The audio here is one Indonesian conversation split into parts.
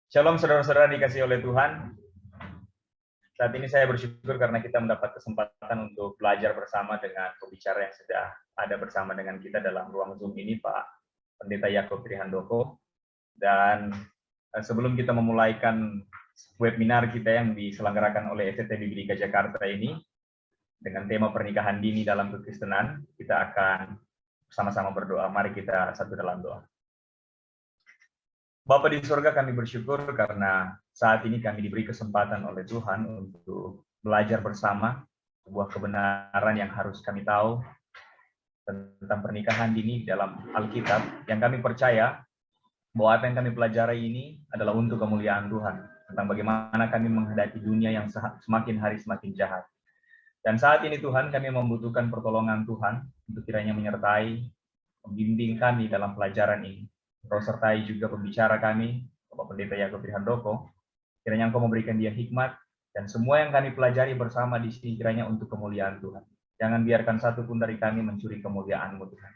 Shalom saudara-saudara dikasih oleh Tuhan. Saat ini saya bersyukur karena kita mendapat kesempatan untuk belajar bersama dengan pembicara yang sudah ada bersama dengan kita dalam ruang Zoom ini, Pak Pendeta Yakub Trihandoko. Dan sebelum kita memulaikan webinar kita yang diselenggarakan oleh STT Biblika Jakarta ini, dengan tema pernikahan dini dalam kekristenan, kita akan sama-sama berdoa. Mari kita satu dalam doa. Bapa di surga, kami bersyukur karena saat ini kami diberi kesempatan oleh Tuhan untuk belajar bersama sebuah kebenaran yang harus kami tahu tentang pernikahan dini dalam Alkitab, yang kami percaya bahwa apa yang kami pelajari ini adalah untuk kemuliaan Tuhan, tentang bagaimana kami menghadapi dunia yang semakin hari semakin jahat. Dan saat ini Tuhan, kami membutuhkan pertolongan Tuhan untuk kiranya menyertai, membimbing kami dalam pelajaran ini. Roh sertai juga pembicara kami, Bapak Pendeta Yakub Trihandoko. Kiranya Engkau memberikan dia hikmat, dan semua yang kami pelajari bersama di sini kiranya untuk kemuliaan Tuhan. Jangan biarkan satu pun dari kami mencuri kemuliaan-Mu Tuhan.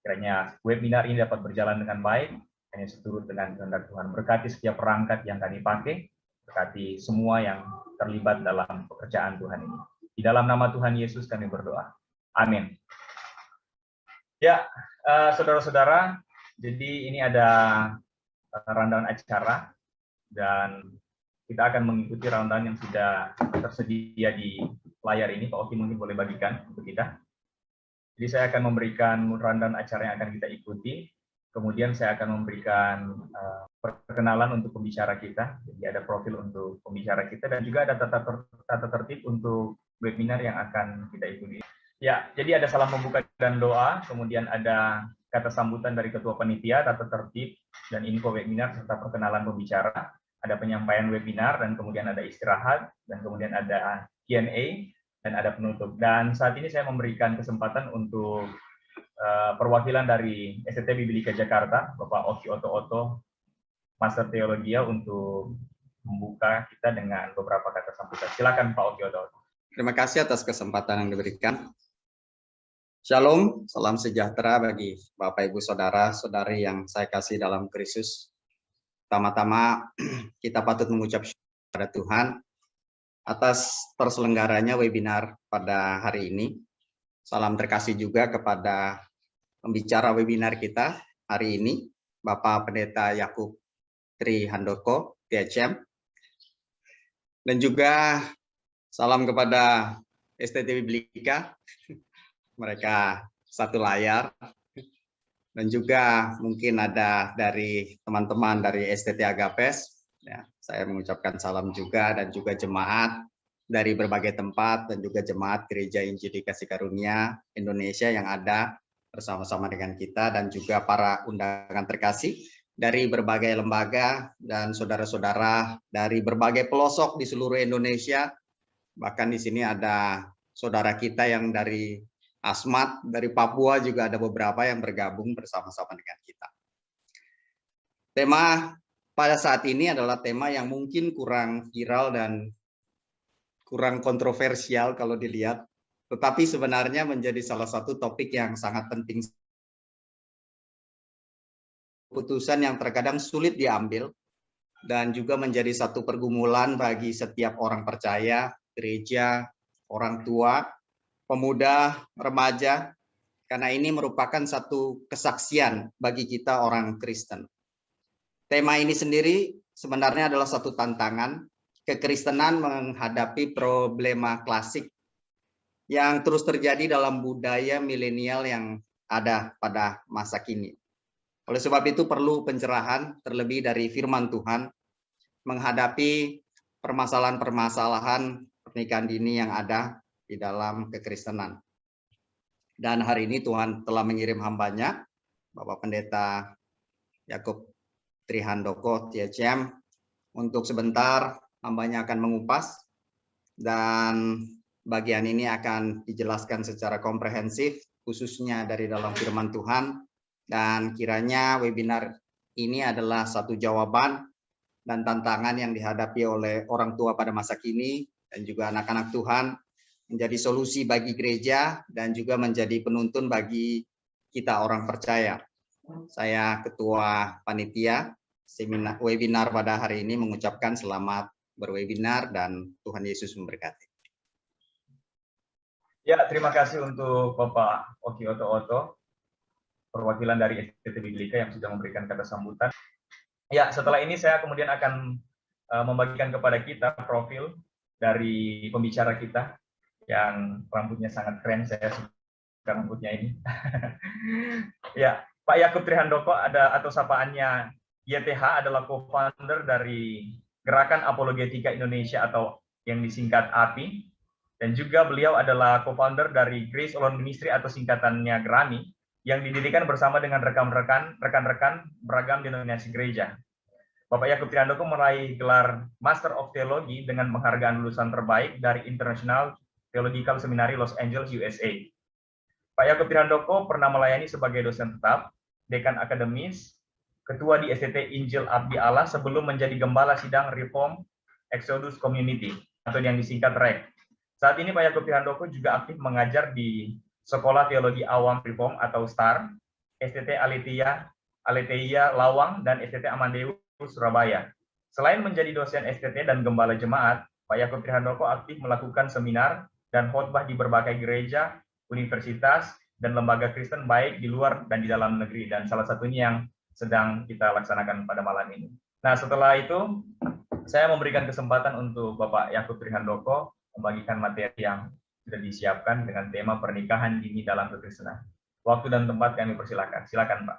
Kiranya webinar ini dapat berjalan dengan baik, hanya seturut dengan kehendak Tuhan. Berkati setiap perangkat yang kami pakai, berkati semua yang terlibat dalam pekerjaan Tuhan ini. Di dalam nama Tuhan Yesus kami berdoa. Amin. Ya, saudara-saudara, jadi ini ada rundown acara, dan kita akan mengikuti rundown yang sudah tersedia di layar ini. Pak Oki mungkin boleh bagikan untuk kita. Jadi saya akan memberikan rundown acara yang akan kita ikuti. Kemudian saya akan memberikan perkenalan untuk pembicara kita. Jadi ada profil untuk pembicara kita, dan juga ada tata tertib untuk webinar yang akan kita ikuti. Ya, jadi ada salam pembuka dan doa, kemudian ada kata sambutan dari ketua panitia, tata tertib, dan info webinar, serta perkenalan pembicara. Ada penyampaian webinar, dan kemudian ada istirahat, dan kemudian ada Q&A, dan ada penutup. Dan saat ini saya memberikan kesempatan untuk perwakilan dari STT Biblika Jakarta, Bapak Oki Oto, Master Teologia, untuk membuka kita dengan beberapa kata sambutan. Silakan Pak Oki Oto. Terima kasih atas kesempatan yang diberikan. Shalom, salam sejahtera bagi Bapak, Ibu, Saudara, Saudari yang saya kasih dalam Kristus. Pertama-tama kita patut mengucap syukur kepada Tuhan atas terselenggaranya webinar pada hari ini. Salam terkasih juga kepada pembicara webinar kita hari ini, Bapak Pendeta Yakub Trihandoko, PHM. Dan juga salam kepada STT Biblika, mereka satu layar. Dan juga mungkin ada dari teman-teman dari STT Agapes, ya, saya mengucapkan salam juga, dan juga jemaat dari berbagai tempat, dan juga jemaat Gereja Injili Kasih Karunia Indonesia yang ada bersama-sama dengan kita, dan juga para undangan terkasih dari berbagai lembaga dan saudara-saudara dari berbagai pelosok di seluruh Indonesia. Bahkan di sini ada saudara kita yang dari Asmat, dari Papua juga ada beberapa yang bergabung bersama-sama dengan kita. Tema pada saat ini adalah tema yang mungkin kurang viral dan kurang kontroversial kalau dilihat, tetapi sebenarnya menjadi salah satu topik yang sangat penting. Keputusan yang terkadang sulit diambil, dan juga menjadi satu pergumulan bagi setiap orang percaya, gereja, orang tua, pemuda, remaja, karena ini merupakan satu kesaksian bagi kita orang Kristen. Tema ini sendiri sebenarnya adalah satu tantangan kekristenan menghadapi problema klasik yang terus terjadi dalam budaya milenial yang ada pada masa kini. Oleh sebab itu perlu pencerahan terlebih dari firman Tuhan menghadapi permasalahan-permasalahan pernikahan dini yang ada di dalam kekristenan. Dan hari ini Tuhan telah mengirim hambanya, Bapak Pendeta Yakub Trihandoko, THM, untuk sebentar hambanya akan mengupas, dan bagian ini akan dijelaskan secara komprehensif, khususnya dari dalam firman Tuhan, dan kiranya webinar ini adalah satu jawaban dan tantangan yang dihadapi oleh orang tua pada masa kini, dan juga anak-anak Tuhan, menjadi solusi bagi gereja dan juga menjadi penuntun bagi kita orang percaya. Saya ketua panitia, webinar pada hari ini mengucapkan selamat berwebinar dan Tuhan Yesus memberkati. Ya, terima kasih untuk Bapak Oki Oto, perwakilan dari STT Biblika yang sudah memberikan kata sambutan. Ya, setelah ini saya kemudian akan membagikan kepada kita profil dari pembicara kita yang rambutnya sangat keren, saya suka rambutnya ini. Ya, Pak Yakub Trihandoko atau sapaannya YTH adalah co-founder dari Gerakan Apologetika Indonesia atau yang disingkat API, dan juga beliau adalah co-founder dari Grace Alone Ministry atau singkatannya GRAMI yang didirikan bersama dengan rekan-rekan beragam denominasi gereja. Bapak Yakub Trihandoko meraih gelar Master of Theology dengan penghargaan lulusan terbaik dari International Theological Seminary Los Angeles, USA. Pak Yakub Trihandoko pernah melayani sebagai dosen tetap, dekan akademis, ketua di STT Injil Abdi Allah sebelum menjadi gembala sidang Reform Exodus Community atau yang disingkat REC. Saat ini Pak Yakub Trihandoko juga aktif mengajar di Sekolah Teologi Awam Reform atau STAR, STT Aletheia Lawang, dan STT Amandeus Surabaya. Selain menjadi dosen STT dan gembala jemaat, Pak Yakub Trihandoko aktif melakukan seminar dan khotbah di berbagai gereja, universitas, dan lembaga Kristen baik di luar dan di dalam negeri, dan salah satunya yang sedang kita laksanakan pada malam ini. Nah, setelah itu saya memberikan kesempatan untuk Bapak Yakub Trihandoko membagikan materi yang sudah disiapkan dengan tema pernikahan dini dalam kekristenan. Waktu dan tempat kami persilakan. Silakan, Pak.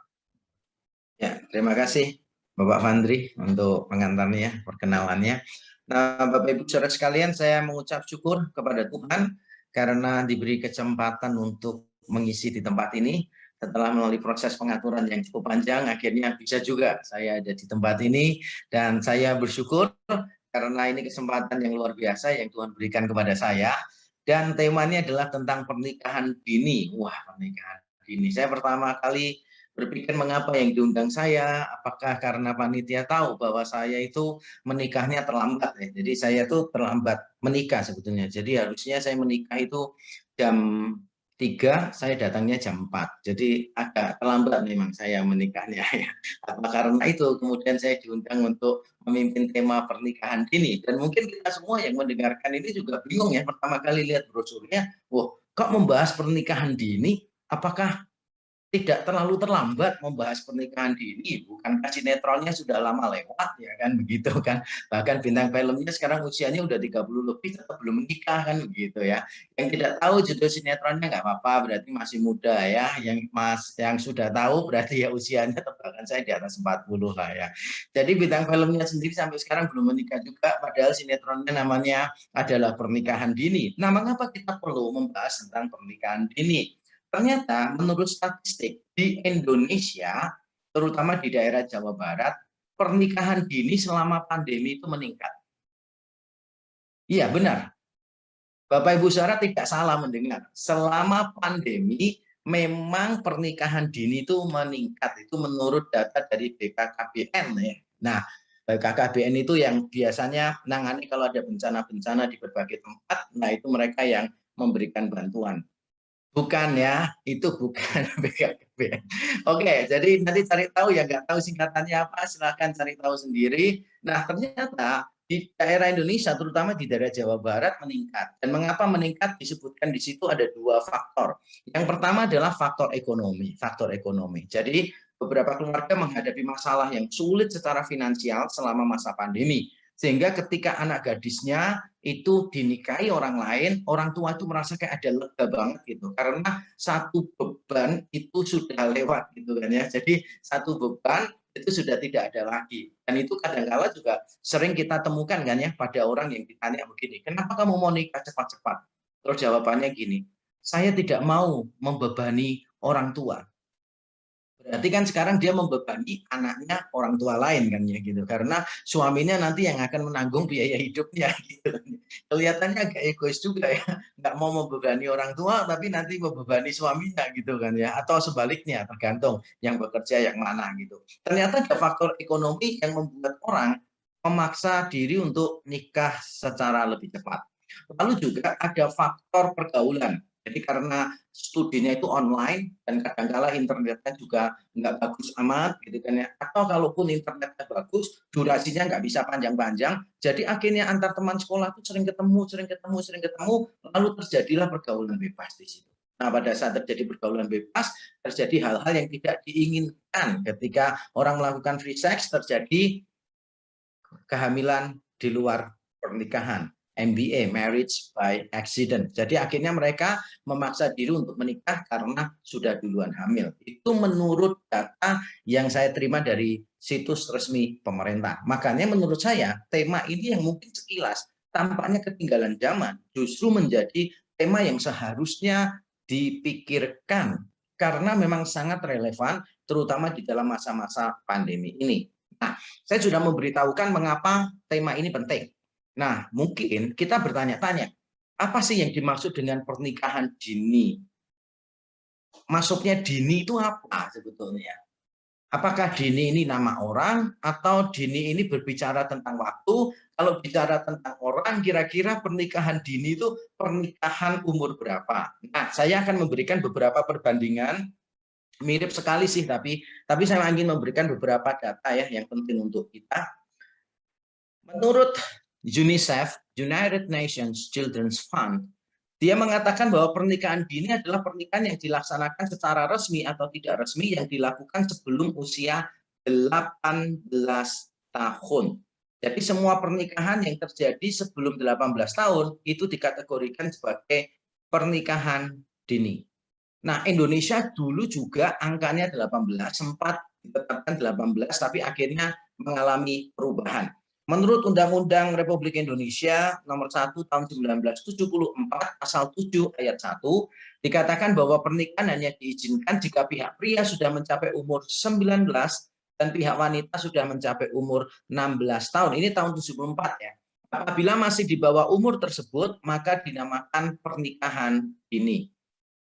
Ya, terima kasih Bapak Fandri untuk pengantarnya, perkenalannya. Nah, Bapak Ibu Saudara sekalian, saya mengucap syukur kepada Tuhan karena diberi kesempatan untuk mengisi di tempat ini. Setelah melalui proses pengaturan yang cukup panjang, akhirnya bisa juga saya ada di tempat ini, dan saya bersyukur karena ini kesempatan yang luar biasa yang Tuhan berikan kepada saya. Dan temanya adalah tentang pernikahan dini. Wah, pernikahan dini. Saya pertama kali berpikir mengapa yang diundang saya, apakah karena panitia tahu bahwa saya itu menikahnya terlambat ya. Jadi saya tuh terlambat menikah sebetulnya. Jadi harusnya saya menikah itu jam 3, saya datangnya jam 4. Jadi agak terlambat memang saya menikahnya ya. Apa karena itu kemudian saya diundang untuk memimpin tema pernikahan dini. Dan mungkin kita semua yang mendengarkan ini juga bingung ya, pertama kali lihat brosurnya, wah kok membahas pernikahan dini, apakah tidak terlalu terlambat membahas pernikahan dini? Bukankah sinetronnya sudah lama lewat ya kan, begitu kan? Bahkan bintang filmnya sekarang usianya udah 30 lebih tetap belum menikah kan, begitu ya. Yang tidak tahu judul sinetronnya nggak apa-apa, berarti masih muda ya. Yang sudah tahu berarti ya usianya tebakan saya di atas 40 lah ya. Jadi bintang filmnya sendiri sampai sekarang belum menikah juga, padahal sinetronnya namanya adalah pernikahan dini. Nah, mengapa kita perlu membahas tentang pernikahan dini? Ternyata menurut statistik di Indonesia, terutama di daerah Jawa Barat, pernikahan dini selama pandemi itu meningkat. Iya, benar. Bapak Ibu saudara tidak salah mendengar. Selama pandemi memang pernikahan dini itu meningkat. Itu menurut data dari BKKBN ya. Nah, BKKBN itu yang biasanya menangani kalau ada bencana-bencana di berbagai tempat. Nah, itu mereka yang memberikan bantuan. Bukan ya, itu bukan BKKBN. Oke, jadi nanti cari tahu ya, nggak tahu singkatannya apa, silahkan cari tahu sendiri. Nah, ternyata di daerah Indonesia, terutama di daerah Jawa Barat meningkat. Dan mengapa meningkat? Disebutkan di situ ada 2 faktor. Yang pertama adalah faktor ekonomi. Faktor ekonomi. Jadi beberapa keluarga menghadapi masalah yang sulit secara finansial selama masa pandemi. Sehingga ketika anak gadisnya itu dinikahi orang lain, orang tua itu merasa kayak ada lega banget gitu. Karena satu beban itu sudah lewat gitu kan ya. Jadi satu beban itu sudah tidak ada lagi. Dan itu kadang-kala juga sering kita temukan kan ya pada orang yang ditanya begini, kenapa kamu mau nikah cepat-cepat? Terus jawabannya gini, saya tidak mau membebani orang tua. Berarti kan sekarang dia membebani anaknya orang tua lain kan ya gitu, karena suaminya nanti yang akan menanggung biaya hidupnya gitu. Kelihatannya agak egois juga ya, nggak mau membebani orang tua tapi nanti membebani suaminya gitu kan ya, atau sebaliknya tergantung yang bekerja yang mana gitu. Ternyata ada faktor ekonomi yang membuat orang memaksa diri untuk nikah secara lebih cepat. Lalu juga ada faktor pergaulan. Jadi karena studinya itu online dan kadang-kala internetnya juga nggak bagus amat gitu kan ya. Atau kalaupun internetnya bagus, durasinya nggak bisa panjang-panjang. Jadi akhirnya antar teman sekolah itu sering ketemu, lalu terjadilah pergaulan bebas di situ. Nah, pada saat terjadi pergaulan bebas, terjadi hal-hal yang tidak diinginkan. Ketika orang melakukan free sex, terjadi kehamilan di luar pernikahan. MBA, marriage by accident. Jadi akhirnya mereka memaksa diri untuk menikah karena sudah duluan hamil. Itu menurut data yang saya terima dari situs resmi pemerintah. Makanya menurut saya tema ini yang mungkin sekilas tampaknya ketinggalan zaman justru menjadi tema yang seharusnya dipikirkan karena memang sangat relevan terutama di dalam masa-masa pandemi ini. Nah, saya sudah memberitahukan mengapa tema ini penting. Nah, mungkin kita bertanya-tanya, apa sih yang dimaksud dengan pernikahan dini? Masuknya dini itu apa sebetulnya? Apakah dini ini nama orang atau dini ini berbicara tentang waktu? Kalau bicara tentang orang, kira-kira pernikahan dini itu pernikahan umur berapa? Nah, saya akan memberikan beberapa perbandingan, mirip sekali sih, tapi saya ingin memberikan beberapa data ya yang penting untuk kita. Menurut UNICEF, United Nations Children's Fund, dia mengatakan bahwa pernikahan dini adalah pernikahan yang dilaksanakan secara resmi atau tidak resmi yang dilakukan sebelum usia 18 tahun. Jadi semua pernikahan yang terjadi sebelum 18 tahun itu dikategorikan sebagai pernikahan dini. Nah, Indonesia dulu juga angkanya 18, sempat ditetapkan 18, tapi akhirnya mengalami perubahan. Menurut Undang-Undang Republik Indonesia Nomor 1 Tahun 1974 Pasal 7 Ayat 1 dikatakan bahwa pernikahan hanya diizinkan jika pihak pria sudah mencapai umur 19 dan pihak wanita sudah mencapai umur 16 tahun. Ini tahun 74 ya. Apabila masih di bawah umur tersebut, maka dinamakan pernikahan dini.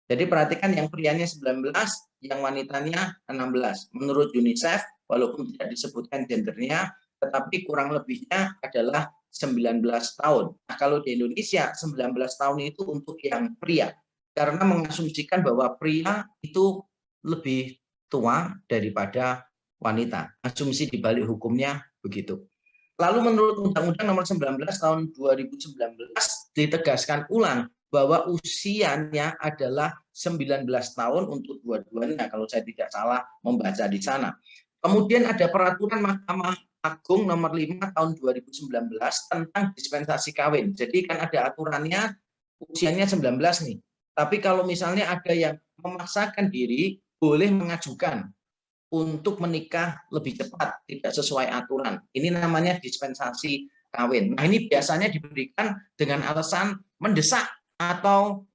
Jadi perhatikan yang prianya 19, yang wanitanya 16. Menurut UNICEF, walaupun tidak disebutkan gendernya, tetapi kurang lebihnya adalah 19 tahun. Nah, kalau di Indonesia 19 tahun itu untuk yang pria. Karena mengasumsikan bahwa pria itu lebih tua daripada wanita. Asumsi di balik hukumnya begitu. Lalu menurut Undang-Undang Nomor 19 Tahun 2019 ditegaskan ulang bahwa usianya adalah 19 tahun untuk dua-duanya kalau saya tidak salah membaca di sana. Kemudian ada peraturan Mahkamah Agung Nomor 5 Tahun 2019 tentang dispensasi kawin. Jadi kan ada aturannya usianya 19 nih. Tapi kalau misalnya ada yang memaksakan diri boleh mengajukan untuk menikah lebih cepat, tidak sesuai aturan. Ini namanya dispensasi kawin. Nah, ini biasanya diberikan dengan alasan mendesak atau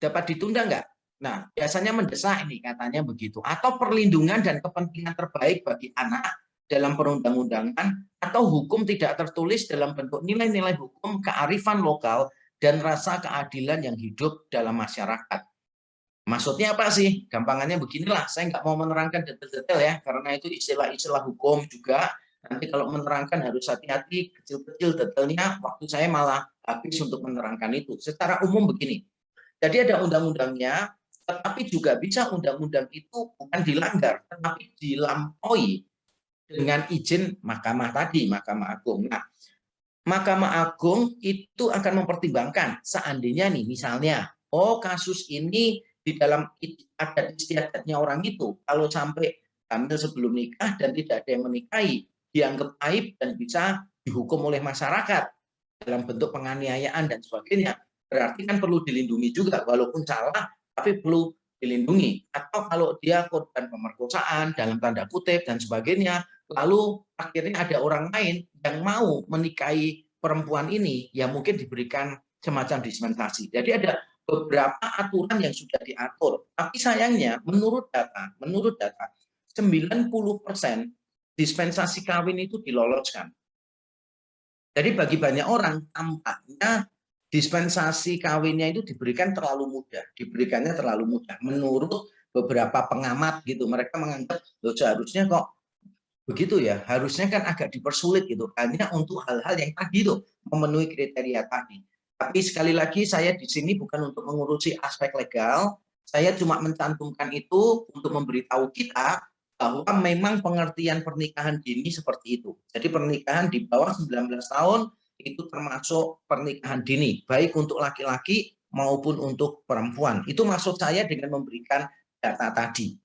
dapat ditunda enggak? Nah, biasanya mendesak ini katanya begitu. Atau perlindungan dan kepentingan terbaik bagi anak dalam perundang-undangan atau hukum tidak tertulis dalam bentuk nilai-nilai hukum, kearifan lokal, dan rasa keadilan yang hidup dalam masyarakat. Maksudnya apa sih? Gampangannya beginilah, saya nggak mau menerangkan detail-detail ya, karena itu istilah-istilah hukum juga. Nanti kalau menerangkan harus hati-hati, kecil-kecil detailnya, waktu saya malah habis untuk menerangkan itu. Secara umum begini, jadi ada undang-undangnya, tetapi juga bisa undang-undang itu bukan dilanggar, tetapi dilampaui dengan izin mahkamah tadi, Mahkamah Agung. Nah, Mahkamah Agung itu akan mempertimbangkan seandainya nih misalnya, oh kasus ini di dalam adat istiadatnya orang itu, kalau sampai hamil sebelum nikah dan tidak ada yang menikahi, dianggap aib dan bisa dihukum oleh masyarakat dalam bentuk penganiayaan dan sebagainya. Berarti kan perlu dilindungi juga, walaupun salah, tapi perlu dilindungi. Atau kalau dia korban pemerkosaan dalam tanda kutip dan sebagainya, lalu akhirnya ada orang lain yang mau menikahi perempuan ini, ya mungkin diberikan semacam dispensasi. Jadi ada beberapa aturan yang sudah diatur. Tapi sayangnya menurut data 90% dispensasi kawin itu diloloskan. Jadi bagi banyak orang tampaknya dispensasi kawinnya itu diberikannya terlalu mudah. Menurut beberapa pengamat gitu, mereka menganggap loh seharusnya kok begitu ya, harusnya kan agak dipersulit gitu, hanya untuk hal-hal yang tadi tuh memenuhi kriteria tadi. Tapi sekali lagi saya di sini bukan untuk mengurusi aspek legal, saya cuma mencantumkan itu untuk memberitahu kita bahwa memang pengertian pernikahan dini seperti itu. Jadi pernikahan di bawah 19 tahun itu termasuk pernikahan dini, baik untuk laki-laki maupun untuk perempuan. Itu maksud saya dengan memberikan data tadi.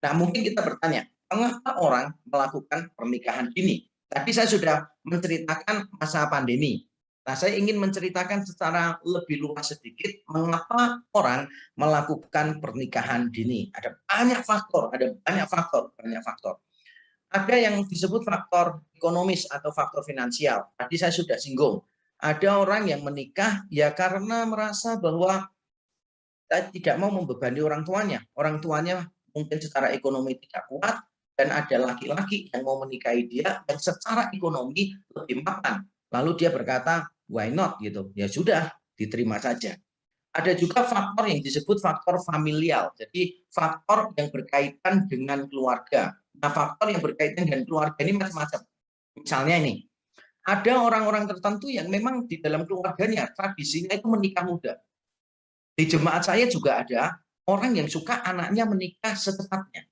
Nah, mungkin kita bertanya, mengapa orang melakukan pernikahan dini? Tadi saya sudah menceritakan masa pandemi. Nah, saya ingin menceritakan secara lebih luas sedikit mengapa orang melakukan pernikahan dini. Ada banyak faktor, banyak faktor. Ada yang disebut faktor ekonomis atau faktor finansial. Tadi saya sudah singgung. Ada orang yang menikah ya karena merasa bahwa tidak mau membebani orang tuanya. Orang tuanya mungkin secara ekonomi tidak kuat, dan ada laki-laki yang mau menikahi dia yang secara ekonomi lebih mapan. Lalu dia berkata, why not gitu. Ya sudah, diterima saja. Ada juga faktor yang disebut faktor familial. Jadi faktor yang berkaitan dengan keluarga. Nah, faktor yang berkaitan dengan keluarga ini macam-macam. Misalnya ini, ada orang-orang tertentu yang memang di dalam keluarganya tradisinya itu menikah muda. Di jemaat saya juga ada orang yang suka anaknya menikah secepatnya.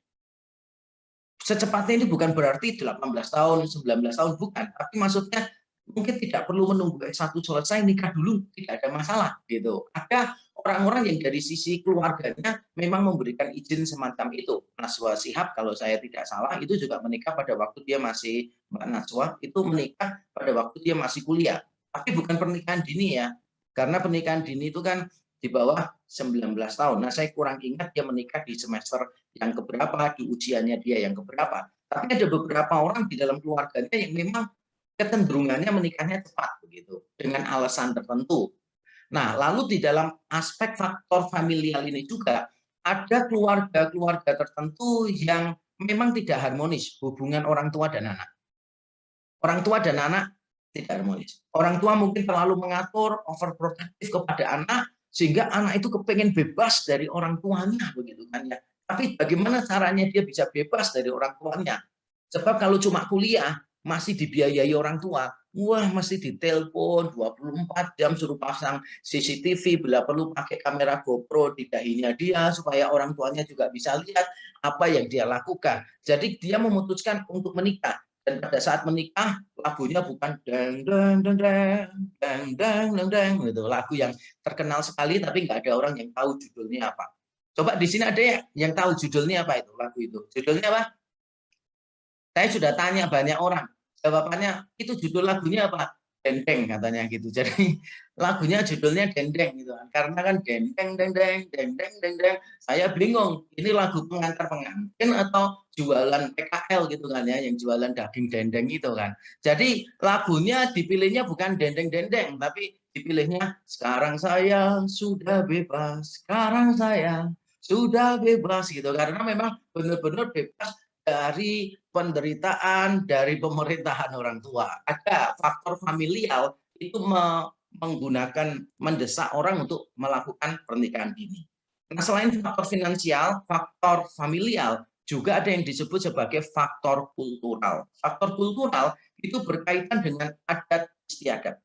Secepatnya ini bukan berarti 18 tahun, 19 tahun, bukan. Tapi maksudnya mungkin tidak perlu menunggu S1 selesai, nikah dulu, tidak ada masalah. Gitu. Ada orang-orang yang dari sisi keluarganya memang memberikan izin semacam itu. Najwa Shihab, kalau saya tidak salah, itu juga menikah pada waktu dia masih, Mbak Najwa, itu menikah pada waktu dia masih kuliah. Tapi bukan pernikahan dini ya. Karena pernikahan dini itu kan di bawah 19 tahun. Nah, saya kurang ingat dia menikah di semester yang keberapa, di ujiannya dia yang keberapa. Tapi ada beberapa orang di dalam keluarganya yang memang kecenderungannya menikahnya cepat begitu, dengan alasan tertentu. Nah, lalu di dalam aspek faktor familial ini juga ada keluarga-keluarga tertentu yang memang tidak harmonis hubungan orang tua dan anak. Orang tua dan anak tidak harmonis. Orang tua mungkin terlalu mengatur, overprotective kepada anak, sehingga anak itu kepengen bebas dari orang tuanya, begitu kan ya. Tapi bagaimana caranya dia bisa bebas dari orang tuanya? Sebab kalau cuma kuliah, masih dibiayai orang tua, wah mesti ditelepon 24 jam, suruh pasang CCTV, bila perlu pakai kamera GoPro di dahinya dia, supaya orang tuanya juga bisa lihat apa yang dia lakukan. Jadi dia memutuskan untuk menikah. Dan pada saat menikah, lagunya bukan deng deng deng deng deng deng deng deng gitu, lagu yang terkenal sekali tapi nggak ada orang yang tahu judulnya apa. Coba di sini ada ya yang tahu judulnya apa itu lagu itu? Judulnya apa? Saya sudah tanya banyak orang, jawabannya itu judul lagunya apa? Dendeng katanya gitu. Jadi lagunya judulnya Dendeng gitu. Karena kan dendeng dendeng dendeng dendeng. Saya bingung, ini lagu pengantar pengantin atau jualan PKL gitu kan ya, yang jualan daging dendeng itu kan. Jadi lagunya dipilihnya bukan dendeng dendeng, tapi dipilihnya sekarang saya sudah bebas, sekarang saya sudah bebas gitu. Karena memang benar-benar bebas dari penderitaan dari pemerintahan orang tua. Ada faktor familial itu menggunakan, mendesak orang untuk melakukan pernikahan dini. Nah, selain faktor finansial, faktor familial juga ada yang disebut sebagai faktor kultural. Faktor kultural itu berkaitan dengan adat istiadat.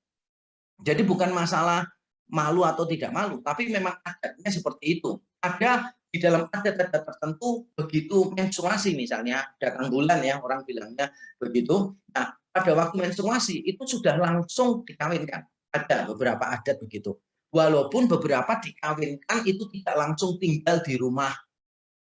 Jadi bukan masalah malu atau tidak malu, tapi memang adatnya seperti itu. Ada di dalam adat-adat tertentu, begitu menstruasi misalnya, datang bulan ya, orang bilangnya begitu. Nah, pada waktu menstruasi itu sudah langsung dikawinkan. Ada beberapa adat begitu. Walaupun beberapa dikawinkan itu tidak langsung tinggal di rumah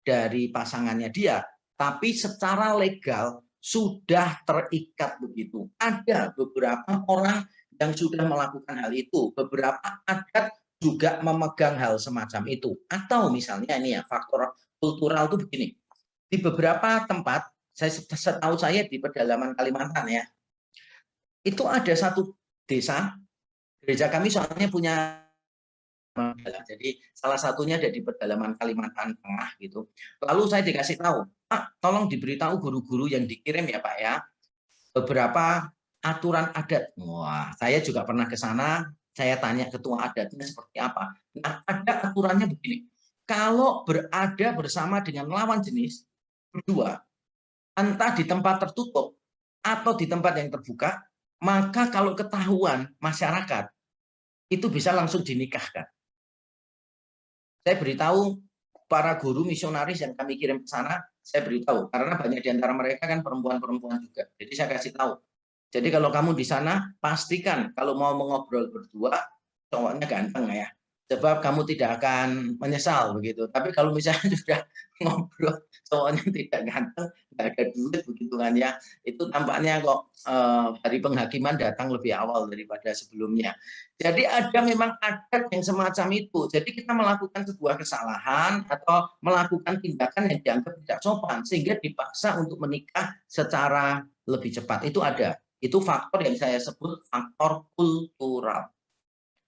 dari pasangannya dia, tapi secara legal sudah terikat begitu. Ada beberapa orang yang sudah melakukan hal itu. Beberapa adat juga memegang hal semacam itu. Atau misalnya ini ya, faktor kultural itu begini. Di beberapa tempat, setahu saya di pedalaman Kalimantan ya, itu ada satu desa, gereja kami soalnya punya, jadi salah satunya ada di pedalaman Kalimantan Tengah gitu. Lalu saya dikasih tahu, Pak, tolong diberitahu guru-guru yang dikirim ya Pak ya, beberapa aturan adat. Wah, saya juga pernah ke sana, saya tanya ketua adatnya seperti apa. Nah, ada aturannya begini. Kalau berada bersama dengan lawan jenis, berdua, entah di tempat tertutup atau di tempat yang terbuka, maka kalau ketahuan masyarakat, itu bisa langsung dinikahkan. Saya beritahu para guru misionaris yang kami kirim ke sana, saya beritahu, karena banyak di antara mereka kan perempuan-perempuan juga. Jadi saya kasih tahu. Jadi kalau kamu di sana, pastikan kalau mau mengobrol berdua, cowoknya ganteng ya. Sebab kamu tidak akan menyesal begitu. Tapi kalau misalnya sudah ngobrol, cowoknya tidak ganteng, nggak ada duit begitu kan ya, itu tampaknya kok dari penghakiman datang lebih awal daripada sebelumnya. Jadi memang adat yang semacam itu. Jadi kita melakukan sebuah kesalahan atau melakukan tindakan yang dianggap tidak sopan sehingga dipaksa untuk menikah secara lebih cepat. Itu ada. Itu faktor yang saya sebut faktor kultural.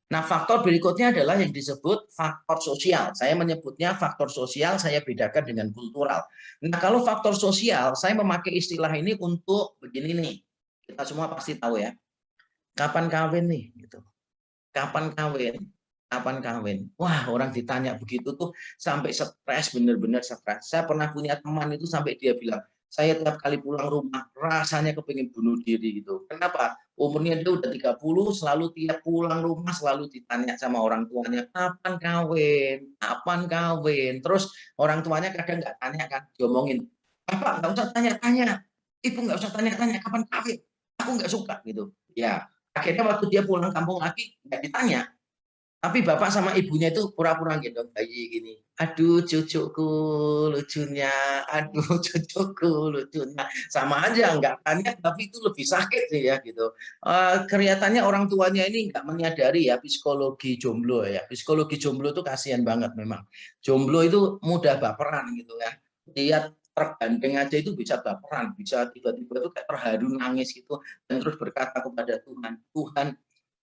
Nah, faktor berikutnya adalah yang disebut faktor sosial. Saya menyebutnya faktor sosial, saya bedakan dengan kultural. Nah, kalau faktor sosial, saya memakai istilah ini untuk begini nih. Kita semua pasti tahu ya. Kapan kawin nih? Gitu. Kapan kawin? Kapan kawin? Wah, orang ditanya begitu tuh sampai stres, benar-benar stres. Saya pernah punya teman itu sampai dia bilang, saya tiap kali pulang rumah rasanya kepingin bunuh diri gitu. Kenapa? Umurnya dia udah 30, selalu tiap pulang rumah selalu ditanya sama orang tuanya, kapan kawin? Kapan kawin? Terus orang tuanya kadang nggak tanya kan, diomongin, Bapak nggak usah tanya-tanya, Ibu nggak usah tanya-tanya kapan kawin, aku nggak suka gitu. Ya, akhirnya waktu dia pulang kampung lagi nggak ditanya, tapi bapak sama ibunya itu pura-pura gendong bayi gini. Aduh cucuku lucunya, aduh cucuku lucunya. Sama aja nggak tanya, tapi itu lebih sakit sih ya gitu. Kelihatannya orang tuanya ini nggak menyadari ya psikologi jomblo ya. Psikologi jomblo itu kasihan banget memang. Jomblo itu mudah baperan gitu ya. Lihat tergandeng aja itu bisa baperan, bisa tiba-tiba itu kayak terharu nangis gitu dan terus berkata kepada Tuhan, Tuhan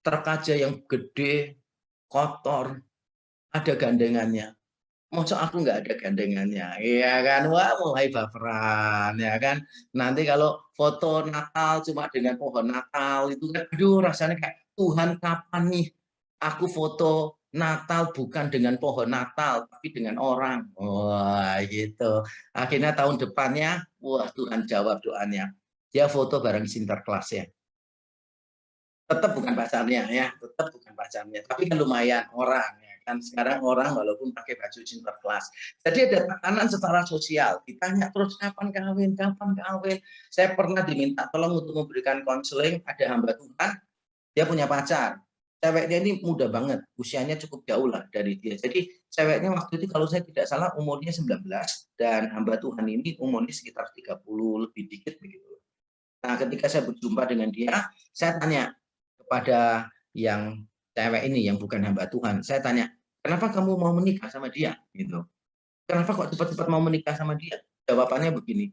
truk aja yang gede, kotor, ada gandengannya. Masa aku nggak ada gandengannya, iya kan? Wah, mulai baperan, ya kan? Nanti kalau foto Natal cuma dengan pohon Natal itu kan, aduh rasanya kayak Tuhan kapan nih aku foto Natal bukan dengan pohon Natal tapi dengan orang. Wah, gitu. Akhirnya tahun depannya, wah Tuhan jawab doanya. Dia foto bareng Sinterklas ya. Tetap bukan pacarnya ya, tetap bukan pacarnya, tapi kan lumayan orang ya kan, sekarang orang walaupun pakai baju Sinterklas. Jadi ada tekanan secara sosial, ditanya terus kapan kawin, kapan kawin. Saya pernah diminta tolong untuk memberikan konseling, ada hamba Tuhan, dia punya pacar. Ceweknya ini muda banget, usianya cukup jauh lah dari dia. Jadi ceweknya waktu itu kalau saya tidak salah umurnya 19 dan hamba Tuhan ini umurnya sekitar 30 lebih dikit begitu. Nah, ketika saya berjumpa dengan dia, saya tanya kepada yang cewek ini yang bukan hamba Tuhan, saya tanya, kenapa kamu mau menikah sama dia? Gitu. Kenapa kok cepat-cepat mau menikah sama dia? Jawabannya begini,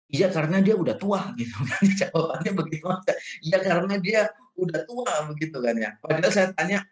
iya karena dia udah tua gitu kan. Jawabannya begitu aja. Iya karena dia udah tua begitu kan ya. Padahal saya tanya,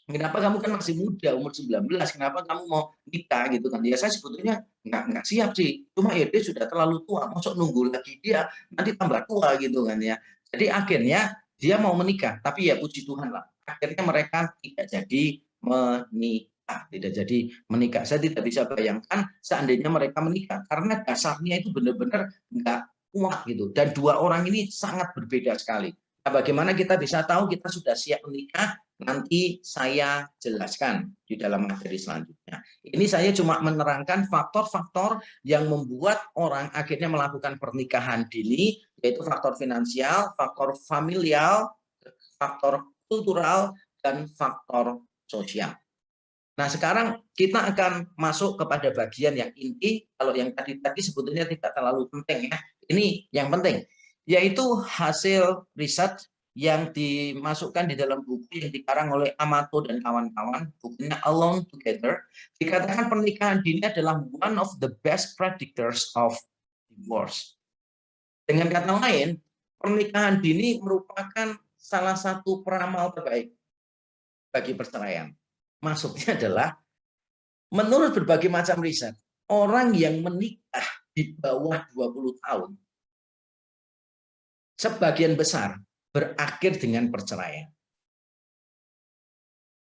kenapa kamu kan masih muda umur 19, kenapa kamu mau nikah gitu kan? Ya saya sebetulnya nggak siap sih. Cuma ya dia sudah terlalu tua, masuk nunggu lagi dia nanti tambah tua gitu kan ya. Jadi akhirnya dia mau menikah, tapi ya puji Tuhan lah. Akhirnya mereka tidak jadi menikah, tidak jadi menikah. Saya tidak bisa bayangkan seandainya mereka menikah karena dasarnya itu benar-benar nggak kuat gitu. Dan dua orang ini sangat berbeda sekali. Nah, bagaimana kita bisa tahu kita sudah siap menikah? Nanti saya jelaskan di dalam materi selanjutnya. Ini saya cuma menerangkan faktor-faktor yang membuat orang akhirnya melakukan pernikahan dini, yaitu faktor finansial, faktor familial, faktor kultural, dan faktor sosial. Nah, sekarang kita akan masuk kepada bagian yang inti. Kalau yang tadi sebetulnya tidak terlalu penting ya. Ini yang penting, yaitu hasil riset yang dimasukkan di dalam buku yang dikarang oleh Amato dan kawan-kawan, bukunya Alone Together. Dikatakan pernikahan dini adalah one of the best predictors of divorce. Dengan kata lain, pernikahan dini merupakan salah satu peramal terbaik bagi perceraian. Maksudnya adalah, menurut berbagai macam riset, orang yang menikah di bawah 20 tahun, sebagian besar berakhir dengan perceraian.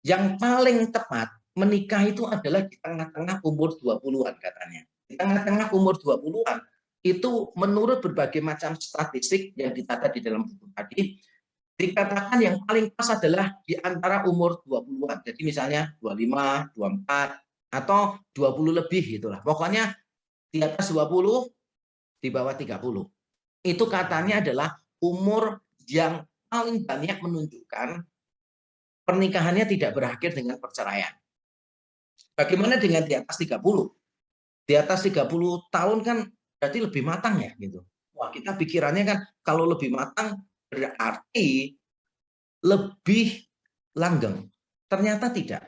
Yang paling tepat menikah itu adalah di tengah-tengah umur 20-an katanya. Di tengah-tengah umur 20-an itu menurut berbagai macam statistik yang ditata di dalam buku tadi, Dikatakan yang paling pas adalah di antara umur 20-an. Jadi misalnya 25, 24, atau 20 lebih itulah. Pokoknya di atas 20, di bawah 30. Itu katanya adalah umur yang paling banyak menunjukkan pernikahannya tidak berakhir dengan perceraian. Bagaimana dengan di atas 30? Di atas 30 tahun kan berarti lebih matang ya gitu. Wah, kita pikirannya kan kalau lebih matang berarti lebih langgeng. Ternyata tidak.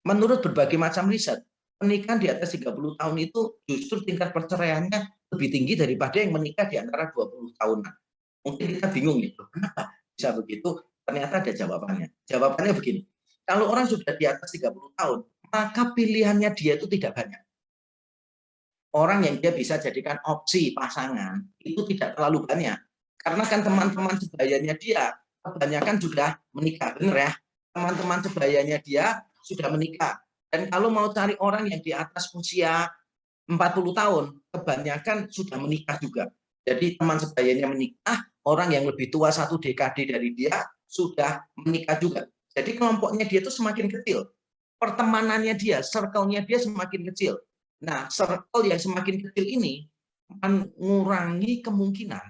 Menurut berbagai macam riset, pernikahan di atas 30 tahun itu justru tingkat perceraiannya lebih tinggi daripada yang menikah di antara 20 tahunan. Mungkin kita bingung gitu, kenapa bisa begitu? Ternyata ada jawabannya. Jawabannya begini, kalau orang sudah di atas 30 tahun, maka pilihannya dia itu tidak banyak. Orang yang dia bisa jadikan opsi pasangan itu tidak terlalu banyak. Karena kan teman-teman sebayanya dia kebanyakan sudah menikah, benar ya? Teman-teman sebayanya dia sudah menikah. Dan kalau mau cari orang yang di atas usia 40 tahun, kebanyakan sudah menikah juga. Jadi teman sebayanya menikah, orang yang lebih tua 1 dekade dari dia sudah menikah juga. Jadi kelompoknya dia itu semakin kecil. Pertemanannya dia, circle-nya dia semakin kecil. Nah, circle yang semakin kecil ini mengurangi kemungkinan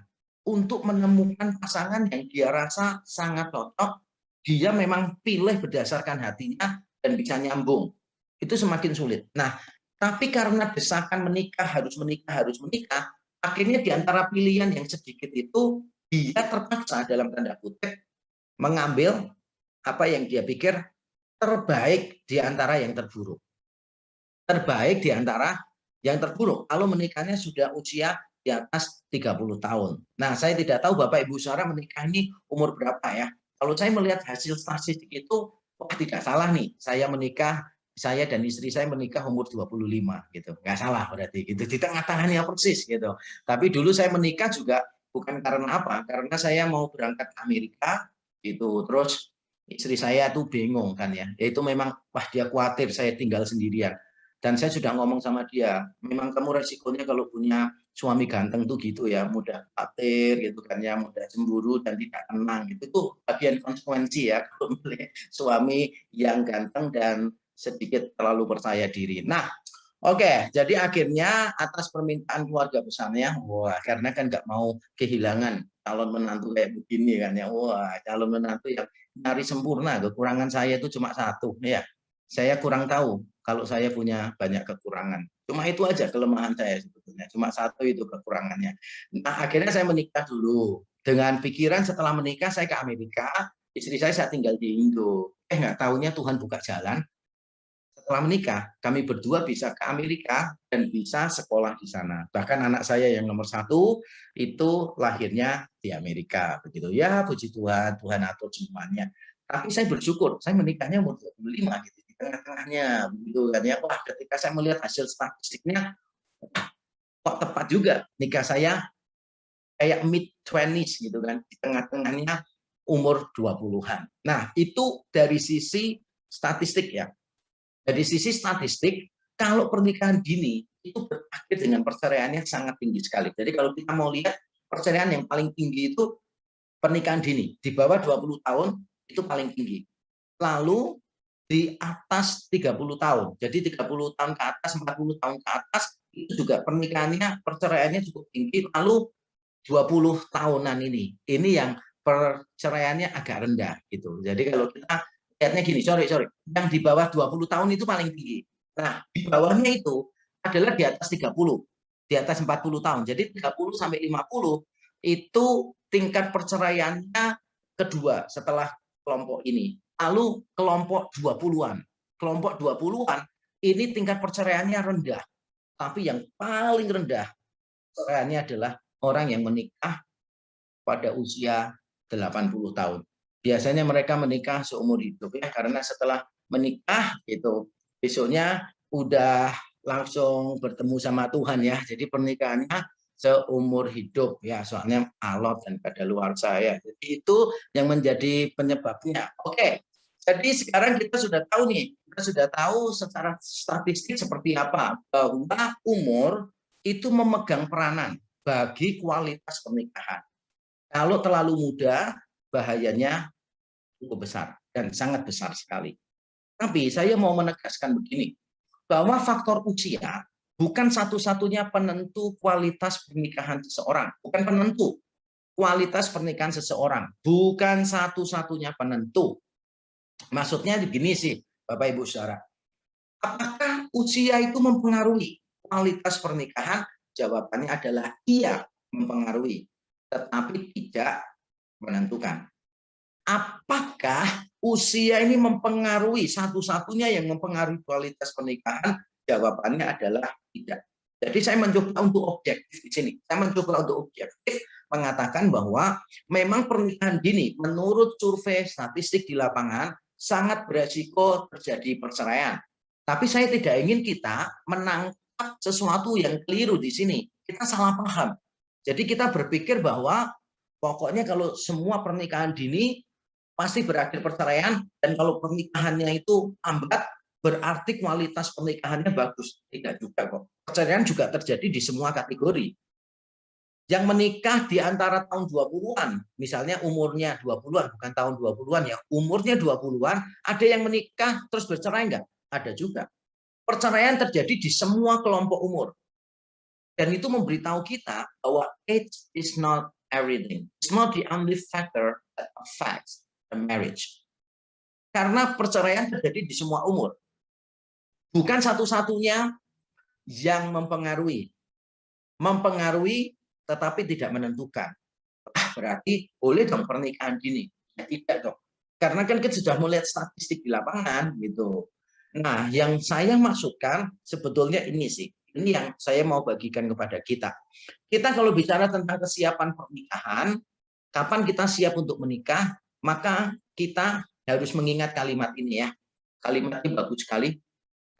untuk menemukan pasangan yang dia rasa sangat cocok, dia memang pilih berdasarkan hatinya dan bisa nyambung. Itu semakin sulit. Nah, tapi karena desakan menikah, harus menikah, akhirnya di antara pilihan yang sedikit itu, dia terpaksa dalam tanda kutip mengambil apa yang dia pikir terbaik di antara yang terburuk. Terbaik di antara yang terburuk kalau menikahnya sudah usia di atas 30 tahun. Nah, saya tidak tahu Bapak Ibu Saudara menikah ini umur berapa ya. Kalau saya melihat hasil statistik itu, wah tidak salah nih. Saya dan istri saya menikah umur 25 gitu. Nggak salah berarti gitu. Di tengah-tengahnya persis gitu. Tapi dulu saya menikah juga bukan karena apa? Karena saya mau berangkat ke Amerika gitu. Terus istri saya tuh bingung kan ya. Yaitu memang wah dia khawatir saya tinggal sendirian. Dan saya sudah ngomong sama dia, memang kamu resikonya kalau punya suami ganteng tuh gitu ya, mudah khawatir gitu kan ya, mudah cemburu dan tidak tenang gitu. Itu bagian konsekuensi ya kalau milih suami yang ganteng dan sedikit terlalu percaya diri. Nah, oke, jadi akhirnya atas permintaan keluarga besarnya, wah karena kan nggak mau kehilangan calon menantu kayak begini kan ya, wah calon menantu yang nyari sempurna, kekurangan saya itu cuma satu ya. Saya kurang tahu kalau saya punya banyak kekurangan. Cuma itu aja kelemahan saya sebetulnya. Cuma satu itu kekurangannya. Nah, akhirnya saya menikah dulu. Dengan pikiran setelah menikah saya ke Amerika, istri saya tinggal di Indo. Nggak tahunya Tuhan buka jalan. Setelah menikah, kami berdua bisa ke Amerika dan bisa sekolah di sana. Bahkan anak saya yang nomor 1 itu lahirnya di Amerika. Begitu ya, puji Tuhan, Tuhan atur semuanya. Tapi saya bersyukur, saya menikahnya umur 25 gitu. Tengah-tengahnya begitu kan ya. Wah, ketika saya melihat hasil statistiknya, kok tepat juga nikah saya kayak mid 20s gitu kan, di tengah-tengahnya umur 20-an. Nah, itu dari sisi statistik ya. Dari sisi statistik, kalau pernikahan dini itu berakhir dengan perceraiannya sangat tinggi sekali. Jadi kalau kita mau lihat perceraian yang paling tinggi itu pernikahan dini, di bawah 20 tahun itu paling tinggi. Lalu di atas 30 tahun. Jadi 30 tahun ke atas, 40 tahun ke atas, itu juga pernikahannya, perceraiannya cukup tinggi. Lalu 20 tahunan ini yang perceraiannya agak rendah gitu. Jadi kalau kita lihatnya gini, sorry, yang di bawah 20 tahun itu paling tinggi. Nah, di bawahnya itu adalah di atas 30, di atas 40 tahun. Jadi 30 sampai 50 itu tingkat perceraiannya kedua setelah kelompok ini. Lalu kelompok 20-an. Kelompok 20-an ini tingkat perceraiannya rendah. Tapi yang paling rendah perceraiannya adalah orang yang menikah pada usia 80 tahun. Biasanya mereka menikah seumur hidup ya, karena setelah menikah itu besoknya udah langsung bertemu sama Tuhan ya. Jadi pernikahannya seumur hidup ya, soalnya alot dan kadaluarsa ya. Jadi itu yang menjadi penyebabnya. Oke. Jadi sekarang kita sudah tahu nih, kita sudah tahu secara statistik seperti apa bahwa umur itu memegang peranan bagi kualitas pernikahan. Kalau terlalu muda, bahayanya cukup besar dan sangat besar sekali. Tapi saya mau menegaskan begini, bahwa faktor usia bukan satu-satunya penentu kualitas pernikahan seseorang, bukan penentu kualitas pernikahan seseorang, bukan satu-satunya penentu. Maksudnya begini sih, Bapak Ibu Saudara. Apakah usia itu mempengaruhi kualitas pernikahan? Jawabannya adalah iya, mempengaruhi, tetapi tidak menentukan. Apakah usia ini mempengaruhi, satu-satunya yang mempengaruhi kualitas pernikahan? Jawabannya adalah tidak. Jadi saya mencoba untuk objektif di sini. Saya mencoba untuk objektif mengatakan bahwa memang pernikahan dini menurut survei statistik di lapangan sangat beresiko terjadi perceraian. Tapi saya tidak ingin kita menangkap sesuatu yang keliru di sini. Kita salah paham. Jadi kita berpikir bahwa pokoknya kalau semua pernikahan dini pasti berakhir perceraian, dan kalau pernikahannya itu lambat berarti kualitas pernikahannya bagus. Tidak juga kok. Perceraian juga terjadi di semua kategori. Yang menikah di antara tahun 20-an, misalnya umurnya 20-an, bukan tahun 20-an ya, umurnya 20-an, ada yang menikah terus bercerai enggak? Ada juga. Perceraian terjadi di semua kelompok umur. Dan itu memberitahu kita bahwa age is not everything. It's not the only factor that affects the marriage. Karena perceraian terjadi di semua umur. Bukan satu-satunya yang mempengaruhi. Mempengaruhi tetapi tidak menentukan. Berarti boleh dong pernikahan dini? Ya, tidak dong. Karena kan kita sudah melihat statistik di lapangan gitu. Nah, yang saya maksudkan sebetulnya ini sih. Ini yang saya mau bagikan kepada kita. Kita kalau bicara tentang kesiapan pernikahan, kapan kita siap untuk menikah, maka kita harus mengingat kalimat ini ya. Kalimat ini bagus sekali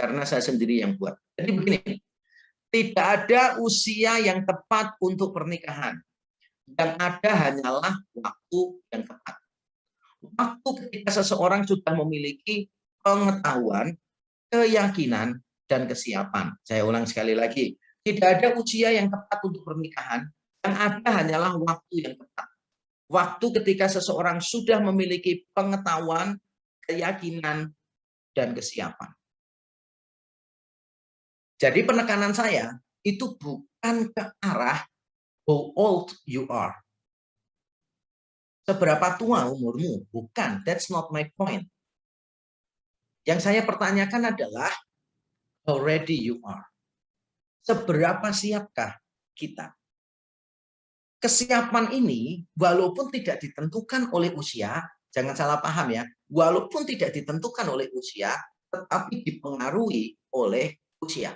karena saya sendiri yang buat. Jadi begini, tidak ada usia yang tepat untuk pernikahan. Yang ada hanyalah waktu yang tepat. Waktu ketika seseorang sudah memiliki pengetahuan, keyakinan, dan kesiapan. Saya ulang sekali lagi, tidak ada usia yang tepat untuk pernikahan. Yang ada hanyalah waktu yang tepat. Waktu ketika seseorang sudah memiliki pengetahuan, keyakinan, dan kesiapan. Jadi penekanan saya itu bukan ke arah how old you are. Seberapa tua umurmu? Bukan, that's not my point. Yang saya pertanyakan adalah how ready you are. Seberapa siapkah kita? Kesiapan ini walaupun tidak ditentukan oleh usia, jangan salah paham ya, walaupun tidak ditentukan oleh usia, tetapi dipengaruhi oleh usia.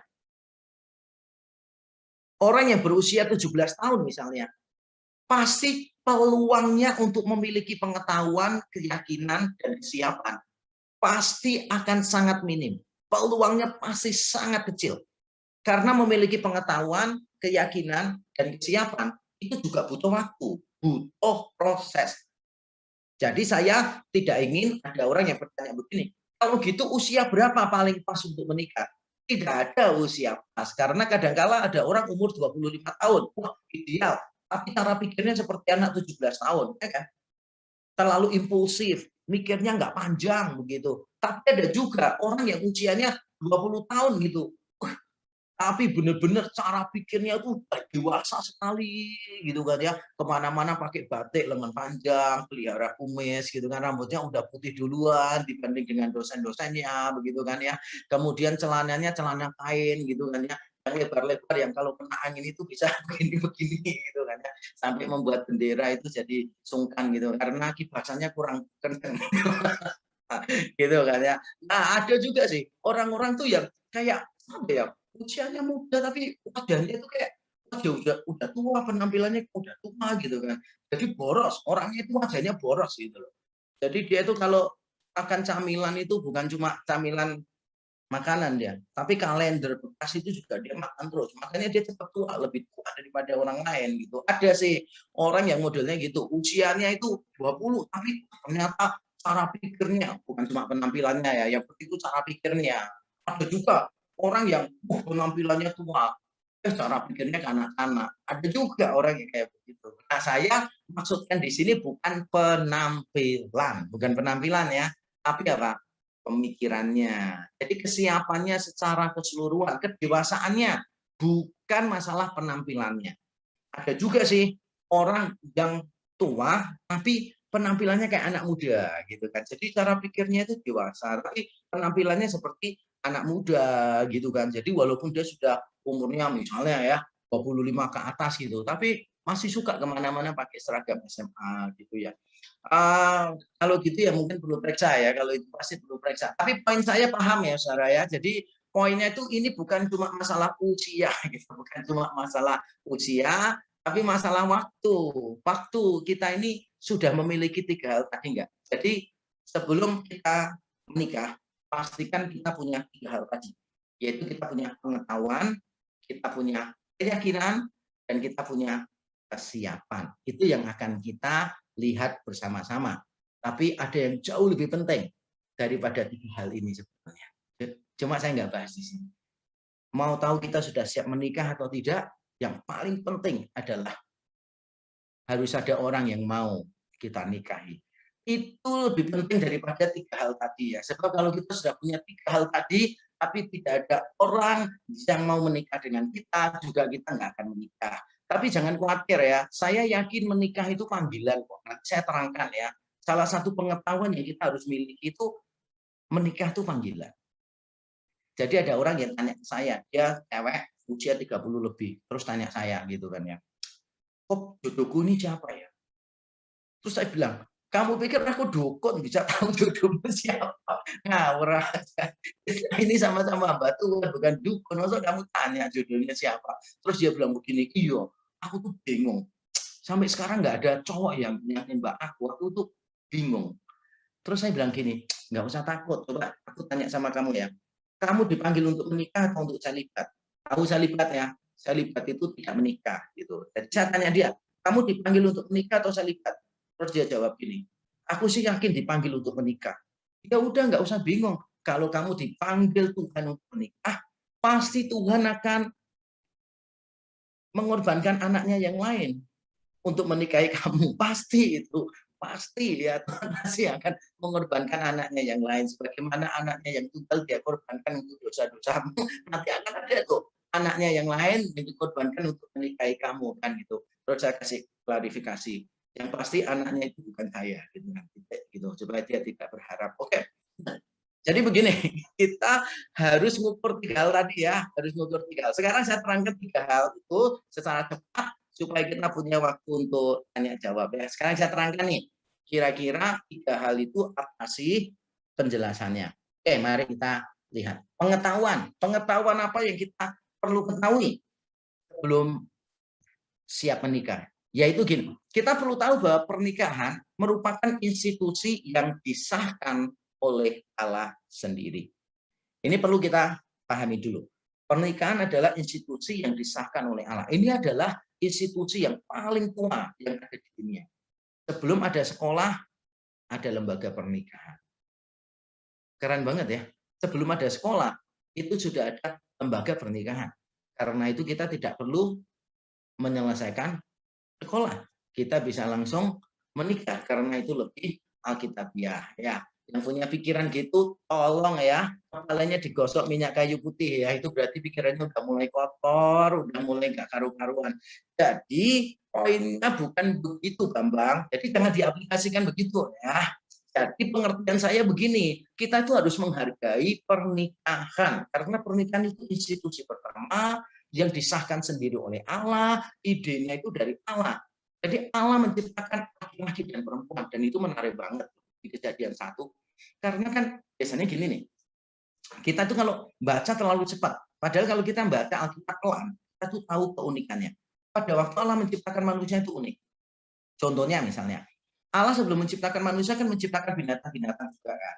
Orang yang berusia 17 tahun misalnya, pasti peluangnya untuk memiliki pengetahuan, keyakinan, dan kesiapan pasti akan sangat minim. Peluangnya pasti sangat kecil. Karena memiliki pengetahuan, keyakinan, dan kesiapan, itu juga butuh waktu, butuh proses. Jadi saya tidak ingin ada orang yang bertanya begini, kalau gitu usia berapa paling pas untuk menikah? Tidak ada usia pas, karena kadangkala ada orang umur 25 tahun, wah ideal, tapi cara pikirnya seperti anak 17 tahun, ya kan? Terlalu impulsif, mikirnya nggak panjang begitu. Tapi ada juga orang yang usianya 20 tahun gitu, tapi benar-benar cara pikirnya tuh dewasa sekali gitu kan ya, kemana-mana pakai batik lengan panjang, pelihara kumis gitu kan, rambutnya udah putih duluan dibanding dengan dosen-dosennya begitu kan ya, kemudian celananya celana kain gitu kan ya, yang lebar-lebar yang kalau kena angin itu bisa begini-begini gitu kan ya, sampai membuat bendera itu jadi sungkan gitu karena kipasannya kurang kenceng gitu kan ya. Nah ada juga sih orang-orang tuh yang kayak apa ya, usianya muda tapi wajahnya itu kayak wajah udah tua, penampilannya udah tua gitu kan. Jadi boros, orangnya itu wajahnya boros gitu loh. Jadi dia itu kalau akan camilan itu bukan cuma camilan makanan dia, tapi kalender bekas itu juga dia makan terus. Makanya dia cepat tua, lebih tua daripada orang lain gitu. Ada sih orang yang modelnya gitu, usianya itu 20 tapi ternyata cara pikirnya bukan cuma penampilannya ya, yang penting itu cara pikirnya. Ada juga orang yang penampilannya tua, cara pikirnya kanak-kanak. Ada juga orang yang kayak begitu. Nah, saya maksudkan di sini bukan penampilan ya, tapi apa? Pemikirannya. Jadi kesiapannya secara keseluruhan, kedewasaannya, bukan masalah penampilannya. Ada juga sih orang yang tua tapi penampilannya kayak anak muda gitu kan. Jadi cara pikirnya itu dewasa, tapi penampilannya seperti anak muda gitu kan. Jadi walaupun dia sudah umurnya misalnya ya 25 ke atas gitu, tapi masih suka kemana-mana pakai seragam SMA gitu ya. Kalau gitu ya mungkin perlu periksa ya, kalau itu pasti perlu periksa. Tapi poin saya paham ya saudara ya. Jadi poinnya itu ini bukan cuma masalah usia gitu, bukan cuma masalah usia, tapi masalah waktu. Waktu kita ini sudah memiliki 3 hal tadi enggak? Jadi sebelum kita menikah, pastikan kita punya 3 hal tadi, yaitu kita punya pengetahuan, kita punya keyakinan, dan kita punya kesiapan. Itu yang akan kita lihat bersama-sama. Tapi ada yang jauh lebih penting daripada 3 hal ini sebenarnya. Cuma saya nggak bahas di sini. Mau tahu kita sudah siap menikah atau tidak, yang paling penting adalah harus ada orang yang mau kita nikahi. Itu lebih penting daripada 3 hal tadi ya. Sebab kalau kita sudah punya 3 hal tadi, tapi tidak ada orang yang mau menikah dengan kita, juga kita nggak akan menikah. Tapi jangan khawatir ya, saya yakin menikah itu panggilan kok. Nanti saya terangkan ya. Salah satu pengetahuan yang kita harus miliki itu menikah itu panggilan. Jadi ada orang yang tanya ke saya, dia cewek usia 30 lebih, terus tanya saya gitu kan ya. Kok jodohku ini siapa ya? Terus saya bilang, kamu pikir aku dukun bisa tahu jodohmu siapa? Ngawur aja. Ini sama-sama batu bukan dukun. Masa kamu tanya jodohnya siapa? Terus dia bilang begini, iya, aku tuh bingung. Sampai sekarang nggak ada cowok yang nembak aku tuh bingung. Terus saya bilang gini, nggak usah takut. Coba aku tanya sama kamu ya. Kamu dipanggil untuk menikah atau untuk salibat? Tahu salibat ya? Salibat itu tidak menikah gitu. Jadi saya tanya dia, kamu dipanggil untuk menikah atau salibat? Terus dia jawab gini, aku sih yakin dipanggil untuk menikah. Ya udah nggak usah bingung. Kalau kamu dipanggil Tuhan untuk menikah, pasti Tuhan akan mengorbankan anaknya yang lain untuk menikahi kamu. Pasti itu. Pasti ya, Tuhan pasti akan mengorbankan anaknya yang lain. Sebagaimana anaknya yang tunggal dia korbankan untuk dosa-dosamu, nanti akan ada tuh anaknya yang lain yang dikorbankan untuk menikahi kamu kan gitu. Terus saya kasih klarifikasi. Yang pasti anaknya itu bukan saya gitu. Supaya dia tidak berharap. Oke. Jadi begini, kita harus mengukur 3 hal tadi ya, harus mengukur 3 hal. Sekarang saya terangkan 3 hal itu secara cepat supaya kita punya waktu untuk tanya jawab ya. Sekarang saya terangkan nih, kira-kira 3 hal itu apa sih penjelasannya? Oke, mari kita lihat. Pengetahuan apa yang kita perlu ketahui sebelum siap menikah? Yaitu gini, kita perlu tahu bahwa pernikahan merupakan institusi yang disahkan oleh Allah sendiri. Ini perlu kita pahami dulu. Pernikahan adalah institusi yang disahkan oleh Allah. Ini adalah institusi yang paling tua yang ada di dunia. Sebelum ada sekolah, ada lembaga pernikahan. Keren banget ya. Sebelum ada sekolah, itu sudah ada lembaga pernikahan. Karena itu kita tidak perlu menyelesaikan sekolah. Kita bisa langsung menikah karena itu lebih alkitabiah ya. Yang punya pikiran gitu tolong ya, kepalanya digosok minyak kayu putih ya, itu berarti pikirannya udah mulai kotor, udah mulai nggak karu-karuan. Jadi poinnya bukan begitu Bambang, jadi jangan diaplikasikan begitu ya. Jadi pengertian saya begini, kita itu harus menghargai pernikahan karena pernikahan itu institusi pertama yang disahkan sendiri oleh Allah, idenya itu dari Allah. Jadi Allah menciptakan laki-laki dan perempuan dan itu menarik banget di Kejadian 1. Karena kan biasanya gini nih, kita tuh kalau baca terlalu cepat. Padahal kalau kita baca Alkitab pelan, kita tuh tahu keunikannya. Pada waktu Allah menciptakan manusia itu unik. Contohnya misalnya, Allah sebelum menciptakan manusia kan menciptakan binatang-binatang juga kan.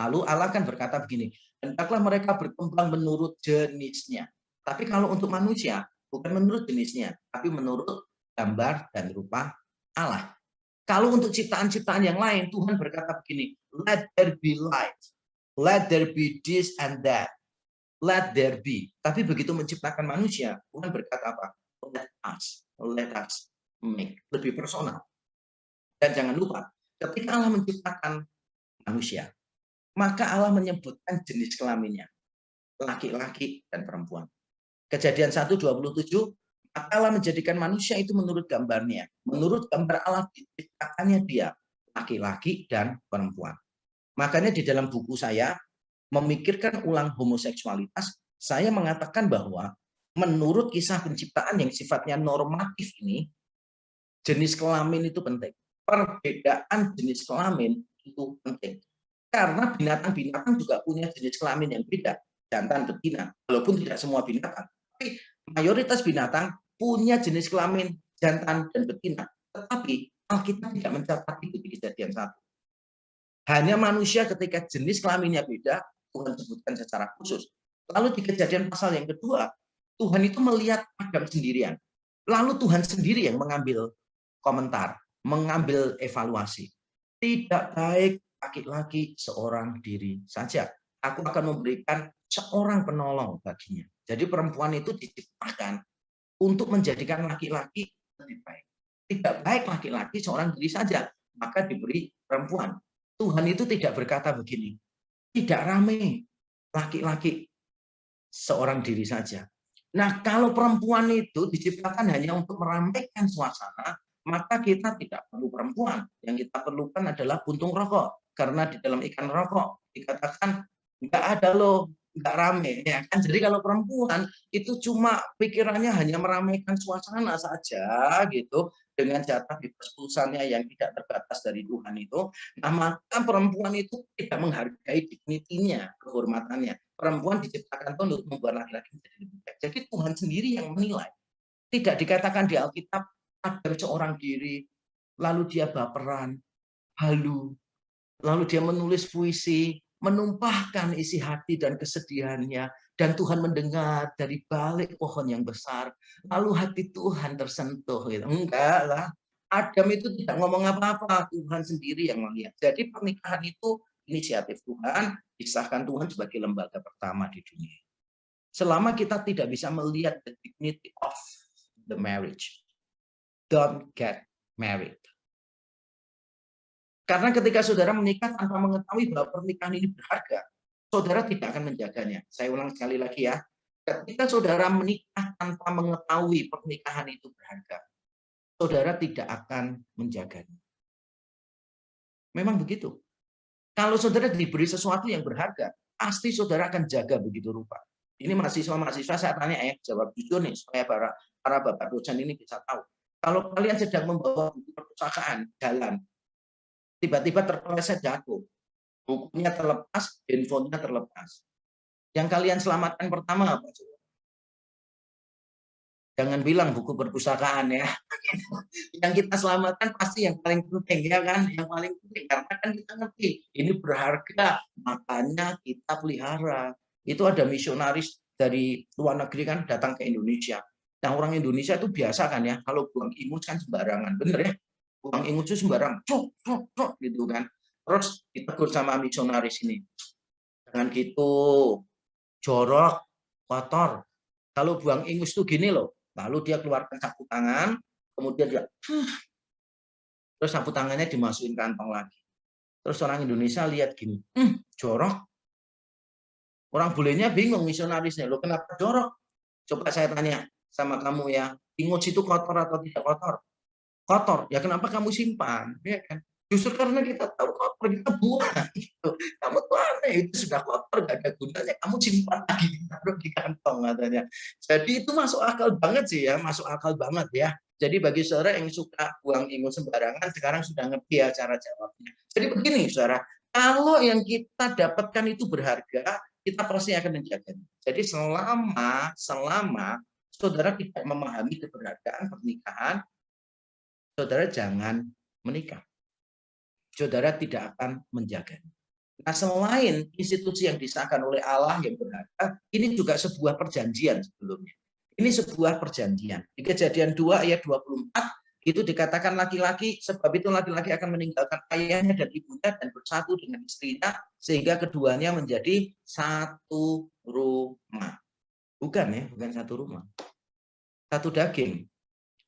Lalu Allah kan berkata begini, hendaklah mereka berkembang menurut jenisnya. Tapi kalau untuk manusia, bukan menurut jenisnya, tapi menurut gambar dan rupa Allah. Kalau untuk ciptaan-ciptaan yang lain, Tuhan berkata begini, let there be light, let there be this and that. let there be. Tapi begitu menciptakan manusia, Tuhan berkata apa? Let us make. Lebih personal. Dan jangan lupa, ketika Allah menciptakan manusia, maka Allah menyebutkan jenis kelaminnya. Laki-laki dan perempuan. Kejadian 1:27, maka Allah menjadikan manusia itu menurut gambarnya. Menurut gambar Allah diciptakannya dia, laki-laki dan perempuan. Makanya di dalam buku saya, memikirkan ulang homoseksualitas, saya mengatakan bahwa menurut kisah penciptaan yang sifatnya normatif ini, jenis kelamin itu penting. Perbedaan jenis kelamin itu penting. Karena binatang-binatang juga punya jenis kelamin yang beda, jantan, betina. Walaupun tidak semua binatang, tapi mayoritas binatang punya jenis kelamin jantan dan betina. Tetapi Alkitab tidak mencatat itu di Kejadian 1. Hanya manusia ketika jenis kelaminnya beda, Tuhan sebutkan secara khusus. Lalu di Kejadian pasal yang kedua, Tuhan itu melihat Adam sendirian. Lalu Tuhan sendiri yang mengambil komentar, mengambil evaluasi. Tidak baik laki-laki seorang diri saja. Aku akan memberikan seorang penolong baginya. Jadi perempuan itu diciptakan untuk menjadikan laki-laki lebih baik. Tidak baik laki-laki seorang diri saja, maka diberi perempuan. Tuhan itu tidak berkata begini, tidak ramai laki-laki seorang diri saja. Nah, kalau perempuan itu diciptakan hanya untuk meramaikan suasana, maka kita tidak perlu perempuan. Yang kita perlukan adalah puntung rokok. Karena di dalam ikan rokok dikatakan nggak ada loh, nggak rame. Ya kan? Jadi kalau perempuan itu cuma pikirannya hanya meramaikan suasana saja gitu, dengan jatah bebas pulsanya yang tidak terbatas dari Tuhan itu, nah maka perempuan itu tidak menghargai dignitinya, kehormatannya. Perempuan diciptakan untuk membuat laki-laki menjadi lebih baik. Jadi Tuhan sendiri yang menilai. Tidak dikatakan di Alkitab ada seorang diri, lalu dia baperan, halu, lalu dia menulis puisi, menumpahkan isi hati dan kesedihannya, dan Tuhan mendengar dari balik pohon yang besar, lalu hati Tuhan tersentuh. Gitu. Enggak lah, Adam itu tidak ngomong apa-apa, Tuhan sendiri yang melihat. Jadi pernikahan itu inisiatif Tuhan, disahkan Tuhan sebagai lembaga pertama di dunia. Selama kita tidak bisa melihat the dignity of the marriage, don't get married. Karena ketika saudara menikah tanpa mengetahui bahwa pernikahan ini berharga, saudara tidak akan menjaganya. Saya ulang sekali lagi ya. Ketika saudara menikah tanpa mengetahui pernikahan itu berharga, saudara tidak akan menjaganya. Memang begitu. Kalau saudara diberi sesuatu yang berharga, pasti saudara akan jaga begitu rupa. Ini mahasiswa-mahasiswa saya tanya ya, jawab jujur nih, supaya para bapak dosen ini bisa tahu. Kalau kalian sedang membawa buku perpustakaan jalan, tiba-tiba terpeleset jatuh, bukunya terlepas, handphonenya terlepas. Yang kalian selamatkan pertama apa? Jangan bilang buku perpustakaan ya. Yang kita selamatkan pasti yang paling penting ya kan, yang paling penting karena kan kita ngerti ini berharga, makanya kita pelihara. Itu ada misionaris dari luar negeri kan datang ke Indonesia. Nah orang Indonesia itu biasa kan ya, kalau buang ingus kan sembarangan, bener ya? Buang ingus itu sembarang, cok gitu kan. Terus ditegur sama misionaris ini, jangan gitu, jorok, kotor. Kalau buang ingus itu gini loh. Lalu dia keluarkan sapu tangan, kemudian dia, terus sapu tangannya dimasukin kantong lagi. Terus orang Indonesia lihat gini, jorok. Orang bulenya bingung misionarisnya, lo kenapa jorok? Coba saya tanya sama kamu ya, ingus itu kotor atau tidak kotor? Kotor, ya kenapa kamu simpan? Ya kan? Justru karena kita tahu kotor, kita buang. Gitu. Kamu tuh aneh, itu sudah kotor, gak ada gunanya. Kamu simpan lagi, taruh di kantong katanya. Jadi itu masuk akal banget sih ya, masuk akal banget ya. Jadi bagi saudara yang suka buang ingus sembarangan, sekarang sudah ngerti ya cara jawabnya. Jadi begini saudara, kalau yang kita dapatkan itu berharga, kita pasti akan menjaganya. Jadi selama saudara tidak memahami keberhargaan pernikahan, saudara jangan menikah. Saudara tidak akan menjaganya. Nah, selain institusi yang disahkan oleh Allah yang berharga, ini juga sebuah perjanjian sebelumnya. Ini sebuah perjanjian. Di Kejadian 2 ayat 24, itu dikatakan laki-laki, sebab itu laki-laki akan meninggalkan ayahnya dan ibunya dan bersatu dengan istrinya, sehingga keduanya menjadi satu rumah. Bukan ya, bukan satu rumah. Satu daging.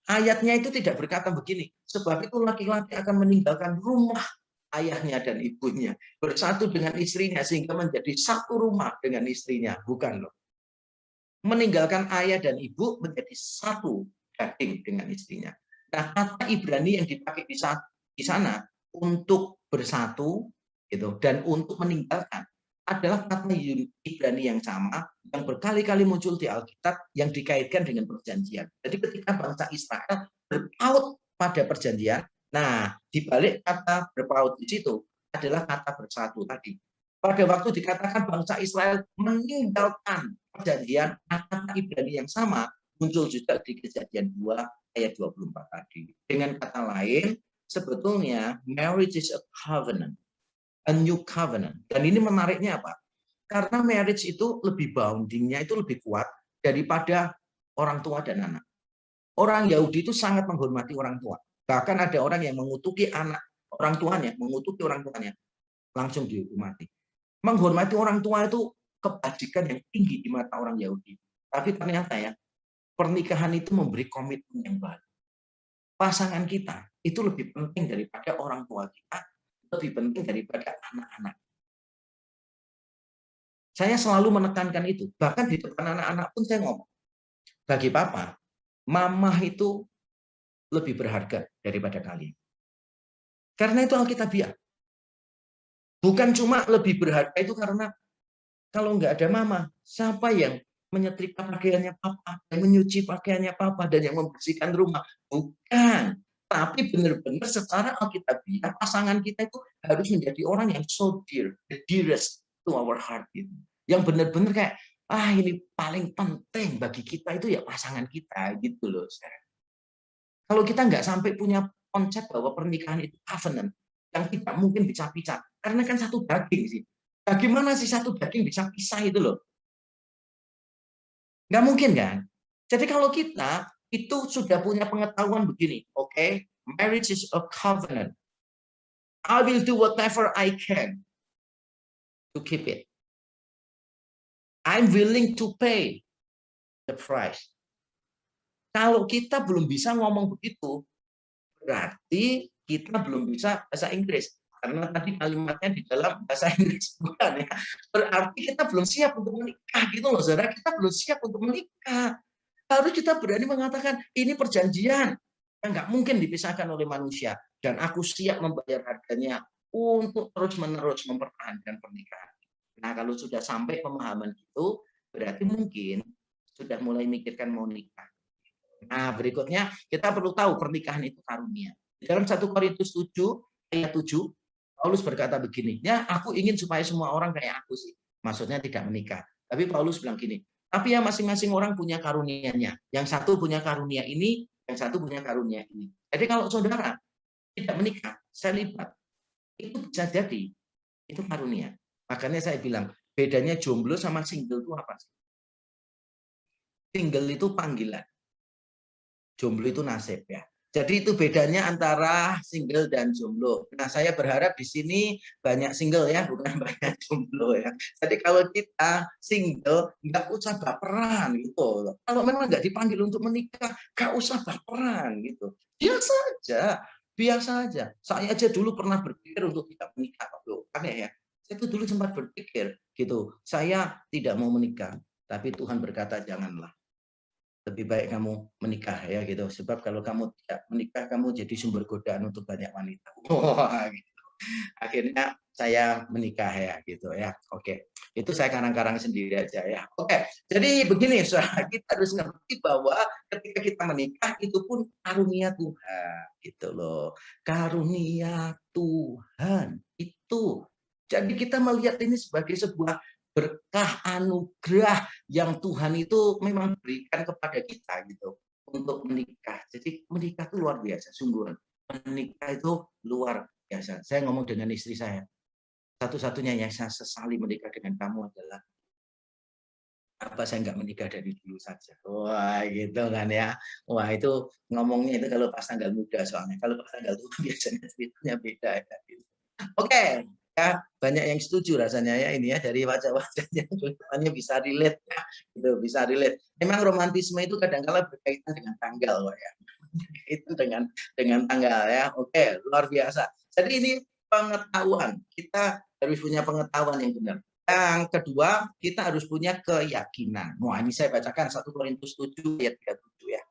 Ayatnya itu tidak berkata begini, sebab itu laki-laki akan meninggalkan rumah ayahnya dan ibunya, bersatu dengan istrinya sehingga menjadi satu rumah dengan istrinya. Bukan loh. Meninggalkan ayah dan ibu menjadi satu daging dengan istrinya. Nah, kata Ibrani yang dipakai di sana untuk bersatu gitu dan untuk meninggalkan adalah kata Ibrani yang sama yang berkali-kali muncul di Alkitab yang dikaitkan dengan perjanjian. Jadi ketika bangsa Israel berpaut pada perjanjian, nah di balik kata berpaut di situ adalah kata bersatu tadi. Pada waktu dikatakan bangsa Israel meninggalkan perjanjian, kata Ibrani yang sama muncul juga di Kejadian 2 ayat 24 tadi. Dengan kata lain, sebetulnya marriage is a covenant, a new covenant. Dan ini menariknya apa? Karena marriage itu lebih boundingnya itu lebih kuat daripada orang tua dan anak. Orang Yahudi itu sangat menghormati orang tua. Bahkan ada orang yang mengutuki anak orang tuanya, mengutuki orang tuanya, langsung dihukum mati. Menghormati orang tua itu kebajikan yang tinggi di mata orang Yahudi. Tapi ternyata ya, pernikahan itu memberi komitmen yang baru. Pasangan kita itu lebih penting daripada orang tua kita, lebih penting daripada anak-anak. Saya selalu menekankan itu. Bahkan di depan anak-anak pun saya ngomong. Bagi papa, mama itu lebih berharga daripada kalian. Karena itu Alkitabiah. Bukan cuma lebih berharga itu karena kalau nggak ada mama, siapa yang menyetrika pakaiannya papa, yang menyuci pakaiannya papa, dan yang membersihkan rumah? Bukan. Tapi benar-benar secara Alkitabiah, pasangan kita itu harus menjadi orang yang so dear, the dearest to our heart. Gitu. Yang benar-benar kayak, ini paling penting bagi kita itu ya pasangan kita. Gitu loh. Kalau kita nggak sampai punya konsep bahwa pernikahan itu covenant, yang tidak mungkin bisa pisah. Karena kan satu daging sih. Bagaimana sih satu daging bisa pisah itu loh? Nggak mungkin kan? Jadi kalau kita itu sudah punya pengetahuan begini, oke, marriage is a covenant. I will do whatever I can to keep it. I'm willing to pay the price. Kalau kita belum bisa ngomong begitu, berarti kita belum bisa bahasa Inggris. Karena tadi kalimatnya di dalam bahasa Inggris, bukan ya. Berarti kita belum siap untuk menikah gitu loh, saudara. Kita belum siap untuk menikah. Harus kita berani mengatakan, ini perjanjian yang nggak mungkin dipisahkan oleh manusia. Dan aku siap membayar harganya untuk terus-menerus mempertahankan pernikahan. Nah, kalau sudah sampai pemahaman itu, berarti mungkin sudah mulai mikirkan mau nikah. Nah, berikutnya kita perlu tahu pernikahan itu karunia. Di dalam 1 Korintus 7 ayat 7, Paulus berkata begini, ya aku ingin supaya semua orang kayak aku sih. Maksudnya tidak menikah. Tapi Paulus bilang gini, tapi ya masing-masing orang punya karunianya. Yang satu punya karunia ini, yang satu punya karunia ini. Jadi kalau saudara tidak menikah, selibat, itu bisa jadi, itu karunia. Makanya saya bilang, bedanya jomblo sama single itu apa sih? Single itu panggilan. Jomblo itu nasib ya. Jadi itu bedanya antara single dan jomblo. Nah, saya berharap di sini banyak single ya, bukan banyak jomblo ya. Jadi kalau kita single, nggak usah baperan gitu. Kalau memang nggak dipanggil untuk menikah, nggak usah baperan gitu. Biasa aja, biasa aja. Saya aja dulu pernah berpikir untuk tidak menikah, aneh ya. Saya itu dulu sempat berpikir gitu. Saya tidak mau menikah, tapi Tuhan berkata janganlah. Lebih baik kamu menikah ya gitu, sebab kalau kamu tidak menikah kamu jadi sumber godaan untuk banyak wanita. Wah, gitu. Akhirnya saya menikah ya gitu ya. Oke, itu saya karang-karang sendiri aja ya. Oke, jadi begini, saudara, kita harus ngerti bahwa ketika kita menikah itu pun karunia Tuhan gitu loh. Karunia Tuhan itu. Jadi kita melihat ini sebagai sebuah berkah anugerah yang Tuhan itu memang berikan kepada kita gitu untuk menikah. Jadi menikah itu luar biasa, sungguh. Menikah itu luar biasa. Saya ngomong dengan istri saya, satu-satunya yang saya sesali menikah dengan kamu adalah apa saya nggak menikah dari dulu saja. Wah gitu kan ya. Wah itu ngomongnya itu kalau pas tanggal muda soalnya. Kalau pas tanggal tua biasanya ceritanya beda ya. Gitu. Oke, Ya, banyak yang setuju rasanya ya ini ya dari wajah-wajahnya kelihatannya bisa relate ya, gitu, bisa relate. Memang romantisme itu kadang-kala berkaitan dengan tanggal kok ya. Itu dengan tanggal ya. Oke, luar biasa. Jadi ini pengetahuan. Kita harus punya pengetahuan yang benar. Yang kedua, kita harus punya keyakinan. Wah, ini saya bacakan 1 Korintus 7 ayat 37 ya.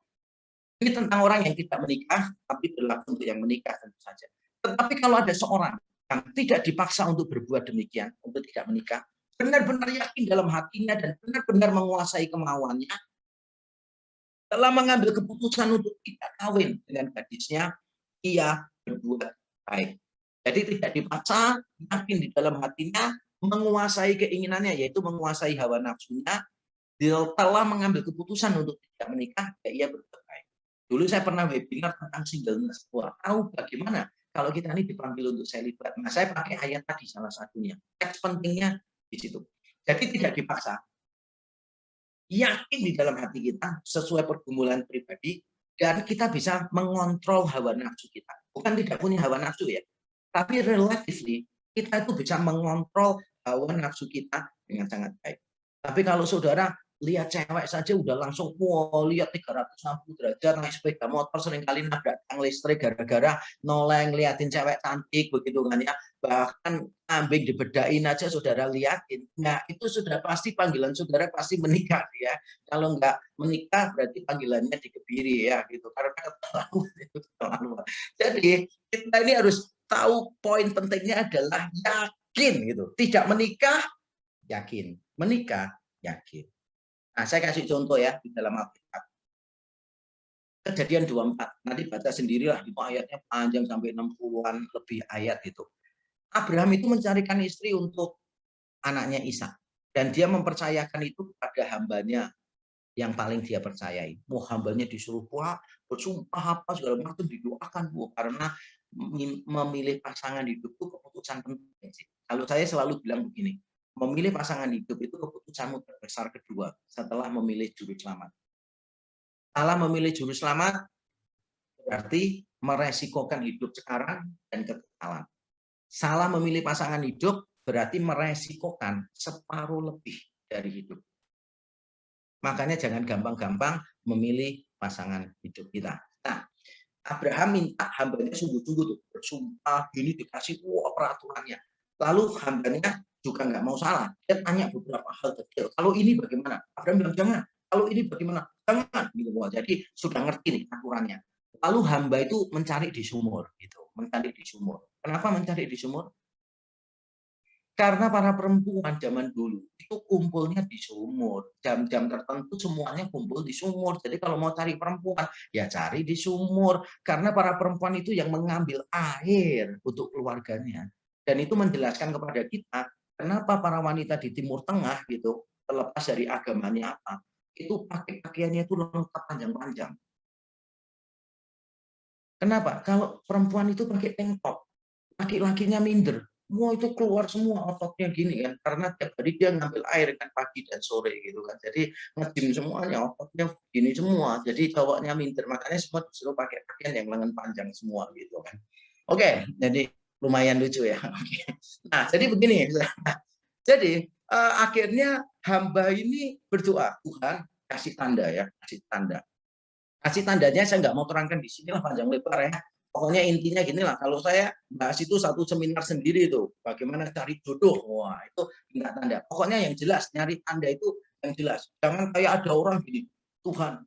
Ini tentang orang yang tidak menikah, tapi berlaku untuk yang menikah tentu saja. Tetapi kalau ada seorang yang tidak dipaksa untuk berbuat demikian, untuk tidak menikah, benar-benar yakin dalam hatinya dan benar-benar menguasai kemauannya, telah mengambil keputusan untuk tidak kawin dengan gadisnya, ia berbuat baik. Jadi tidak dipaksa, yakin di dalam hatinya, menguasai keinginannya, yaitu menguasai hawa nafsunya, dia telah mengambil keputusan untuk tidak menikah, ya ia berbuat baik. Dulu saya pernah webinar tentang singleness. Wah, tahu bagaimana kalau kita ini dipanggil untuk selibat. Nah, saya pakai ayat tadi salah satunya. Teks pentingnya di situ. Jadi tidak dipaksa. Yakin di dalam hati kita sesuai pergumulan pribadi dan kita bisa mengontrol hawa nafsu kita. Bukan tidak punya hawa nafsu ya, tapi relatively kita itu bisa mengontrol hawa nafsu kita dengan sangat baik. Tapi kalau saudara lihat cewek saja udah langsung wow, lihat 360 derajat naik sepeda motor seringkali nabrak tiang listrik gara-gara noleng liatin cewek cantik begitu kan ya, bahkan kambing dibedain aja saudara liatin. Nah, itu sudah pasti panggilan saudara pasti menikah ya. Kalau nggak menikah berarti panggilannya dikebiri ya gitu. Karena terlalu. Jadi kita ini harus tahu poin pentingnya adalah yakin gitu. Tidak menikah yakin, menikah yakin. Nah, saya kasih contoh ya di dalam Alkitab. Kejadian 24. Nanti baca sendirilah, itu ayatnya panjang sampai 60-an lebih ayat itu. Abraham itu mencarikan istri untuk anaknya Ishak dan dia mempercayakan itu kepada hambanya yang paling dia percayai. Wah, hambanya disuruh bersumpah apa segala macam didoakan karena memilih pasangan hidup itu keputusan penting sih. Kalau saya selalu bilang begini, memilih pasangan hidup itu keputusanmu terbesar kedua setelah memilih juru selamat. Salah memilih juru selamat berarti meresikokan hidup sekarang dan kekekalan. Salah memilih pasangan hidup berarti meresikokan separuh lebih dari hidup. Makanya jangan gampang-gampang memilih pasangan hidup kita. Nah, Abraham minta hambanya sungguh-sungguh tuh bersumpah, ini dikasih peraturannya. Lalu hambanya juga nggak mau salah. Dia tanya beberapa hal detail. Kalau ini bagaimana? Abraham bilang jangan. Kalau ini bagaimana? Jangan. Gitu. Jadi sudah ngerti nih aturannya. Lalu hamba itu mencari di sumur. Gitu. Mencari di sumur. Kenapa mencari di sumur? Karena para perempuan zaman dulu itu kumpulnya di sumur. Jam-jam tertentu semuanya kumpul di sumur. Jadi kalau mau cari perempuan, ya cari di sumur. Karena para perempuan itu yang mengambil air untuk keluarganya. Dan itu menjelaskan kepada kita, kenapa para wanita di Timur Tengah gitu, terlepas dari agamanya apa, itu pakai pakaiannya itu lengkap panjang-panjang. Kenapa? Kalau perempuan itu pakai tank top, laki-lakinya minder. Wah, itu keluar semua ototnya gini kan, karena tiap hari dia ngambil air kan pagi dan sore gitu kan, jadi nge-gym semuanya ototnya gini semua, jadi cowoknya minder, makanya semua disuruh pakai pakaian yang lengan panjang semua gitu kan. Oke, jadi lumayan lucu ya. Nah, jadi begini, jadi akhirnya hamba ini berdoa, Tuhan kasih tanda ya, kasih tanda. Kasih tandanya saya nggak mau terangkan di sini lah panjang lebar ya. Pokoknya intinya gini lah, kalau saya bahas itu satu seminar sendiri itu, bagaimana cari jodoh, wah itu minta tanda. Pokoknya yang jelas, nyari tanda itu yang jelas. Jangan kayak ada orang gini, Tuhan,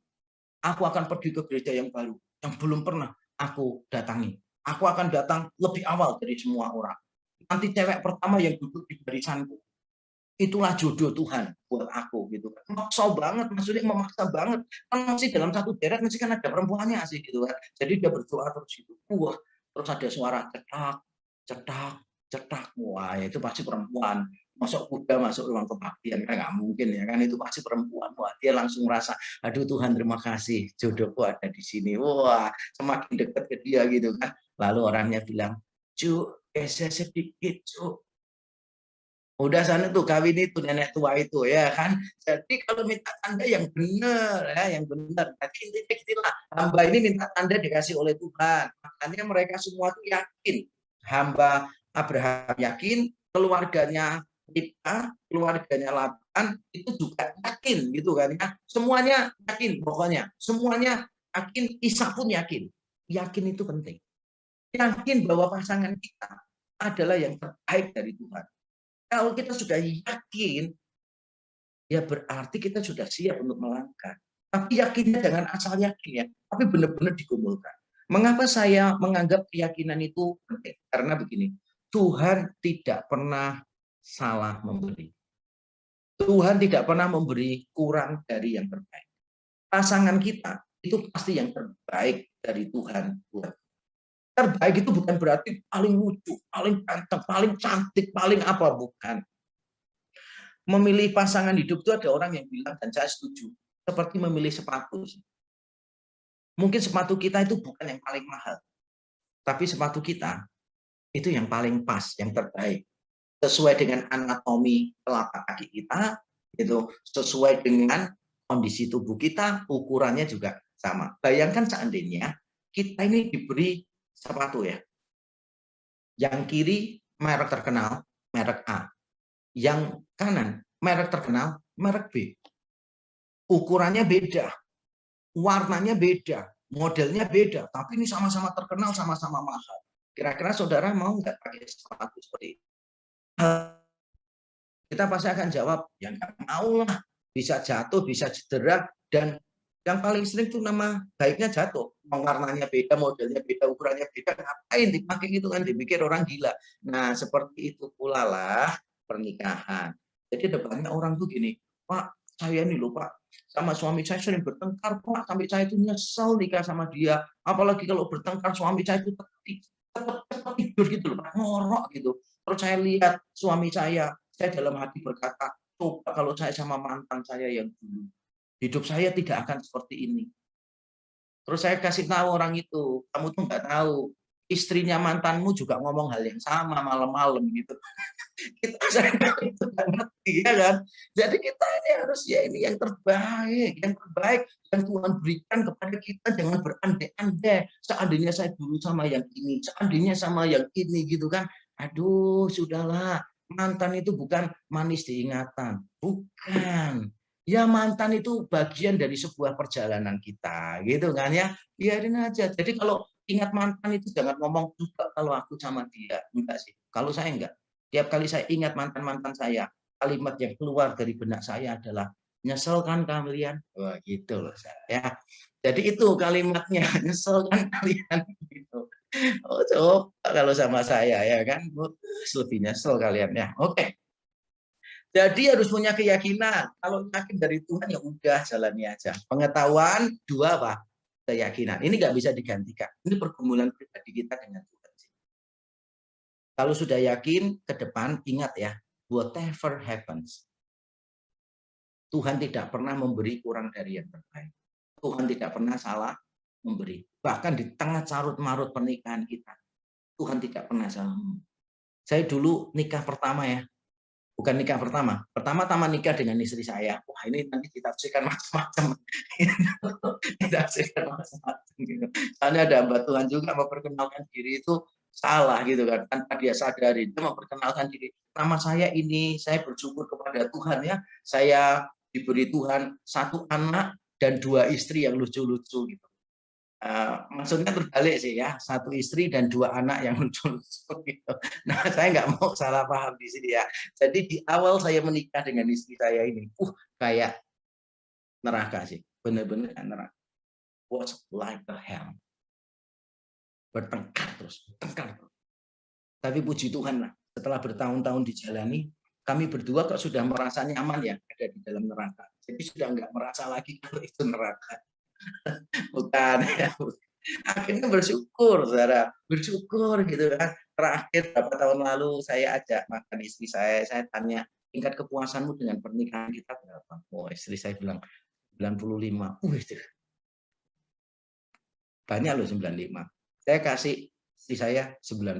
aku akan pergi ke gereja yang baru, yang belum pernah aku datangi. Aku akan datang lebih awal dari semua orang. Nanti cewek pertama yang duduk di barisanku, itulah jodoh Tuhan buat aku gitu kan. Maksa banget, maksudnya memaksa banget. Kan masih dalam satu deret masih kan ada perempuannya sih gitu kan. Jadi dia berdoa terus itu. Wah, terus ada suara cetak, cetak, cetak. Wah, itu pasti perempuan. Masuk kuda masuk ruang kebaktian kan nggak mungkin ya kan, itu pasti perempuan. Wah, dia langsung merasa, aduh Tuhan terima kasih jodohku ada di sini. Wah, semakin dekat ke dia gitu kan. Lalu orangnya bilang, Cuk, geser sedikit, Cuk. Udah sana tuh kawin itu nenek tua itu ya kan. Jadi kalau minta tanda yang benar ya, yang benar. Jadi intinya gitulah, hamba ini minta tanda dikasih oleh Tuhan. Makanya mereka semua tuh yakin hamba Abraham yakin, keluarganya kita, keluarganya Laban itu juga yakin gitu kan ya. Semuanya yakin pokoknya. Semuanya yakin, Ishak pun yakin. Yakin itu penting. Yakin bahwa pasangan kita adalah yang terbaik dari Tuhan. Kalau kita sudah yakin, ya berarti kita sudah siap untuk melangkah. Tapi yakinnya jangan asal yakin ya, tapi benar-benar digumulkan. Mengapa saya menganggap keyakinan itu penting? Karena begini, Tuhan tidak pernah salah memberi. Tuhan tidak pernah memberi kurang dari yang terbaik. Pasangan kita itu pasti yang terbaik dari Tuhan. Terbaik itu bukan berarti paling lucu, paling ganteng, paling cantik, paling apa, bukan. Memilih pasangan hidup itu ada orang yang bilang, dan saya setuju, seperti memilih sepatu. Mungkin sepatu kita itu bukan yang paling mahal, tapi sepatu kita itu yang paling pas, yang terbaik. Sesuai dengan anatomi telapak kaki kita, itu sesuai dengan kondisi tubuh kita, ukurannya juga sama. Bayangkan seandainya kita ini diberi sepatu ya, yang kiri merek terkenal, merek A, yang kanan merek terkenal, merek B. Ukurannya beda, warnanya beda, modelnya beda, tapi ini sama-sama terkenal, sama-sama mahal. Kira-kira saudara mau nggak pakai sepatu seperti itu? Kita pasti akan jawab, ya nggak mau lah, bisa jatuh, bisa cedera, dan yang paling sering itu nama baiknya jatuh. Warnanya beda, modelnya beda, ukurannya beda, ngapain dipakai gitu kan, dipikir orang gila. Nah, seperti itu pula lah pernikahan. Jadi ada banyak orang tuh gini, Pak, saya ini loh Pak, sama suami saya sering bertengkar Pak, sampai saya itu nyesel nikah sama dia. Apalagi kalau bertengkar suami saya itu tetap tidur gitu loh Pak, ngorok gitu. Terus saya lihat suami saya dalam hati berkata, coba kalau saya sama mantan saya yang dulu, hidup saya tidak akan seperti ini. Terus saya kasih tahu orang itu, kamu tuh nggak tahu, istrinya mantanmu juga ngomong hal yang sama malam-malam gitu. Kita itu ngerti ya kan. Jadi kita ini harus ya ini yang terbaik yang Tuhan berikan kepada kita, jangan berandai-andai. Seandainya saya dulu sama yang ini, seandainya sama yang ini gitu kan. Aduh, sudahlah. Mantan itu bukan manis diingatan, bukan. Ya mantan itu bagian dari sebuah perjalanan kita, gitu kan ya. Biarin aja. Jadi kalau ingat mantan itu jangan ngomong juga kalau aku sama dia, enggak sih. Kalau saya enggak. Tiap kali saya ingat mantan-mantan saya, kalimat yang keluar dari benak saya adalah, nyesel kan kalian? Wah gitu loh saya. Jadi itu kalimatnya, nyesel kan kalian? Gitu. Oh coba kalau sama saya ya kan, lebih nyesel kalian ya. Oke. Jadi harus punya keyakinan. Kalau yakin dari Tuhan ya udah jalani aja. Pengetahuan, dua apa? Keyakinan. Ini nggak bisa digantikan. Ini pergumulan pribadi kita dengan Tuhan. Kalau sudah yakin, ke depan ingat ya, whatever happens, Tuhan tidak pernah memberi kurang dari yang terbaik. Tuhan tidak pernah salah memberi. Bahkan di tengah carut-marut pernikahan kita, Tuhan tidak pernah salah. Saya dulu nikah pertama ya, bukan nikah pertama. Pertama-tama nikah dengan istri saya. Wah ini nanti ditafsirkan macam-macam. Ditafsirkan macam-macam. Gitu. Soalnya ada hamba Tuhan juga memperkenalkan diri itu salah gitu kan, tanpa dia sadari. Dia memperkenalkan diri, nama saya ini, saya bersyukur kepada Tuhan ya, saya diberi Tuhan satu anak dan dua istri yang lucu-lucu gitu. Maksudnya terbalik sih ya, satu istri dan dua anak yang lucu-lucu gitu. Nah saya nggak mau salah paham di sini ya. Jadi di awal saya menikah dengan istri saya ini, kayak neraka sih, benar-benar neraka. Was like the hell. Bertengkar terus. Tapi puji Tuhan lah, setelah bertahun-tahun dijalani, kami berdua kok sudah merasa nyaman ya ada di dalam neraka. Jadi sudah nggak merasa lagi kalau itu neraka. Bukan ya. Akhirnya bersyukur, saudara. Bersyukur gitu kan. Terakhir beberapa tahun lalu saya ajak makan istri saya tanya, tingkat kepuasanmu dengan pernikahan kita berapa? Oh, istri saya bilang 95. Itu banyak loh 95. Saya kasih istri saya 90.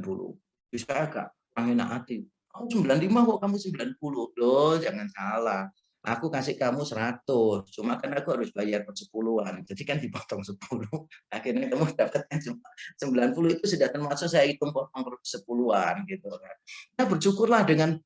Terus saya agak enak hati. Oh, 95 kok kamu 90. Loh, jangan salah. aku kasih kamu 100, cuma kan aku harus bayar per 10-an, jadi kan dipotong 10, akhirnya kamu dapatkan cuma 90, itu sudah termasuk saya hitung potong per 10-an gitu kan. Nah, bersyukurlah dengan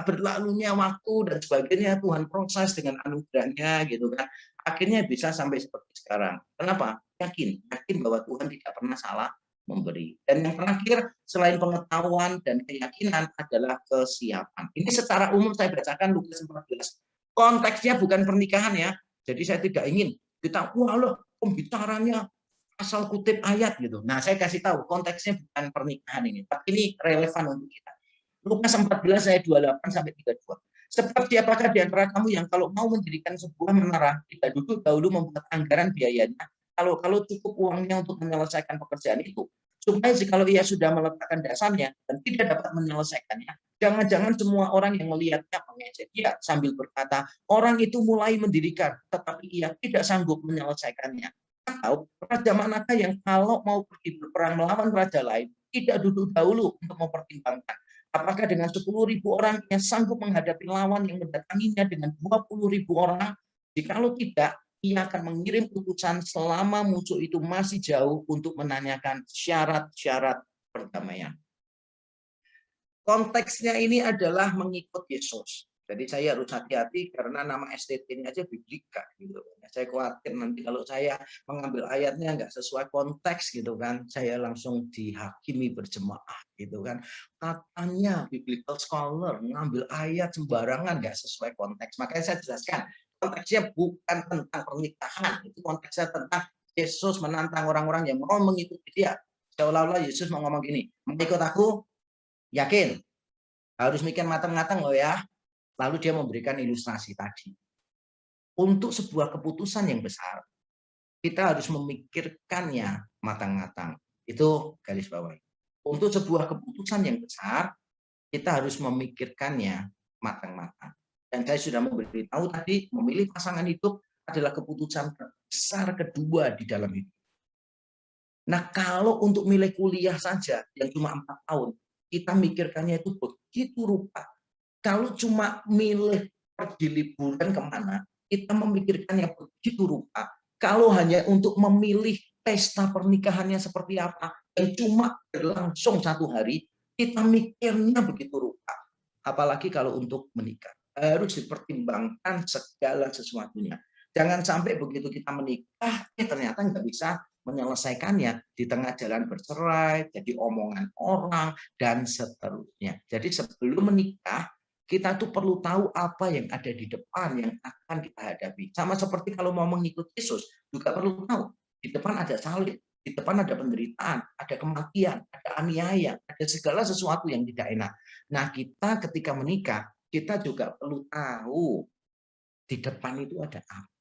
berlalunya waktu dan sebagainya, Tuhan proses dengan anugerahnya gitu kan. Akhirnya bisa sampai seperti sekarang. Kenapa? Yakin bahwa Tuhan tidak pernah salah memberi. Dan yang terakhir, selain pengetahuan dan keyakinan adalah kesiapan. Ini secara umum saya bacakan Lukas 14. Konteksnya bukan pernikahan ya. Jadi saya tidak ingin kita, wah loh, pembicaranya asal kutip ayat gitu. Nah, saya kasih tahu konteksnya bukan pernikahan ini, tapi ini relevan untuk kita. Lukas 14 ayat 28 sampai 32. Sebab siapakah di antara kamu yang kalau mau mendirikan sebuah menara tidak duduk dahulu membuat anggaran biayanya, kalau cukup uangnya untuk menyelesaikan pekerjaan itu, supaya jikalau ia sudah meletakkan dasarnya dan tidak dapat menyelesaikannya, jangan-jangan semua orang yang melihatnya mengejek dia sambil berkata, orang itu mulai mendirikan, tetapi ia tidak sanggup menyelesaikannya. Atau raja manakah yang kalau mau pergi berperang melawan raja lain, tidak duduk dahulu untuk mempertimbangkan apakah dengan 10.000 orang yang sanggup menghadapi lawan yang mendatanginya dengan 20.000 orang? Jikalau tidak, ia akan mengirim utusan selama musuh itu masih jauh untuk menanyakan syarat-syarat perdamaian. Konteksnya ini adalah mengikut Yesus. Jadi saya harus hati-hati karena nama STT-nya aja biblika gitu. Saya khawatir nanti kalau saya mengambil ayatnya nggak sesuai konteks gitu kan, saya langsung dihakimi berjemaah gitu kan. Katanya biblical scholar mengambil ayat sembarangan nggak sesuai konteks. Makanya saya jelaskan konteksnya bukan tentang pernikahan, itu konteksnya tentang Yesus menantang orang-orang yang mau mengikuti dia. Seolah-olah Yesus mau ngomong gini, mengikut aku, yakin, harus mikir matang-matang loh ya. Lalu dia memberikan ilustrasi tadi. Untuk sebuah keputusan yang besar, kita harus memikirkannya matang-matang. Itu garis bawahi. Untuk sebuah keputusan yang besar, kita harus memikirkannya matang-matang. Dan saya sudah memberitahu tadi, memilih pasangan hidup adalah keputusan besar kedua di dalam hidup. Nah, kalau untuk milih kuliah saja yang cuma 4 tahun, kita mikirkannya itu begitu rupa. Kalau cuma milih pergi liburan kemana, kita memikirkannya begitu rupa. Kalau hanya untuk memilih pesta pernikahannya seperti apa, yang cuma berlangsung 1 hari, kita mikirnya begitu rupa. Apalagi kalau untuk menikah. Harus dipertimbangkan segala sesuatunya. Jangan sampai begitu kita menikah, ternyata nggak bisa menyelesaikannya. Di tengah jalan bercerai, jadi omongan orang, dan seterusnya. Jadi sebelum menikah, kita tuh perlu tahu apa yang ada di depan yang akan kita hadapi. Sama seperti kalau mau mengikuti Yesus, juga perlu tahu di depan ada salib, di depan ada penderitaan, ada kematian, ada aniaya, ada segala sesuatu yang tidak enak. Nah, kita ketika menikah, kita juga perlu tahu di depan itu ada apa.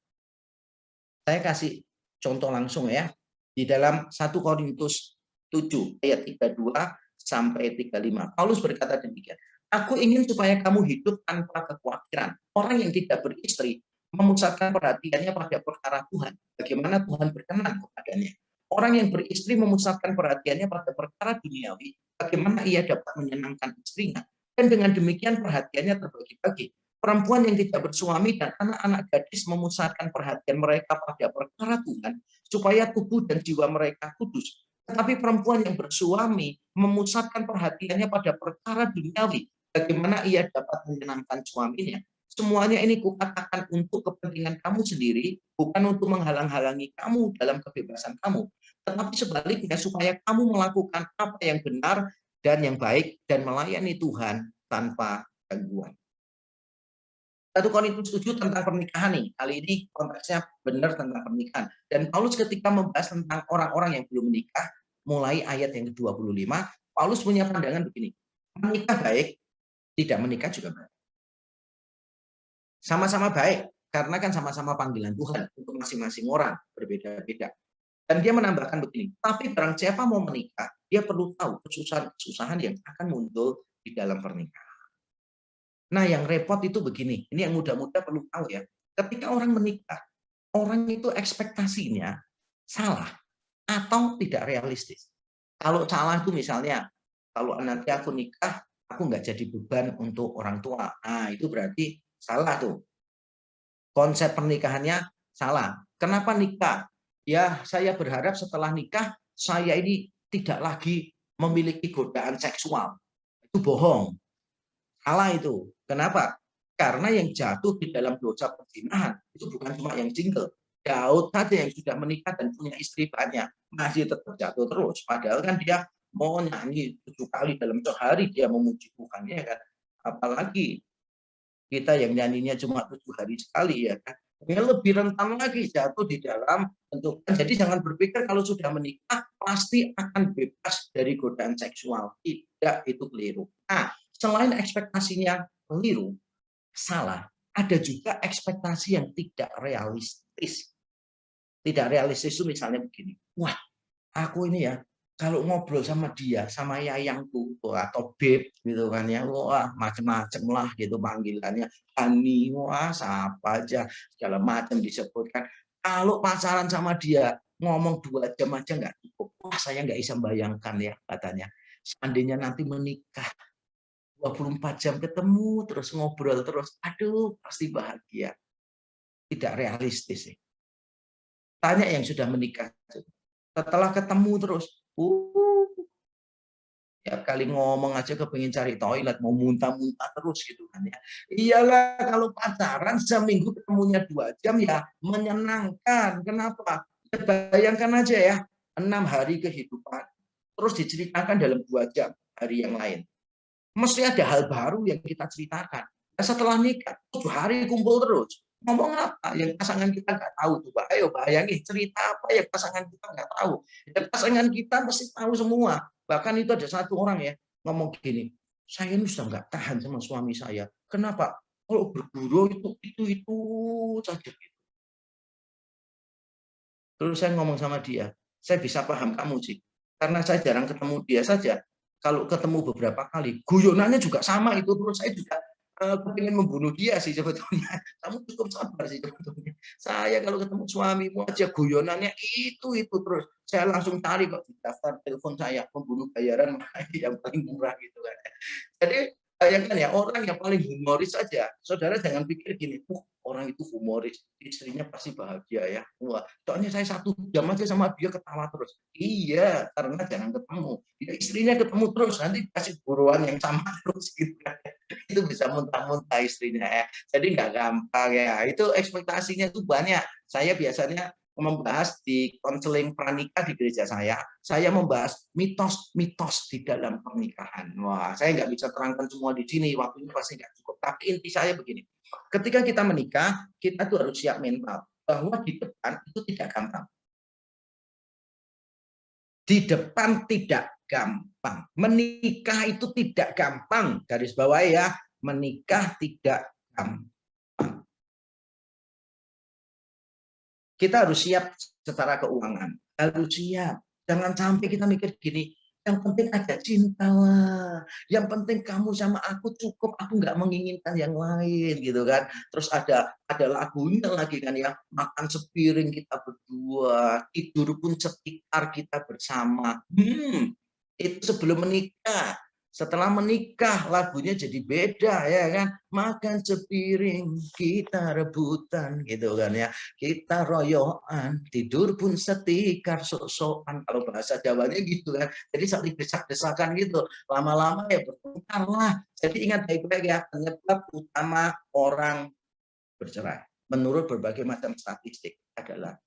Saya kasih contoh langsung ya. Di dalam 1 Korintus 7 ayat 32 sampai 35. Paulus berkata demikian. Aku ingin supaya kamu hidup tanpa kekhawatiran. Orang yang tidak beristri memusatkan perhatiannya pada perkara Tuhan. Bagaimana Tuhan berkenan kepadanya. Orang yang beristri memusatkan perhatiannya pada perkara duniawi. Bagaimana ia dapat menyenangkan istrinya. Dan dengan demikian perhatiannya terbagi-bagi. Perempuan yang tidak bersuami dan anak-anak gadis memusatkan perhatian mereka pada perkara Tuhan. Supaya tubuh dan jiwa mereka kudus. Tetapi perempuan yang bersuami memusatkan perhatiannya pada perkara duniawi. Bagaimana ia dapat menyenangkan suaminya. Semuanya ini kukatakan untuk kepentingan kamu sendiri, bukan untuk menghalang-halangi kamu dalam kebebasan kamu. Tetapi sebaliknya supaya kamu melakukan apa yang benar dan yang baik dan melayani Tuhan tanpa gangguan. 1 Korintus 7 tentang pernikahan nih. Kali ini konteksnya benar tentang pernikahan. Dan Paulus ketika membahas tentang orang-orang yang belum menikah, mulai ayat yang ke-25, Paulus punya pandangan begini. Menikah baik, tidak menikah juga baik. Sama-sama baik, karena kan sama-sama panggilan Tuhan untuk masing-masing orang, berbeda-beda. Dan dia menambahkan begini, tapi barang siapa mau menikah, dia perlu tahu kesusahan-kesusahan yang akan muncul di dalam pernikahan. Nah, yang repot itu begini, ini yang muda-muda perlu tahu ya. Ketika orang menikah, orang itu ekspektasinya salah atau tidak realistis. Kalau salah itu misalnya, kalau nanti aku nikah, aku nggak jadi beban untuk orang tua. Nah, itu berarti salah tuh. konsep pernikahannya salah. Kenapa nikah? Ya, saya berharap setelah nikah, saya ini tidak lagi memiliki godaan seksual. Itu bohong. Salah itu. Kenapa? Karena yang jatuh di dalam dosa perzinahan itu bukan cuma yang single. Daud saja yang sudah menikah dan punya istri banyak, masih tetap jatuh terus. Padahal kan dia mau nyanyi 7 kali dalam sehari, dia memuji Tuhan, ya kan? Apalagi kita yang nyanyinya cuma 7 hari sekali, ya kan? Ya lebih rentan lagi jatuh di dalam bentuk. Jadi jangan berpikir kalau sudah menikah pasti akan bebas dari godaan seksual. Tidak, itu keliru. Nah, selain ekspektasinya keliru, salah, ada juga ekspektasi yang tidak realistis. Tidak realistis itu misalnya begini, wah aku ini ya kalau ngobrol sama dia, sama yayangku atau beb gitu kan ya, wah macem-macem lah gitu panggilannya, Hani, wah siapa aja segala macam disebutkan. Kalau pacaran sama dia ngomong 2 jam aja nggak cukup, wah saya nggak bisa bayangkan ya katanya. Seandainya nanti menikah 24 jam ketemu terus ngobrol terus, aduh pasti bahagia. Tidak realistis sih. Tanya yang sudah menikah. Setelah ketemu terus, ya kali ngomong aja kepengen cari toilet, mau muntah-muntah terus gitu kan ya. Iyalah kalau pacaran seminggu ketemunya 2 jam ya menyenangkan. Kenapa? Ya, bayangkan aja ya, 6 hari kehidupan, terus diceritakan dalam 2 jam hari yang lain. Mesti ada hal baru yang kita ceritakan. Nah, setelah nikah, 7 hari kumpul terus. Ngomong apa yang pasangan kita nggak tahu tuh, Pak? Ayo bayangin cerita apa yang pasangan kita nggak tahu. Dan pasangan kita mesti tahu semua. Bahkan itu ada satu orang ya ngomong gini, saya ini sudah nggak tahan sama suami saya. Kenapa? Kalau berguru itu saja. Terus saya ngomong sama dia, saya bisa paham kamu sih, karena saya jarang ketemu dia saja. Kalau ketemu beberapa kali, guyonannya juga sama itu terus. Saya juga ingin membunuh dia sih sebetulnya. Kamu cukup sabar sih sebetulnya. Saya kalau ketemu suamimu aja guyonannya itu terus. Saya langsung cari kok di daftar telepon saya pembunuh bayaran yang paling murah gitu kan. Jadi bayangkan ya orang yang paling humoris saja. Saudara jangan pikir gini, orang itu humoris, istrinya pasti bahagia ya. Wah, soalnya saya 1 jam aja sama dia ketawa terus. Iya, karena jangan ketemu. Ya, istrinya ketemu terus, nanti kasih buruan yang sama terus gitu kan. Itu bisa muntah-muntah istrinya ya. Jadi nggak gampang ya. Itu ekspektasinya itu banyak. Saya biasanya membahas di konseling pranikah di gereja saya membahas mitos-mitos di dalam pernikahan. Wah, saya nggak bisa terangkan semua di sini, waktunya pasti nggak cukup. Tapi inti saya begini, ketika kita menikah, kita tuh harus siap mental bahwa di depan itu tidak gampang. Di depan tidak gampang. Menikah itu tidak gampang. Garis bawah ya, menikah tidak gampang. Kita harus siap secara keuangan. Harus siap. Jangan sampai kita mikir gini, yang penting ada cinta lah. Yang penting kamu sama aku cukup, aku nggak menginginkan yang lain gitu kan. Terus ada lagunya lagi kan ya, makan sepiring kita berdua, tidur pun sekitar kita bersama. Itu sebelum menikah. Setelah menikah lagunya jadi beda ya kan, makan sepiring kita rebutan gitu kan ya, kita royoan tidur pun setikar sok-sokan, kalau bahasa Jawanya gitu kan, jadi saling desak-desakan gitu, lama-lama ya bertengkar lah. Jadi ingat baik-baik ya, penyebab utama orang bercerai menurut berbagai macam statistik adalah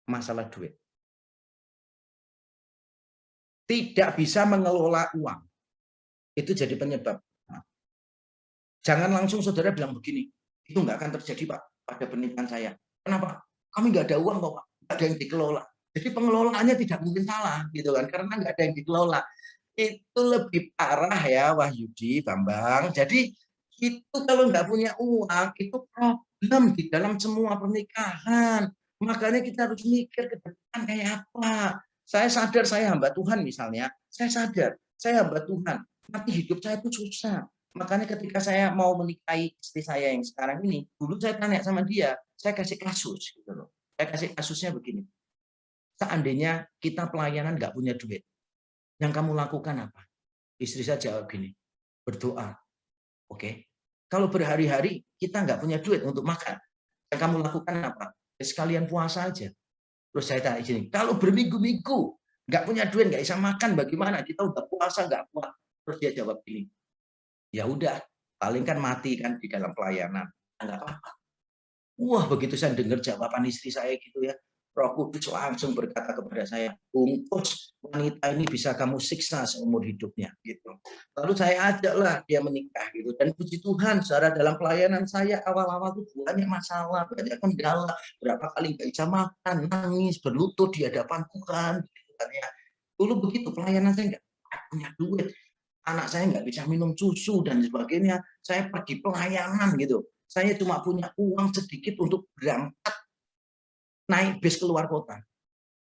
masalah duit. Tidak bisa mengelola uang. Itu jadi penyebab. Jangan langsung saudara bilang begini, itu nggak akan terjadi Pak pada pernikahan saya. Kenapa? Kami nggak ada uang kok Pak, nggak ada yang dikelola. Jadi pengelolaannya tidak mungkin salah, gitu kan? Karena nggak ada yang dikelola. Itu lebih parah ya Wahyudi, Bambang. Jadi itu kalau nggak punya uang, itu problem di dalam semua pernikahan. Makanya kita harus mikir ke depan kayak apa. Saya sadar saya hamba Tuhan misalnya, saya sadar saya hamba Tuhan, tapi hidup saya itu susah. Makanya ketika saya mau menikahi istri saya yang sekarang ini, dulu saya tanya sama dia, saya kasih kasus gitu loh. Saya kasih kasusnya begini. Seandainya kita pelayanan nggak punya duit, yang kamu lakukan apa? Istri saya jawab gini, berdoa. Oke. Kalau berhari-hari kita nggak punya duit untuk makan, yang kamu lakukan apa? Ya sekalian puasa aja. Terus saya tanya sini, kalau berminggu-minggu nggak punya duit, nggak bisa makan, bagaimana? Kita udah puasa nggak kuat. Terus dia jawab gini, ya udah, paling kan mati kan di dalam pelayanan. Nggak apa-apa. Wah, begitu saya dengar jawaban istri saya gitu ya, Roh Kudus langsung berkata kepada saya, bungkus wanita ini bisa kamu siksa seumur hidupnya gitu. Lalu saya ajaklah dia menikah gitu, dan puji Tuhan, saudara, dalam pelayanan saya awal-awal itu banyak masalah, banyak kendala, berapa kali nggak bisa makan, nangis, berlutut di hadapan Tuhan gitu kan ya. Dulu begitu pelayanan saya nggak punya duit, anak saya nggak bisa minum susu dan sebagainya, saya pergi pelayanan gitu. Saya cuma punya uang sedikit untuk berangkat naik bis keluar kota.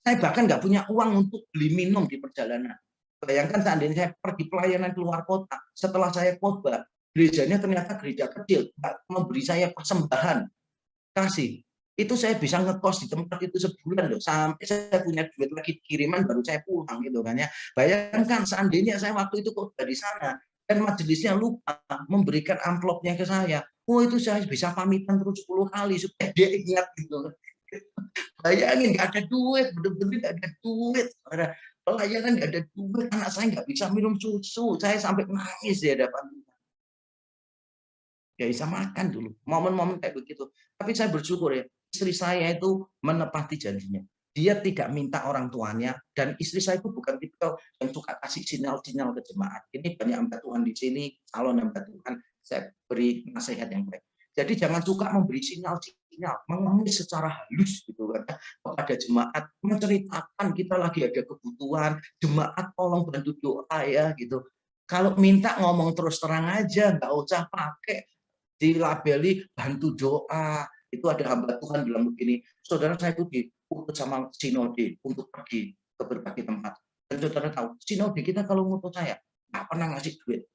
Saya bahkan nggak punya uang untuk beli minum di perjalanan. Bayangkan seandainya saya pergi pelayanan keluar kota, setelah saya khotbah, gerejanya ternyata gereja kecil, nggak memberi saya persembahan, kasih. Itu saya bisa ngekos di tempat itu sebulan loh, sampai saya punya duit lagi kiriman baru saya pulang gitu kan ya. Bayangkan seandainya saya waktu itu khotbah di sana, dan majelisnya lupa memberikan amplopnya ke saya. Oh, itu saya bisa pamitan terus 10 kali supaya dia ingat gitu. Bayangin nggak ada duit, bener-bener nggak ada duit. Pelayanan nggak ada duit, anak saya nggak bisa minum susu, saya sampai nangis di hadapan Tuhan. Nggak bisa makan dulu, momen-momen kayak begitu. Tapi saya bersyukur ya, istri saya itu menepati janjinya. Dia tidak minta orang tuanya, dan istri saya itu bukan tipe yang suka kasih sinyal-sinyal ke jemaat. Ini banyak hamba Tuhan di sini, calon hamba Tuhan, saya beri nasihat yang baik. Jadi jangan suka memberi sinyal-sinyal, mengemis secara halus gitu kan kepada jemaat, menceritakan kita lagi ada kebutuhan, jemaat tolong bantu doa ya gitu. Kalau minta ngomong terus terang aja, nggak usah pakai dilabeli bantu doa. Itu ada hamba Tuhan bilang begini, saudara saya itu diutus sama sinode untuk pergi ke berbagai tempat. Dan saudara tahu, sinode kita kalau ngutus saya, nggak pernah ngasih duit.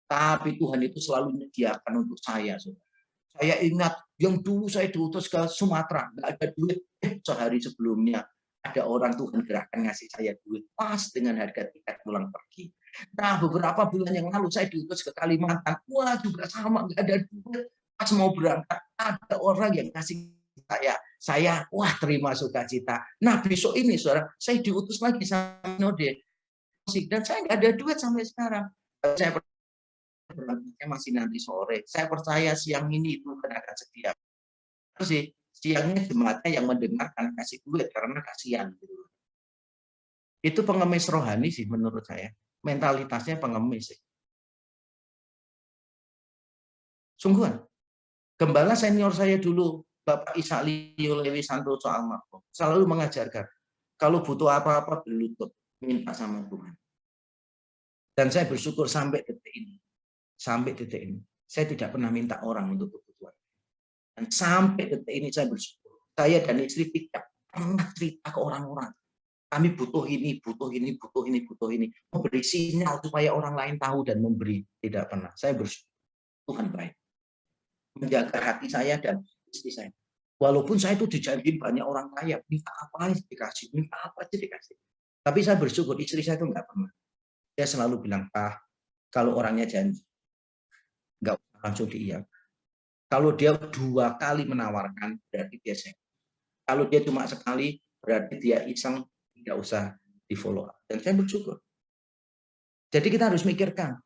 Tapi Tuhan itu selalu menyediakan untuk saya. Saudara. Saya ingat yang dulu saya diutus ke Sumatera, nggak ada duit. Sehari sebelumnya ada orang Tuhan gerakan ngasih saya duit pas dengan harga tiket pulang pergi. Nah, beberapa bulan yang lalu saya diutus ke Kalimantan. Wah, juga sama, nggak ada duit. Pas mau berangkat, ada orang yang kasih saya wah terima sukacita. Nah, besok ini saudara, saya diutus lagi sama Node. Dan saya nggak ada duit sampai sekarang. Saya berangkatnya masih nanti sore. Saya percaya siang ini itu akan sedia. Terus sih, siangnya jemaatnya yang mendengarkan kasih duit karena kasihan. Itu pengemis rohani sih menurut saya. Mentalitasnya pengemis sih. Sungguhan. Gembala senior saya dulu, Bapak Ishak Lio Lewi Santoso Almarhum, selalu mengajarkan, kalau butuh apa-apa berlutut, minta sama Tuhan. Dan saya bersyukur sampai detik ini. Sampai detik ini. Saya tidak pernah minta orang untuk kebutuhan. Dan sampai detik ini saya bersyukur. Saya dan istri tidak pernah cerita ke orang-orang. Kami butuh ini, butuh ini, butuh ini, butuh ini. Memberi sinyal supaya orang lain tahu dan memberi. Tidak pernah. Saya bersyukur. Tuhan baik. Menjaga hati saya dan istri saya. Walaupun saya itu dijanjiin banyak orang kaya, minta apa aja dikasih, minta apa aja dikasih. Tapi saya bersyukur istri saya itu enggak pernah. Dia selalu bilang, Pak, kalau orangnya janji, enggak langsung diiyakan. Kalau dia 2 kali menawarkan, berarti dia sehat. Kalau dia cuma sekali, berarti dia iseng, tidak usah di follow up. Dan saya bersyukur. Jadi kita harus mikirkan,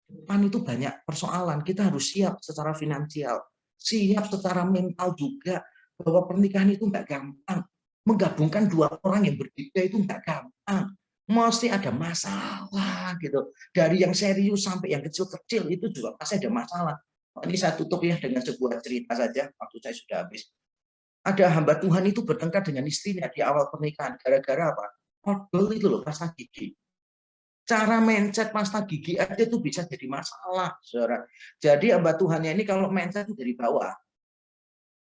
depan itu banyak persoalan, kita harus siap secara finansial, siap secara mental juga, bahwa pernikahan itu nggak gampang. Menggabungkan 2 orang yang berbeda itu nggak gampang. Mesti ada masalah gitu. Dari yang serius sampai yang kecil-kecil itu juga pasti ada masalah. Ini saya tutup ya dengan sebuah cerita saja, waktu saya sudah habis. Ada hamba Tuhan itu bertengkar dengan istrinya di awal pernikahan. Gara-gara apa? Odol itu loh, pasta gigi. Cara mindset pasta gigi aja itu bisa jadi masalah, saudara. Jadi hamba Tuhannya ini kalau mindset dari bawah,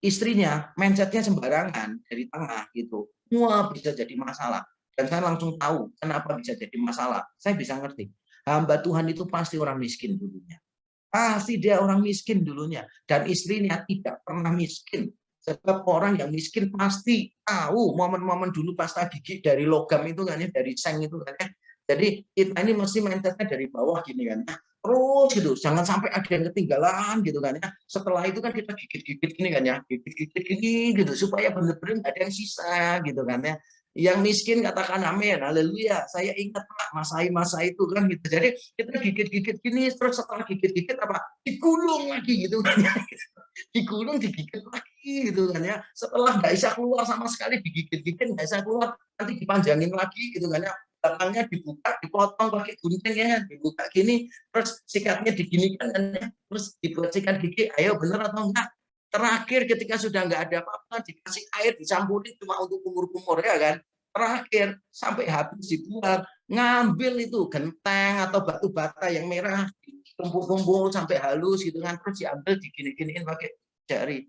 istrinya mindsetnya sembarangan dari tengah gitu, wah bisa jadi masalah. Dan saya langsung tahu kenapa bisa jadi masalah. Saya bisa ngerti. Hamba Tuhan itu pasti orang miskin dulunya. Pasti dia orang miskin dulunya. Dan istrinya tidak pernah miskin. Sebab orang yang miskin pasti tahu momen-momen dulu pasta gigi dari logam itu kan ya, dari seng itu kan ya. Jadi kita ini mesti mindsetnya dari bawah gini kan, terus gitu, jangan sampai ada yang ketinggalan gitu kan ya. Setelah itu kan kita gigit-gigit gini kan ya, gigit-gigit gini gitu supaya benar-benar nggak ada yang sisa gitu kan ya. Yang miskin katakan amin, haleluya. Saya ingat Pak, masa itu kan gitu. Jadi kita gigit-gigit gini, terus setelah gigit-gigit apa? Digulung lagi gitu kan ya. Digulung, digigit lagi gitu kan ya. Setelah nggak bisa keluar sama sekali, digigit-gigit nggak bisa keluar, nanti dipanjangin lagi gitu kan ya. Belakangnya dibuka, dipotong pakai gunting ya, dibuka gini, terus sikatnya diginikan kan ya, terus dibuat sikat gigi, ayo bener atau enggak? Terakhir ketika sudah nggak ada apa-apa, dikasih air, dicampurin cuma untuk kumur-kumur ya kan. Terakhir sampai habis dibuang, ngambil itu genteng atau batu bata yang merah, tumpuk-tumpuk sampai halus gitu kan, terus diambil digini-giniin pakai jari.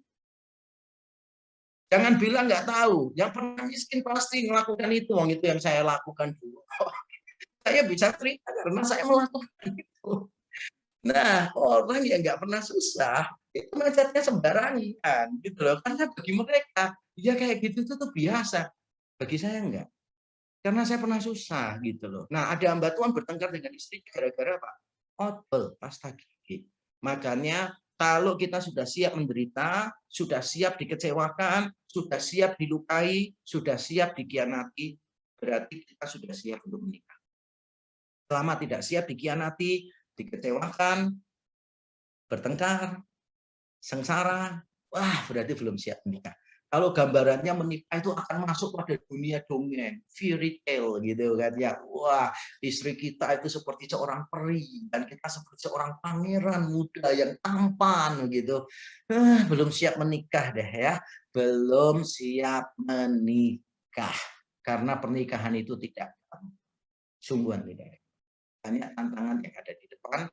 Jangan bilang nggak tahu, yang pernah miskin pasti melakukan itu, itu yang saya lakukan dulu. Saya bisa cerita karena saya melakukan itu. Nah, orang yang nggak pernah susah, itu mindsetnya sembarangan, gitu loh. Karena bagi mereka, ya kayak gitu itu tuh biasa. Bagi saya enggak. Karena saya pernah susah, gitu loh. Nah, ada hamba Tuhan bertengkar dengan istri gara-gara apa? Odol, pasta gigi. Makanya, kalau kita sudah siap menderita, sudah siap dikecewakan, sudah siap dilukai, sudah siap dikhianati, berarti kita sudah siap untuk menikah. Selama tidak siap dikhianati, dikecewakan, bertengkar, sengsara, wah berarti belum siap menikah. Kalau gambarannya menikah itu akan masuk pada dunia dongeng, fairy tale gitu kan ya. Wah, istri kita itu seperti seorang peri dan kita seperti seorang pangeran muda yang tampan gitu. Belum siap menikah deh ya. Belum siap menikah. Karena pernikahan itu tidak sungguhan tidak. Banyak tantangan yang ada di depan.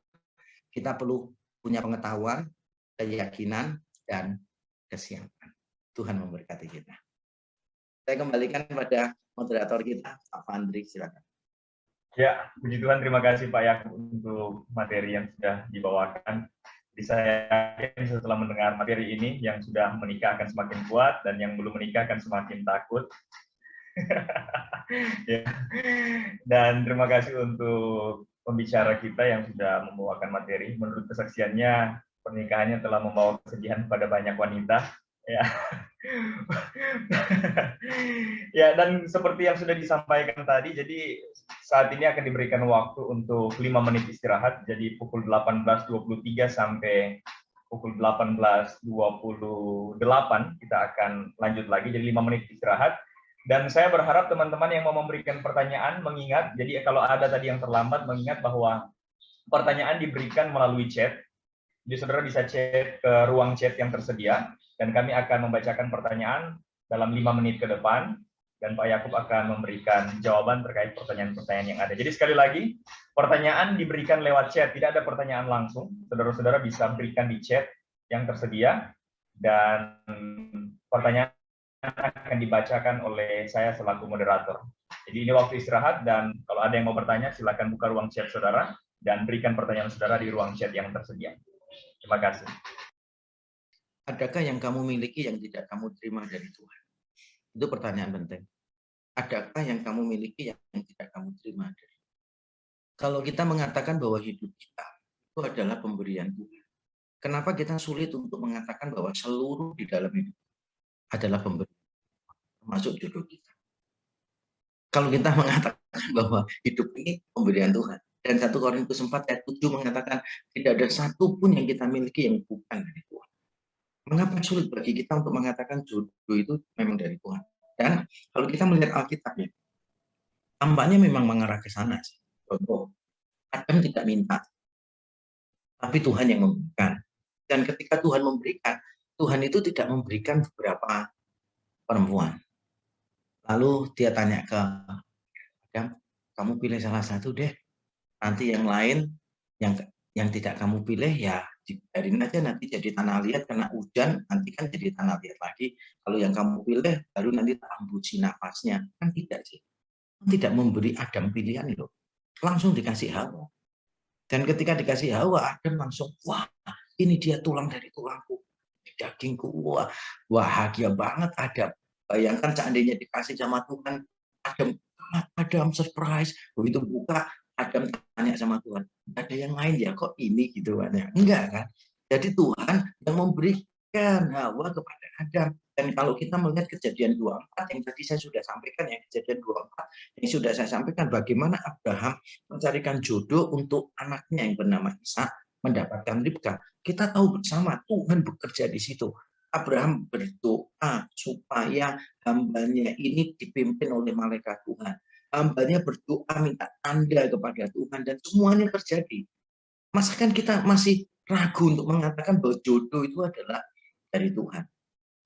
Kita perlu punya pengetahuan, keyakinan, dan kesiapan. Tuhan memberkati kita. Saya kembalikan pada moderator kita, Pak Fandri, silakan. Ya, puji Tuhan, terima kasih Pak Yakub untuk materi yang sudah dibawakan. Jadi saya yakin setelah mendengar materi ini, yang sudah menikah akan semakin kuat, dan yang belum menikah akan semakin takut. Ya. Dan terima kasih untuk pembicara kita yang sudah membawakan materi. Menurut kesaksiannya, pernikahannya telah membawa kesedihan pada banyak wanita. Ya. Ya, dan seperti yang sudah disampaikan tadi, jadi saat ini akan diberikan waktu untuk 5 menit istirahat. Jadi pukul 18.23 sampai pukul 18.28 kita akan lanjut lagi. Jadi 5 menit istirahat. Dan saya berharap teman-teman yang mau memberikan pertanyaan mengingat, jadi kalau ada tadi yang terlambat, mengingat bahwa pertanyaan diberikan melalui chat. Jadi saudara bisa chat ke ruang chat yang tersedia, dan kami akan membacakan pertanyaan dalam 5 menit ke depan, dan Pak Yakub akan memberikan jawaban terkait pertanyaan-pertanyaan yang ada. Jadi sekali lagi, pertanyaan diberikan lewat chat, tidak ada pertanyaan langsung. Saudara-saudara bisa berikan di chat yang tersedia, dan pertanyaan akan dibacakan oleh saya selaku moderator. Jadi ini waktu istirahat, dan kalau ada yang mau bertanya, silakan buka ruang chat saudara dan berikan pertanyaan saudara di ruang chat yang tersedia. Terima kasih. Adakah yang kamu miliki yang tidak kamu terima dari Tuhan? Itu pertanyaan penting. Adakah yang kamu miliki yang tidak kamu terima dari Tuhan? Kalau kita mengatakan bahwa hidup kita itu adalah pemberian Tuhan, kenapa kita sulit untuk mengatakan bahwa seluruh di dalam hidup adalah pemberian, termasuk jodoh kita? Kalau kita mengatakan bahwa hidup ini pemberian Tuhan, dan 1 Korintus 4 ayat 7 mengatakan tidak ada satu pun yang kita miliki yang bukan dari Tuhan. Mengapa sulit bagi kita untuk mengatakan jodoh itu memang dari Tuhan? Dan kalau kita melihat Alkitabnya, tampaknya memang mengarah ke sana. Contoh, Adam tidak minta, tapi Tuhan yang memberikan. Dan ketika Tuhan memberikan, Tuhan itu tidak memberikan beberapa perempuan. Lalu dia tanya ke Adam, kamu pilih salah satu deh. Nanti yang lain, yang tidak kamu pilih ya dibiarin aja, nanti jadi tanah liat, kena hujan, nanti kan jadi tanah liat lagi. Kalau yang kamu pilih, baru nanti tak embusi nafasnya. Kan tidak sih. Tidak memberi Adam pilihan loh. Langsung dikasih Hawa. Dan ketika dikasih Hawa, Adam langsung, wah ini dia tulang dari tulangku, dagingku, wah bahagia banget Adam. Bayangkan seandainya dikasih sama Tuhan, Adam Adam surprise. Begitu buka, Adam tanya sama Tuhan, ada yang lain ya kok ini gitu kan ya? Enggak kan? Jadi Tuhan yang memberikan Hawa kepada Adam. Dan kalau kita melihat kejadian 24 yang tadi saya sudah sampaikan ya, kejadian 24 yang sudah saya sampaikan bagaimana Abraham mencarikan jodoh untuk anaknya yang bernama Ishak mendapatkan Ribka. Kita tahu bersama Tuhan bekerja di situ. Abraham berdoa supaya hambanya ini dipimpin oleh malaikat Tuhan. Hambanya berdoa minta tanda kepada Tuhan dan semuanya terjadi. Masakan kita masih ragu untuk mengatakan bahwa jodoh itu adalah dari Tuhan.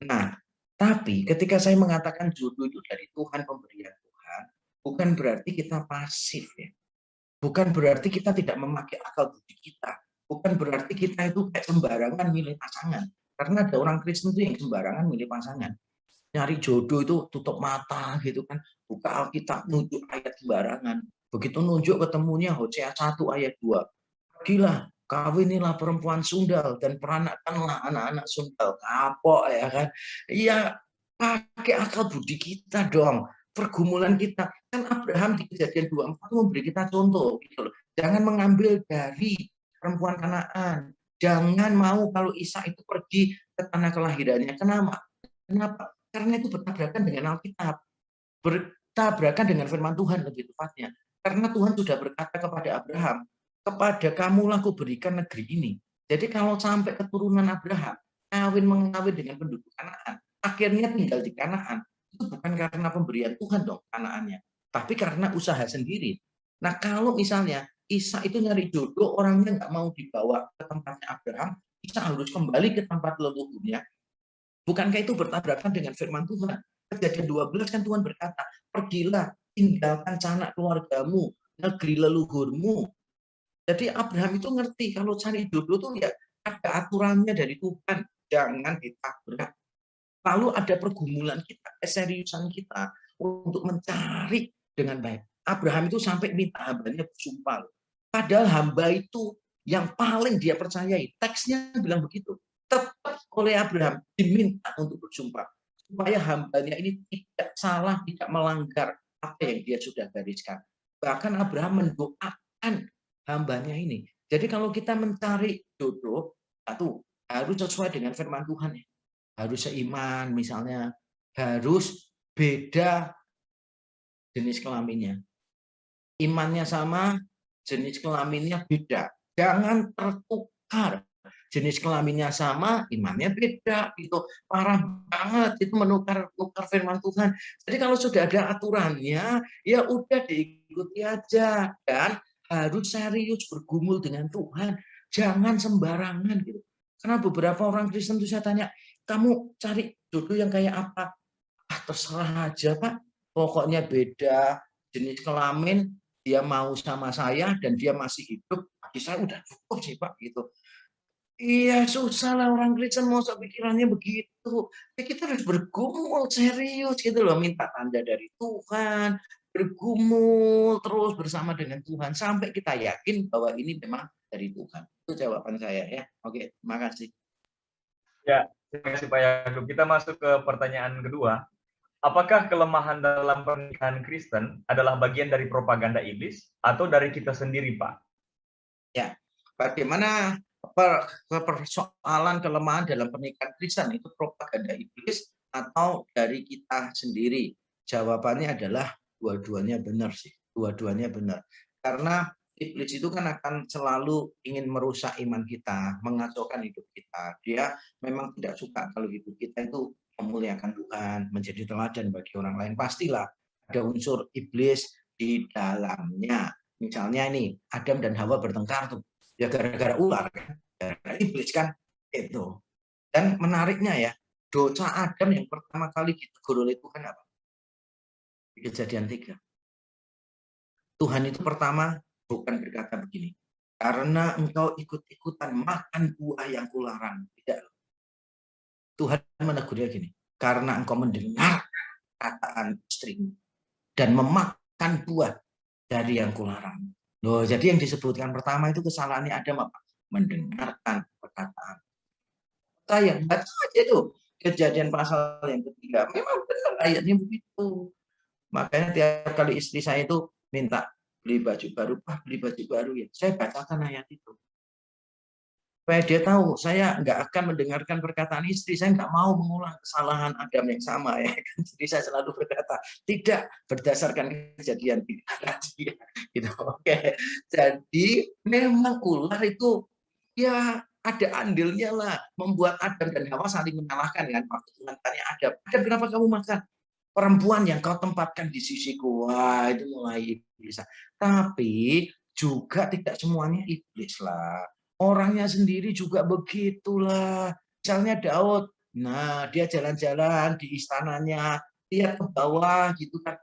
Nah, tapi ketika saya mengatakan jodoh itu dari Tuhan, pemberian Tuhan, bukan berarti kita pasif ya. Bukan berarti kita tidak memakai akal budi kita. Bukan berarti kita itu kayak sembarangan milih pasangan. Karena ada orang Kristen itu yang sembarangan milih pasangan. Nyari jodoh itu tutup mata gitu kan. Buka Alkitab nunjuk ayat sembarangan. Begitu nunjuk ketemunya Hosea 1 ayat 2. Gila, kawinilah perempuan sundal dan peranakkanlah anak-anak sundal. Kapok ya kan. Iya, pakai akal budi kita dong. Pergumulan kita. Kan Abraham di kejadian 24 memberi kita contoh. Gitu loh. Jangan mengambil dari perempuan Kanaan. Jangan mau kalau Ishak itu pergi ke tanah kelahirannya. Kenapa? Karena itu bertabrakan dengan Alkitab. Bertabrakan dengan firman Tuhan lebih tepatnya. Karena Tuhan sudah berkata kepada Abraham, kepada kamulah aku berikan negeri ini. Jadi kalau sampai keturunan Abraham mengawin dengan penduduk Kanaan, akhirnya tinggal di Kanaan, itu bukan karena pemberian Tuhan dong Kanaannya, tapi karena usaha sendiri. Nah kalau misalnya Ishak itu nyari jodoh, orangnya nggak mau dibawa ke tempatnya Abraham, Ishak harus kembali ke tempat leluhurnya. Bukankah itu bertabrakan dengan firman Tuhan? Kejadian 12 kan Tuhan berkata, pergilah, tinggalkan sanak keluargamu, negeri leluhurmu. Jadi Abraham itu ngerti kalau cari jodoh tuh ya ada aturannya dari Tuhan, jangan ditabrak. Lalu ada pergumulan kita, keseriusan kita untuk mencari dengan baik. Abraham itu sampai minta hambanya bersumpah. Padahal hamba itu yang paling dia percayai, teksnya bilang begitu. Tetap oleh Abraham diminta untuk bersumpah supaya hambanya ini tidak salah, tidak melanggar apa yang dia sudah gariskan. Bahkan Abraham mendoakan hambanya ini. Jadi kalau kita mencari jodoh, satu harus sesuai dengan firman Tuhan ya. Harus seiman misalnya, harus beda jenis kelaminnya. Imannya sama, jenis kelaminnya beda. Jangan tertukar. Jenis kelaminnya sama, imannya beda. Itu parah banget, itu menukar firman Tuhan. Jadi kalau sudah ada aturannya, ya udah diikuti aja. Dan harus serius bergumul dengan Tuhan, jangan sembarangan gitu. Karena beberapa orang Kristen itu saya tanya, kamu cari jodoh yang kayak apa? Ah, terserah aja Pak, pokoknya beda jenis kelamin, dia mau sama saya dan dia masih hidup, bagi saya udah cukup sih Pak gitu. Iya susah lah orang Kristen mau pikirannya begitu. Ya, kita harus bergumul serius gitu loh, minta tanda dari Tuhan, bergumul terus bersama dengan Tuhan sampai kita yakin bahwa ini memang dari Tuhan. Itu jawaban saya ya. Oke, terima kasih. Ya, terima kasih Pak Yakub. Kita masuk ke pertanyaan kedua. Apakah kelemahan dalam pernikahan Kristen adalah bagian dari propaganda iblis atau dari kita sendiri, Pak? Ya, bagaimana persoalan kelemahan dalam pernikahan Kristen itu propaganda iblis atau dari kita sendiri? Jawabannya adalah dua-duanya benar sih, dua-duanya benar. Karena iblis itu kan akan selalu ingin merusak iman kita, mengacaukan hidup kita. Dia memang tidak suka kalau hidup kita itu memuliakan Tuhan, menjadi teladan bagi orang lain. Pastilah ada unsur iblis di dalamnya. Misalnya ini Adam dan Hawa bertengkar tuh, ya gara-gara ular kan, gara-gara iblis kan itu. Dan menariknya ya, dosa Adam yang pertama kali ditegur oleh Tuhan apa? Di Kejadian 3. Tuhan itu pertama bukan berkata begini, karena engkau ikut-ikutan makan buah yang kularang. Tidak. Tuhan menegurnya gini, karena engkau mendengar perkataan istrimu dan memakan buah dari yang kularang. Loh, jadi yang disebutkan pertama itu kesalahannya Adam apa? Mendengarkan perkataan. Saya baca aja itu Kejadian pasal yang ketiga. Memang benar ayatnya begitu. Makanya tiap kali istri saya itu minta beli baju baru, Pak, beli baju baru ya. Saya bacakan ayat itu. Supaya dia tahu, saya nggak akan mendengarkan perkataan istri, saya nggak mau mengulang kesalahan Adam yang sama ya. Jadi saya selalu berkata, tidak berdasarkan kejadian ini. Gitu. Oke. Jadi memang ular itu ya ada andilnya lah membuat Adam dan Hawa saling menyalahkan kan. Waktu Tuhan tanya Adam, Adam kenapa kamu makan? Perempuan yang kau tempatkan di sisiku, wah itu mulai iblis. Tapi juga tidak semuanya iblis lah. Orangnya sendiri juga begitulah. Misalnya Daud, nah dia jalan-jalan di istananya, lihat ke bawah gitu kan,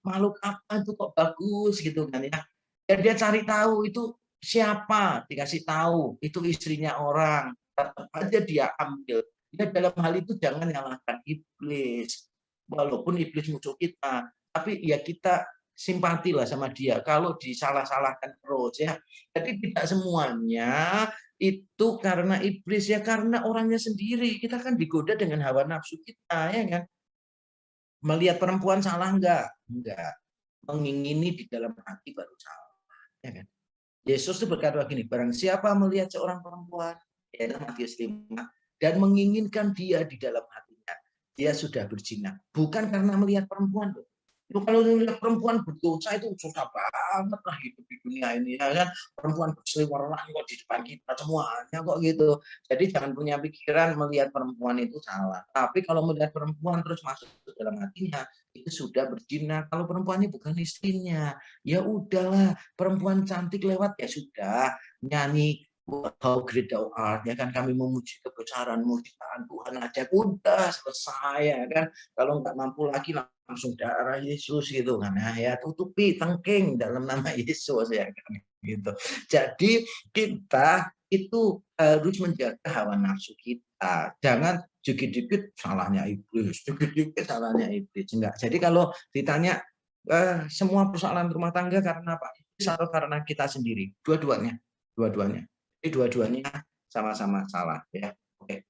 makhluk apa itu kok bagus gitu kan ya. Dan dia cari tahu itu siapa, dikasih tahu itu istrinya orang, tetap aja dia ambil. Ya dalam hal itu jangan nyalahkan iblis. Walaupun iblis musuh kita, tapi ya kita simpatilah sama dia kalau disalah-salahkan terus ya. Jadi tidak semuanya itu karena iblis ya, karena orangnya sendiri. Kita kan digoda dengan hawa nafsu kita ya kan. Melihat perempuan salah enggak? Enggak. Mengingini di dalam hati baru salah ya kan. Yesus itu berkata begini, barang siapa melihat seorang perempuan ya Matius 5 dan menginginkan dia di dalam hatinya, dia sudah berzina. Bukan karena melihat perempuan loh. Kalau melihat perempuan berdosa itu susah banget lah hidup di dunia ini ya kan. Perempuan berseliweran kok di depan kita semuanya kok gitu. Jadi jangan punya pikiran melihat perempuan itu salah. Tapi kalau melihat perempuan terus masuk ke dalam hatinya, itu sudah berzina. Kalau perempuannya bukan istrinya, ya udahlah, perempuan cantik lewat ya sudah, nyanyi how great thou art, ya kan, kami memuji kebesaran-Mu, ciptaan Tuhan aja, udah selesai ya kan. Kalau nggak mampu lagi langsung darah Yesus gitu kan, nah ya tutupi tengking dalam nama Yesus ya kan gitu. Jadi kita itu harus menjaga hawa nafsu kita, jangan dikit-dikit salahnya iblis, dikit-dikit salahnya iblis, enggak. Jadi kalau ditanya semua persoalan rumah tangga karena apa? Iblis atau karena kita sendiri? Dua-duanya. Jadi dua-duanya sama-sama salah ya. Oke.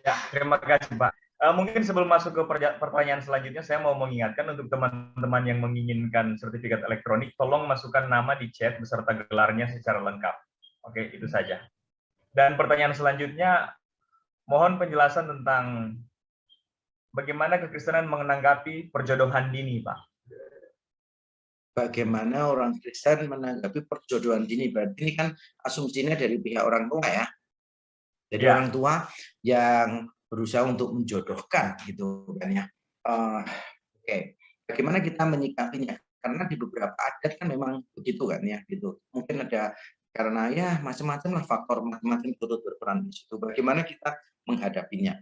Ya, terima kasih Pak. Mungkin sebelum masuk ke pertanyaan selanjutnya, saya mau mengingatkan untuk teman-teman yang menginginkan sertifikat elektronik, tolong masukkan nama di chat beserta gelarnya secara lengkap. Oke, itu saja. Dan pertanyaan selanjutnya, mohon penjelasan tentang bagaimana kekristenan menanggapi perjodohan dini, Pak. Bagaimana orang Kristen menanggapi perjodohan dini? Berarti ini kan asumsinya dari pihak orang tua ya. Jadi orang tua yang berusaha untuk menjodohkan gitu kan ya. Oke. Bagaimana kita menyikapinya? Karena di beberapa adat kan memang begitu kan ya gitu. Mungkin ada karena ya macam-macam lah faktor macam-macam turut berperan di situ. Bagaimana kita menghadapinya?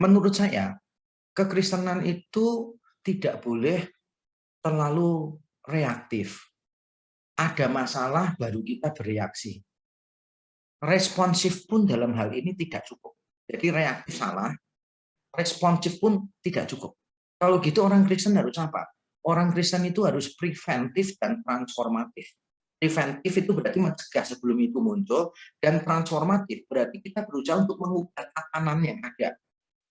Menurut saya kekristenan itu tidak boleh terlalu reaktif. Ada masalah baru kita bereaksi. Responsif pun dalam hal ini tidak cukup. Jadi reaktif salah, responsif pun tidak cukup. Kalau gitu orang Kristen harus apa? Orang Kristen itu harus preventif dan transformatif. Preventif itu berarti mencegah sebelum itu muncul, dan transformatif berarti kita berusaha untuk mengubah tatanan yang ada.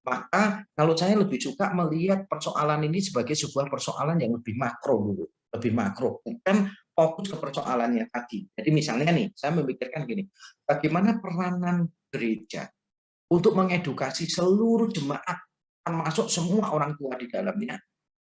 Maka kalau saya lebih suka melihat persoalan ini sebagai sebuah persoalan yang lebih makro dulu, lebih makro, bukan fokus ke persoalannya tadi. Jadi misalnya nih, saya memikirkan gini, bagaimana peranan gereja untuk mengedukasi seluruh jemaat, termasuk semua orang tua di dalamnya,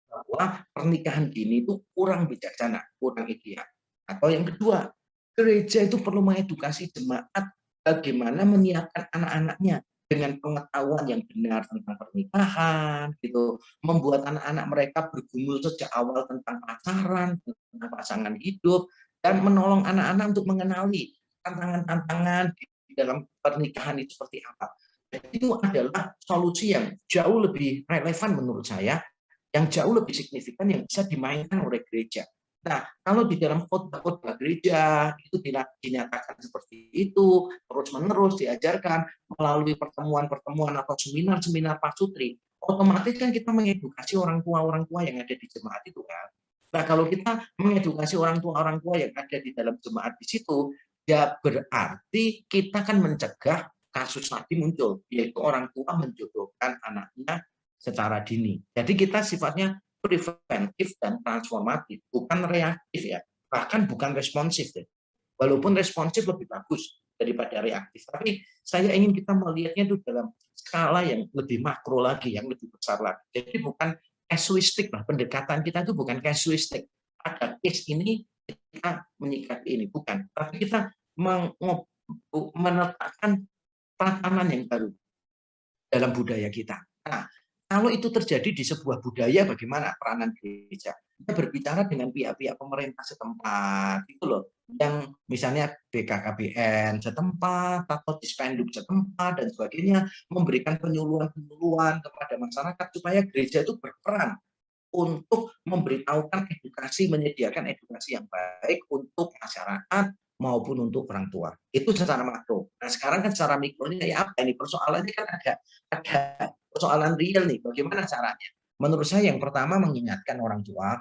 bahwa pernikahan dini itu kurang bijaksana, kurang ideal. Atau yang kedua, gereja itu perlu mengedukasi jemaat bagaimana menyiapkan anak-anaknya dengan pengetahuan yang benar tentang pernikahan, gitu, membuat anak-anak mereka bergumul sejak awal tentang pacaran, tentang pasangan hidup, dan menolong anak-anak untuk mengenali tantangan-tantangan di dalam pernikahan itu seperti apa. Jadi itu adalah solusi yang jauh lebih relevan menurut saya, yang jauh lebih signifikan yang bisa dimainkan oleh gereja. Nah, kalau di dalam khotbah gereja itu dinyatakan seperti itu, terus-menerus diajarkan melalui pertemuan-pertemuan atau seminar-seminar pasutri, otomatis kan kita mengedukasi orang tua yang ada di jemaat itu kan. Nah, kalau kita mengedukasi orang tua yang ada di dalam jemaat di situ, ya berarti kita kan mencegah kasus tadi muncul, yaitu orang tua menjodohkan anaknya secara dini. Jadi kita sifatnya preventif dan transformatif, bukan reaktif ya, bahkan bukan responsif ya. Walaupun responsif lebih bagus daripada reaktif, tapi saya ingin kita melihatnya itu dalam skala yang lebih makro lagi, yang lebih besar lagi. Jadi bukan casuistik lah, pendekatan kita itu bukan casuistik. Ada case ini kita menyikapi ini, bukan. Tapi kita menetapkan tatanan yang baru dalam budaya kita. Nah, kalau itu terjadi di sebuah budaya, bagaimana peranan gereja? Kita berbicara dengan pihak-pihak pemerintah setempat, itu loh, yang misalnya BKKBN setempat atau Dispenduk setempat dan sebagainya, memberikan penyuluhan-penyuluhan kepada masyarakat supaya gereja itu berperan untuk memberitahukan edukasi, menyediakan edukasi yang baik untuk masyarakat maupun untuk orang tua. Itu secara makro. Nah, sekarang kan secara mikronya ya apa ini? Persoalannya kan ada persoalan real nih. Bagaimana caranya? Menurut saya yang pertama mengingatkan orang tua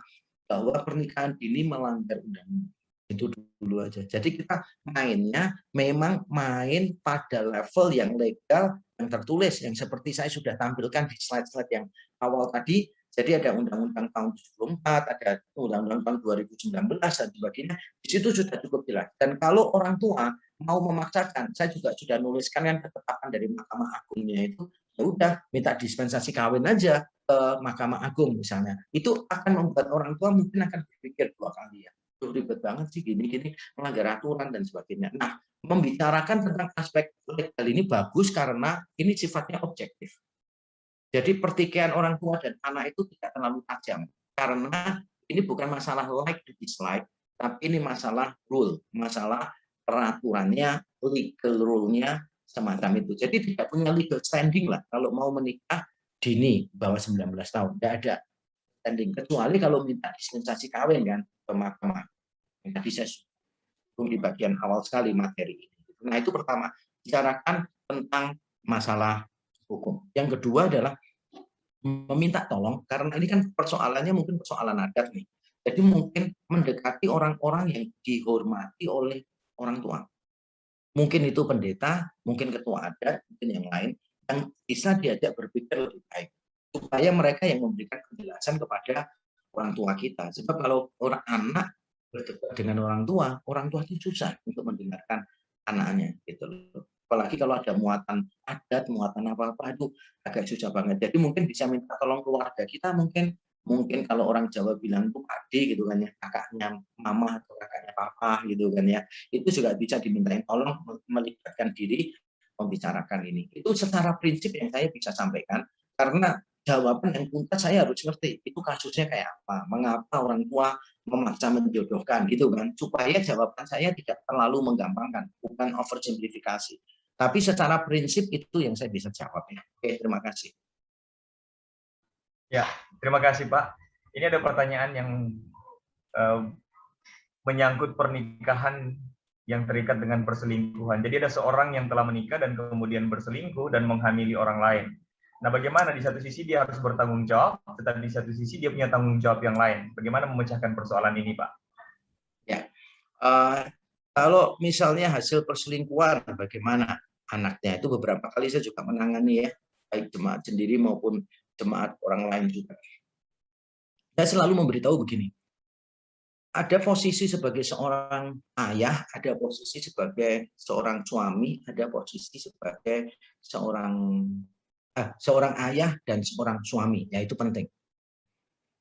bahwa pernikahan dini melanggar undang-undang. Itu dulu aja. Jadi kita mainnya memang main pada level yang legal, yang tertulis, yang seperti saya sudah tampilkan di slide-slide yang awal tadi. Jadi ada Undang-Undang tahun 74, ada Undang-Undang tahun 2019 dan sebagainya. Di situ sudah cukup jelas. Dan kalau orang tua mau memaksakan, saya juga sudah nuliskan kan ketetapan dari Mahkamah Agungnya itu, ya udah minta dispensasi kawin aja ke Mahkamah Agung misalnya. Itu akan membuat orang tua mungkin akan berpikir dua kali ya. Ribet banget sih gini-gini, melanggar aturan dan sebagainya. Nah, membicarakan tentang aspek legal ini bagus karena ini sifatnya objektif. Jadi pertikaian orang tua dan anak itu tidak terlalu tajam karena ini bukan masalah like to dislike, tapi ini masalah rule, masalah peraturannya, legal rule-nya semacam itu. Jadi tidak punya legal standing lah kalau mau menikah dini bawah 19 tahun, tidak ada standing kecuali kalau minta dispensasi kawin kan ke mahkamah. Tadi saya di bagian awal sekali materi ini. Nah itu pertama, bicarakan tentang masalah hukum. Yang kedua adalah meminta tolong, karena ini kan persoalannya mungkin persoalan adat nih. Jadi mungkin mendekati orang-orang yang dihormati oleh orang tua. Mungkin itu pendeta, mungkin ketua adat, mungkin yang lain, yang bisa diajak berpikir lebih baik. Supaya mereka yang memberikan penjelasan kepada orang tua kita. Sebab kalau orang anak berdebat dengan orang tua itu susah untuk mendengarkan anaknya. Gitu loh. Apalagi kalau ada muatan adat, muatan apa-apa itu agak susah banget. Jadi mungkin bisa minta tolong keluarga kita, mungkin kalau orang Jawa bilang itu pakde gitu kan ya, kakaknya mama atau kakaknya papa gitu kan ya. Itu juga bisa dimintain tolong melibatkan diri membicarakan ini. Itu secara prinsip yang saya bisa sampaikan karena jawaban yang tuntas saya harus ngerti itu kasusnya kayak apa, mengapa orang tua memaksa menjodohkan gitu kan, supaya jawaban saya tidak terlalu menggampangkan, bukan oversimplifikasi. Tapi secara prinsip itu yang saya bisa jawab ya. Oke, terima kasih. Ya, terima kasih Pak. Ini ada pertanyaan yang menyangkut pernikahan yang terikat dengan perselingkuhan. Jadi ada seorang yang telah menikah dan kemudian berselingkuh dan menghamili orang lain. Nah, bagaimana di satu sisi dia harus bertanggung jawab, tetapi di satu sisi dia punya tanggung jawab yang lain. Bagaimana memecahkan persoalan ini, Pak? Ya, kalau misalnya hasil perselingkuhan, bagaimana anaknya? Itu beberapa kali saya juga menangani ya, baik jemaat sendiri maupun jemaat orang lain juga. Saya selalu memberitahu begini, ada posisi sebagai seorang ayah, ada posisi sebagai seorang suami, ada posisi sebagai seorang ayah dan seorang suami, ya itu penting.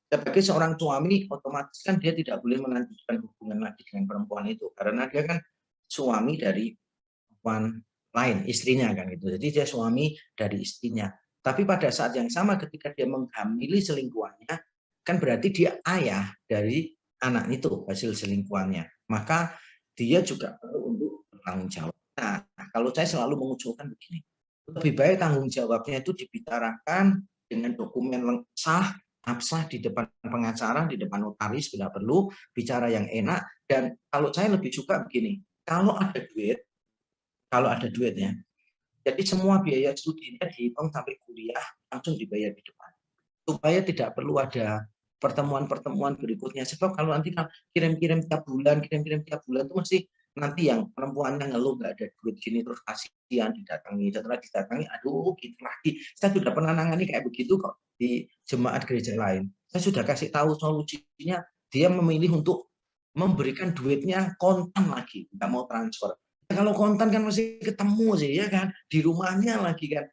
Sebagai seorang suami, otomatis kan dia tidak boleh melanjutkan hubungan lagi dengan perempuan itu, karena dia kan suami dari perempuan lain, istrinya kan gitu. Jadi dia suami dari istrinya. Tapi pada saat yang sama ketika dia menghamili selingkuhannya, kan berarti dia ayah dari anak itu hasil selingkuhannya. Maka dia juga perlu untuk bertanggung jawab. Nah, kalau saya selalu mengusulkan begini, lebih baik tanggung jawabnya itu dibicarakan dengan dokumen sah, absah di depan pengacara, di depan notaris bila perlu, bicara yang enak. Dan kalau saya lebih suka begini, kalau ada duitnya, jadi semua biaya studinya dihitung sampai kuliah langsung dibayar di depan, supaya tidak perlu ada pertemuan-pertemuan berikutnya. Sebab kalau nanti kirim-kirim tiap bulan itu mesti nanti yang perempuannya ngeluh nggak ada duit gini terus kasihan didatangi, setelah didatangi aduh gitu lagi. Saya sudah pernah nangani kayak begitu kok di jemaat gereja lain. Saya sudah kasih tahu solusinya, dia memilih untuk memberikan duitnya kontan lagi, nggak mau transfer. Kalau kontan kan masih ketemu sih, ya kan, di rumahnya lagi kan.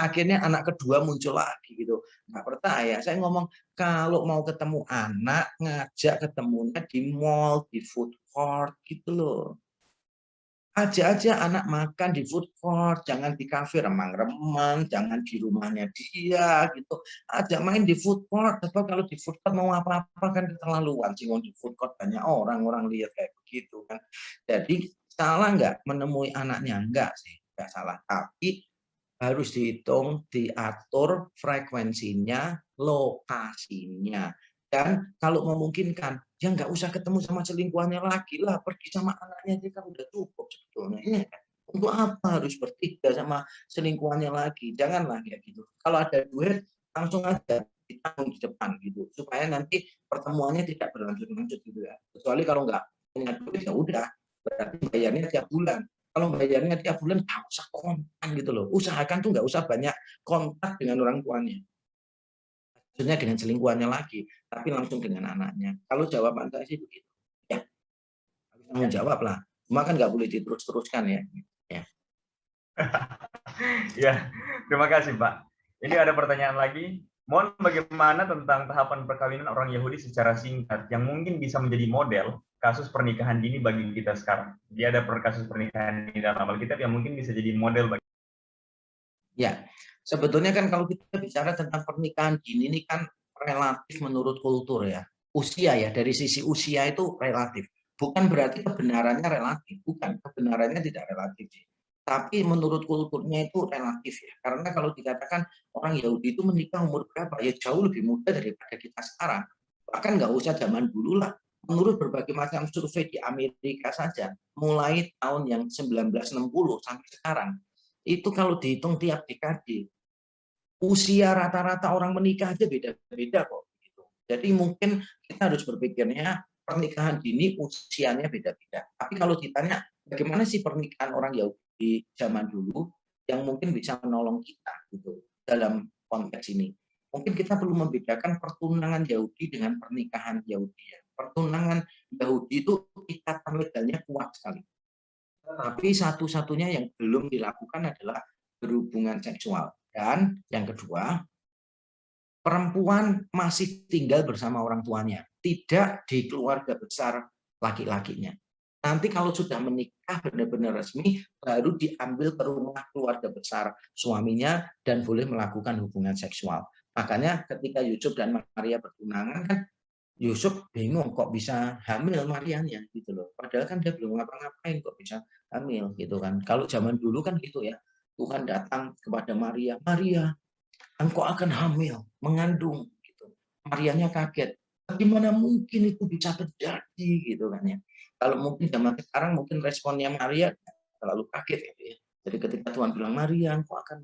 Akhirnya anak kedua muncul lagi gitu. Nggak percaya. Saya ngomong, kalau mau ketemu anak, ngajak ketemunya di mall, di food court gitu loh. Ajak aja anak makan di food court, jangan di kafe remang-remang, jangan di rumahnya dia gitu. Ajak main di food court, atau kalau di food court mau apa-apa kan keterlaluan sih, di food court banyak orang lihat kayak begitu kan. Jadi salah nggak menemui anaknya? Enggak sih, nggak salah. Tapi harus dihitung, diatur frekuensinya, lokasinya. Dan kalau memungkinkan, ya nggak usah ketemu sama selingkuhannya lagi lah, pergi sama anaknya aja kan udah cukup sebetulnya. Ini kan, untuk apa harus bertiga sama selingkuhannya lagi? Janganlah kayak gitu. Kalau ada duit, langsung aja ditanggung di depan gitu, supaya nanti pertemuannya tidak berlanjut-lanjut gitu ya. Kecuali kalau nggak punya duit ya udah, berarti bayarnya tiap bulan. Kalau bayarnya tiap bulan, nggak usah kontak gitu loh. Usahakan tuh nggak usah banyak kontak dengan orang tuanya. Maksudnya dengan selingkuhannya lagi, tapi langsung dengan anaknya. Kalau jawaban saya sih begitu. Ya, harus tanggung jawab lah. Cuma kan nggak boleh diterus-teruskan ya. Ya. Ya, terima kasih Pak. Ini ada pertanyaan lagi. Mohon bagaimana tentang tahapan perkawinan orang Yahudi secara singkat yang mungkin bisa menjadi model kasus pernikahan dini bagi kita sekarang. Dia ada kasus pernikahan dini dalam Alkitab yang mungkin bisa jadi model bagi. Ya, sebetulnya kan kalau kita bicara tentang pernikahan dini ini kan relatif menurut kultur ya. Usia ya, dari sisi usia itu relatif. Bukan berarti kebenarannya relatif, bukan. Kebenarannya tidak relatif. Tapi menurut kulturnya itu relatif ya. Karena kalau dikatakan orang Yahudi itu menikah umur berapa, ya jauh lebih muda daripada kita sekarang. Bahkan nggak usah zaman dulu lah. Menurut berbagai macam survei di Amerika saja, mulai tahun yang 1960 sampai sekarang, itu kalau dihitung tiap dekade, usia rata-rata orang menikah aja beda-beda kok. Gitu. Jadi mungkin kita harus berpikirnya pernikahan dini usianya beda-beda. Tapi kalau ditanya bagaimana sih pernikahan orang Yahudi zaman dulu yang mungkin bisa menolong kita gitu dalam konteks ini. Mungkin kita perlu membedakan pertunangan Yahudi dengan pernikahan Yahudi. Ya. Pertunangan Yahudi itu ikatan legalnya kuat sekali. Tapi satu-satunya yang belum dilakukan adalah berhubungan seksual. Dan yang kedua, perempuan masih tinggal bersama orang tuanya, tidak di keluarga besar laki-lakinya. Nanti kalau sudah menikah benar-benar resmi, baru diambil ke rumah keluarga besar suaminya dan boleh melakukan hubungan seksual. Makanya ketika Yusuf dan Maria bertunangan kan Yusuf bingung kok bisa hamil Marianya gitu loh. Padahal kan dia belum ngapa-ngapain kok bisa hamil gitu kan. Kalau zaman dulu kan gitu ya. Tuhan datang kepada Maria, Maria, engkau akan hamil, mengandung gitu. Marianya kaget. Bagaimana mungkin itu bisa terjadi gitu kan ya. Kalau mungkin zaman sekarang mungkin responnya Maria terlalu kaget gitu ya. Jadi ketika Tuhan bilang Maria engkau akan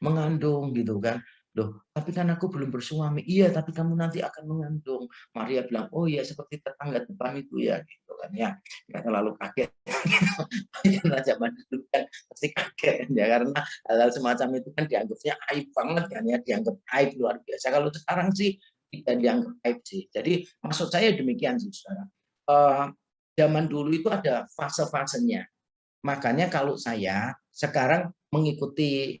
mengandung gitu kan. Loh, tapi kan aku belum bersuami. Iya, tapi kamu nanti akan mengandung. Maria bilang, oh iya seperti tetangga depan itu ya, gitu kan ya. Nggak terlalu kaget. Karena zaman dulu kan pasti kaget kan ya, karena hal-hal semacam itu kan dianggapnya aib banget kan ya, dianggap aib luar biasa. Kalau sekarang sih tidak dianggap aib sih. Jadi maksud saya demikian sih, saudara. Zaman dulu itu ada fase-fasenya. Makanya kalau saya sekarang mengikuti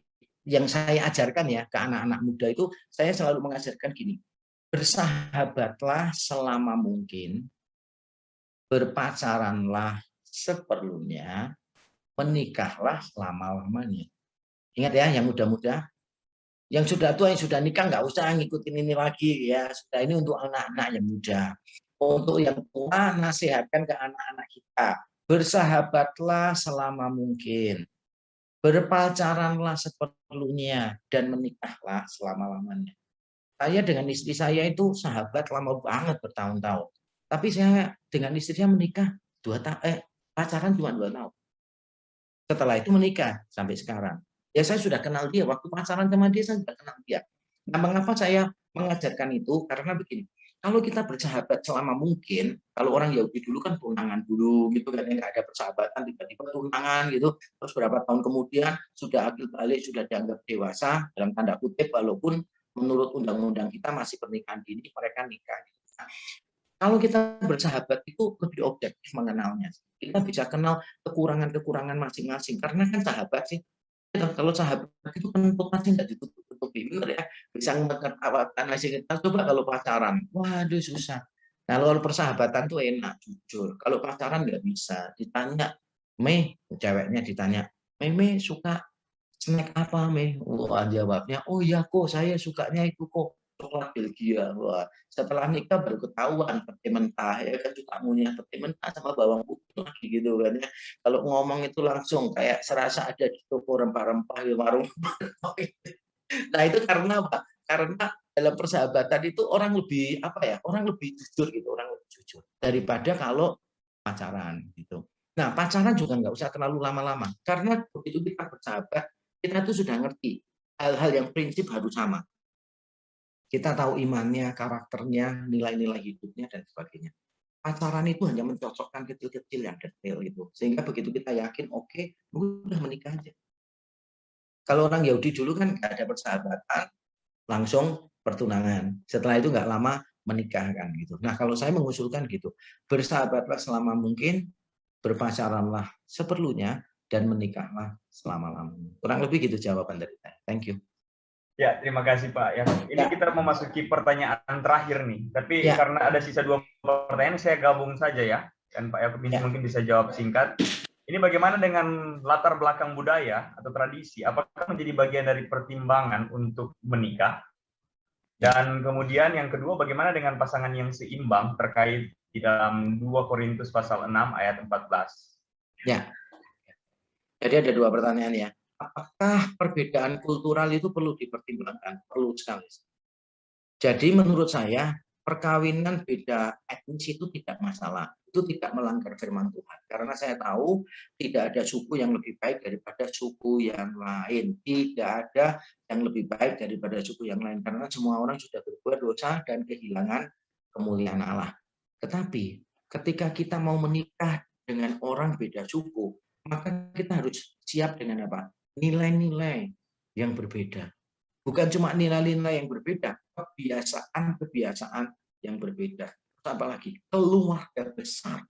yang saya ajarkan ya ke anak-anak muda itu, saya selalu mengajarkan gini, bersahabatlah selama mungkin, berpacaranlah seperlunya, menikahlah selama-lamanya. Ingat ya yang muda-muda, yang sudah tua, yang sudah nikah nggak usah ngikutin ini lagi ya, sudah ini untuk anak-anak yang muda. Untuk yang tua, nasihatkan ke anak-anak kita, bersahabatlah selama mungkin, berpacaranlah seperlunya dan menikahlah selama-lamanya. Saya dengan istri saya itu sahabat lama banget bertahun-tahun. Tapi saya dengan istri saya menikah pacaran cuma 2 tahun. Setelah itu menikah sampai sekarang. Ya saya sudah kenal dia, waktu pacaran sama dia saya sudah kenal dia. Nah, mengapa saya mengajarkan itu? Karena begini, kalau kita bersahabat selama mungkin, kalau orang Yahudi dulu kan tunangan dulu gitu kan, nggak ada persahabatan, tiba-tiba tunangan gitu, terus berapa tahun kemudian sudah akil balik, sudah dianggap dewasa dalam tanda kutip, walaupun menurut undang-undang kita masih pernikahan dini, mereka nikah. Nah, kalau kita bersahabat itu lebih objektif mengenalnya. Kita bisa kenal kekurangan-kekurangan masing-masing. Karena kan sahabat sih, kalau sahabat itu kan pasti nggak ditutup-tutupi, bener ya. Bisa mengetawakan hasil kita. Coba kalau pacaran, waduh susah. Nah, kalau persahabatan tuh enak, jujur. Kalau pacaran nggak bisa. Ditanya, Mei, ceweknya ditanya, Mei suka snack apa, Mei? Wah, jawabnya, oh iya kok, saya sukanya itu kok, coklat Belgia. Wah, setelah nikah baru ketahuan peti mentah, ya kan, suka ngunyah peti mentah sama bawang putih lagi gitu kan ya. Kalau ngomong itu langsung kayak serasa ada di toko rempah-rempah di warung. Nah, itu karena apa? Karena dalam persahabatan itu orang lebih apa ya? Orang lebih jujur gitu, orang lebih jujur daripada kalau pacaran gitu. Nah, pacaran juga nggak usah terlalu lama-lama karena begitu kita bersahabat, kita tuh sudah ngerti hal-hal yang prinsip harus sama. Kita tahu imannya, karakternya, nilai-nilai hidupnya dan sebagainya. Pacaran itu hanya mencocokkan kecil-kecil yang detail itu. Sehingga begitu kita yakin, oke, udah menikah aja. Kalau orang Yahudi dulu kan nggak ada persahabatan, langsung pertunangan. Setelah itu nggak lama menikah kan gitu. Nah, kalau saya mengusulkan gitu, bersahabatlah selama mungkin, berpacaranlah seperlunya, dan menikahlah selama-lamanya. Kurang lebih gitu jawaban dari saya. Thank you. Ya, terima kasih Pak. Ya, ini kita memasuki pertanyaan terakhir nih. Tapi karena ada sisa 2 pertanyaan, saya gabung saja ya. Dan Pak Yakub ini mungkin bisa jawab singkat. Ini bagaimana dengan latar belakang budaya atau tradisi? Apakah menjadi bagian dari pertimbangan untuk menikah? Dan kemudian yang kedua, bagaimana dengan pasangan yang seimbang terkait di dalam 2 Korintus pasal 6 ayat 14? Ya. Jadi ada 2 pertanyaan ya. Apakah perbedaan kultural itu perlu dipertimbangkan? Perlu sekali. Jadi menurut saya perkawinan beda etnis itu tidak masalah. Itu tidak melanggar firman Tuhan. Karena saya tahu tidak ada suku yang lebih baik daripada suku yang lain. Tidak ada yang lebih baik daripada suku yang lain. Karena semua orang sudah berbuat dosa dan kehilangan kemuliaan Allah. Tetapi ketika kita mau menikah dengan orang beda suku, maka kita harus siap dengan apa? Nilai-nilai yang berbeda. Bukan cuma nilai-nilai yang berbeda, kebiasaan-kebiasaan yang berbeda. Apalagi keluarga besar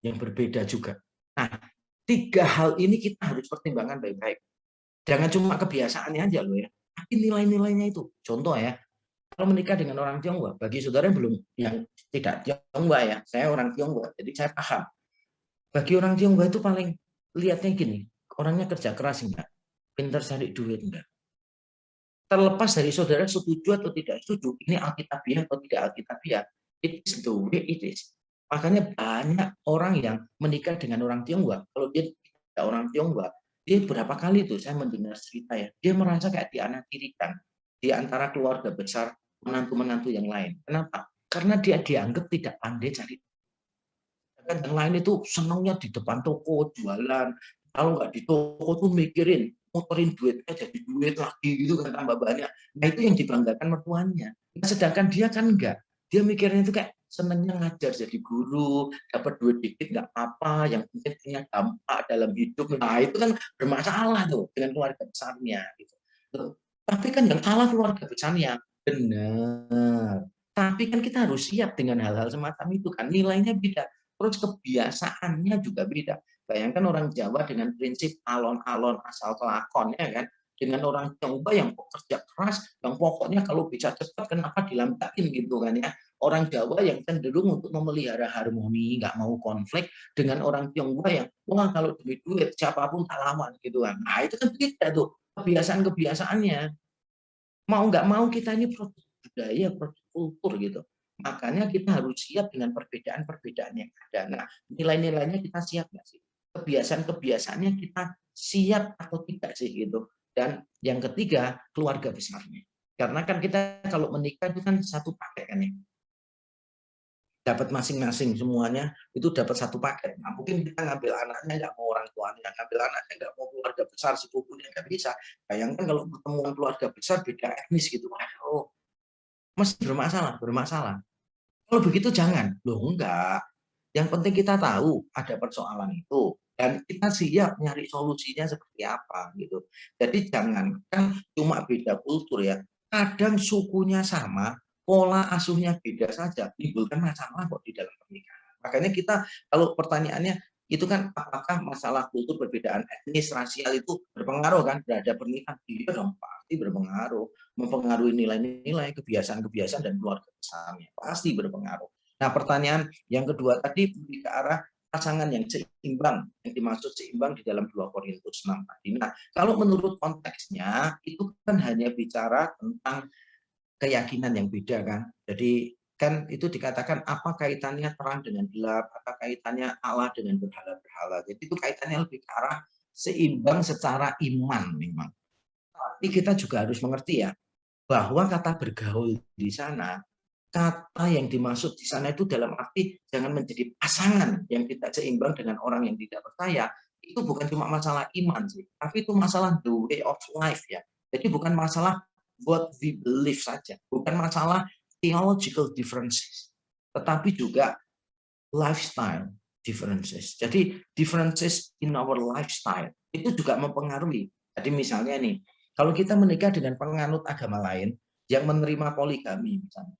yang berbeda juga. Nah, 3 hal ini kita harus pertimbangkan baik-baik. Jangan cuma kebiasaannya aja loh ya, tapi nilai-nilainya itu. Contoh ya, kalau menikah dengan orang Tionghoa, bagi saudara belum yang tidak Tionghoa ya, saya orang Tionghoa, jadi saya paham. Bagi orang Tionghoa itu paling lihatnya gini, orangnya kerja keras enggak, pintar cari duit enggak. Terlepas dari saudara setuju atau tidak setuju, ini alkitabiah atau tidak alkitabiah, it is the way it is. Makanya banyak orang yang menikah dengan orang Tionghoa, kalau dia tidak orang Tionghoa, dia berapa kali tuh saya mendengar cerita ya, dia merasa kayak dianaktirikan di antara keluarga besar menantu-menantu yang lain. Kenapa? Karena dia dianggap tidak pandai cari. Yang lain itu senangnya di depan toko jualan, kalau nggak di toko tuh mikirin muterin duitnya jadi duit lagi gitu kan tambah banyak. Nah itu yang dibanggakan mertuanya. Nah, sedangkan dia kan enggak. Dia mikirnya itu kayak senengnya ngajar jadi guru, dapat duit dikit nggak apa, yang penting punya dampak dalam hidup. Nah itu kan bermasalah tuh dengan keluarga besarnya. Gitu. Tapi kan yang salah keluarga besarnya. Benar. Tapi kan kita harus siap dengan hal-hal semacam itu kan. Nilainya beda. Terus kebiasaannya juga beda. Bayangkan orang Jawa dengan prinsip alon-alon asal kelakon ya kan, dengan orang Tionghoa yang bekerja keras, yang pokoknya kalau bisa cepat kenapa dilambatin gitu kan ya. Orang Jawa yang cenderung untuk memelihara harmoni, nggak mau konflik, dengan orang Tionghoa yang wah kalau demi duit siapapun tak lawan gitu kan. Nah itu kan beda tuh kebiasaan-kebiasaannya. Mau nggak mau kita ini produk budaya, produk kultur gitu. Makanya kita harus siap dengan perbedaan-perbedaan yang ada. Nah, nilai-nilainya kita siap nggak sih? Kebiasaan-kebiasaannya kita siap atau tidak sih gitu. Dan yang ketiga, keluarga besarnya. Karena kan kita kalau menikah itu kan satu paket kan ya. Dapat masing-masing semuanya itu dapat satu paket. Nah, mungkin kita ngambil anaknya nggak mau orang tuanya, ngambil anaknya nggak mau keluarga besar sepupunya nggak bisa. Bayangkan kalau pertemuan keluarga besar beda etnis gitu, waduh, mesti bermasalah. Kalau begitu jangan, loh enggak. Yang penting kita tahu ada persoalan itu dan kita siap nyari solusinya seperti apa gitu. Jadi jangan kan cuma beda kultur ya. kadang sukunya sama, pola asuhnya beda saja, timbulkan masalah kok di dalam pernikahan. Makanya kita, kalau pertanyaannya, itu kan apakah masalah kultur, perbedaan etnis, rasial itu berpengaruh kan terhadap pernikahan? Iya dong, pasti berpengaruh. Mempengaruhi nilai-nilai, kebiasaan-kebiasaan, dan keluarga besarnya. Pasti berpengaruh. Nah, pertanyaan yang kedua tadi lebih ke arah pasangan yang seimbang, yang dimaksud seimbang di dalam 2 Korintus 6 tadi. Nah, kalau menurut konteksnya, itu kan hanya bicara tentang keyakinan yang beda kan. Jadi kan itu dikatakan apa kaitannya terang dengan gelap, apa kaitannya Allah dengan berhala-berhala. Jadi itu kaitannya lebih ke arah seimbang secara iman memang. Tapi kita juga harus mengerti ya, bahwa kata bergaul di sana, kata yang dimaksud di sana itu dalam arti jangan menjadi pasangan yang tidak seimbang dengan orang yang tidak percaya. Itu bukan cuma masalah iman sih, tapi itu masalah the way of life ya. Jadi bukan masalah what we believe saja, bukan masalah theological differences, tetapi juga lifestyle differences. Jadi differences in our lifestyle itu juga mempengaruhi. Jadi misalnya nih, kalau kita menikah dengan penganut agama lain yang menerima poligami misalnya,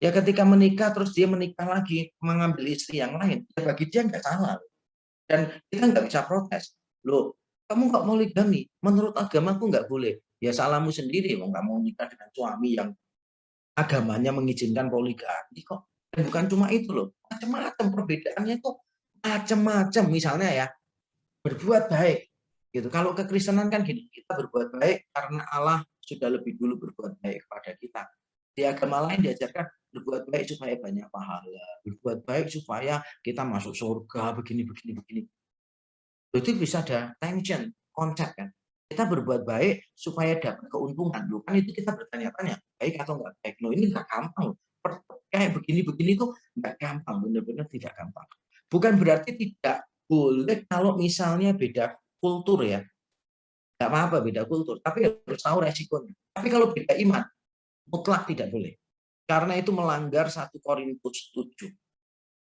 ya ketika menikah terus dia menikah lagi mengambil istri yang lain, ya bagi dia nggak salah. Dan kita nggak bisa protes. Loh, kamu nggak poligami, menurut agamaku nggak boleh. Ya salahmu sendiri, mau nggak mau nikah dengan suami yang agamanya mengizinkan poligami kok. Dan bukan cuma itu loh, macam-macam perbedaannya itu macam-macam. Misalnya ya, berbuat baik gitu. Kalau kekristenan kan gini, kita berbuat baik karena Allah sudah lebih dulu berbuat baik kepada kita. Di agama lain diajarkan berbuat baik supaya banyak pahala, berbuat baik supaya kita masuk surga, begini. Itu bisa ada tension, konsep kan. Kita berbuat baik supaya dapat keuntungan. Loh, kan itu kita bertanya-tanya, baik atau enggak baik. Loh, ini enggak gampang. Kayak begini-begini tuh enggak gampang, benar-benar tidak gampang. Bukan berarti tidak boleh kalau misalnya beda kultur ya. Enggak apa-apa beda kultur, tapi harus tahu resikonya. Tapi kalau beda iman, mutlak tidak boleh. Karena itu melanggar 1 Korintus 7.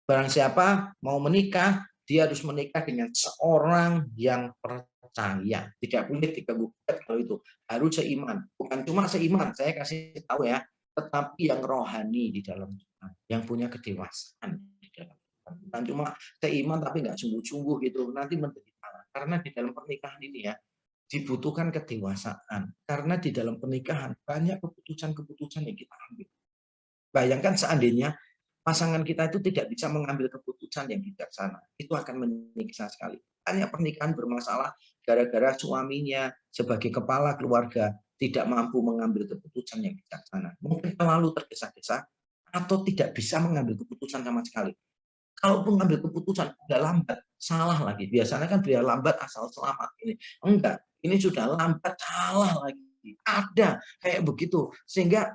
Barang siapa mau menikah, dia harus menikah dengan seorang yang percaya. Tidak boleh diganggu-gugat kalau itu. Harus seiman. Bukan cuma seiman, saya kasih tahu ya, tetapi yang rohani di dalam Tuhan, yang punya kedewasaan di dalam Tuhan. Bukan cuma seiman tapi nggak sungguh-sungguh gitu, nanti menderita. Karena di dalam pernikahan ini ya, dibutuhkan kedewasaan. Karena di dalam pernikahan banyak keputusan-keputusan yang kita ambil. Bayangkan seandainya pasangan kita itu tidak bisa mengambil keputusan yang bijaksana, itu akan menyiksa sekali. Hanya pernikahan bermasalah gara-gara suaminya sebagai kepala keluarga tidak mampu mengambil keputusan yang bijaksana. Mungkin terlalu tergesa-gesa atau tidak bisa mengambil keputusan sama sekali. Kalau mengambil keputusan udah lambat, salah lagi. Biasanya kan biar lambat asal selamat ini. Enggak, ini sudah lambat salah lagi. Ada kayak begitu. Sehingga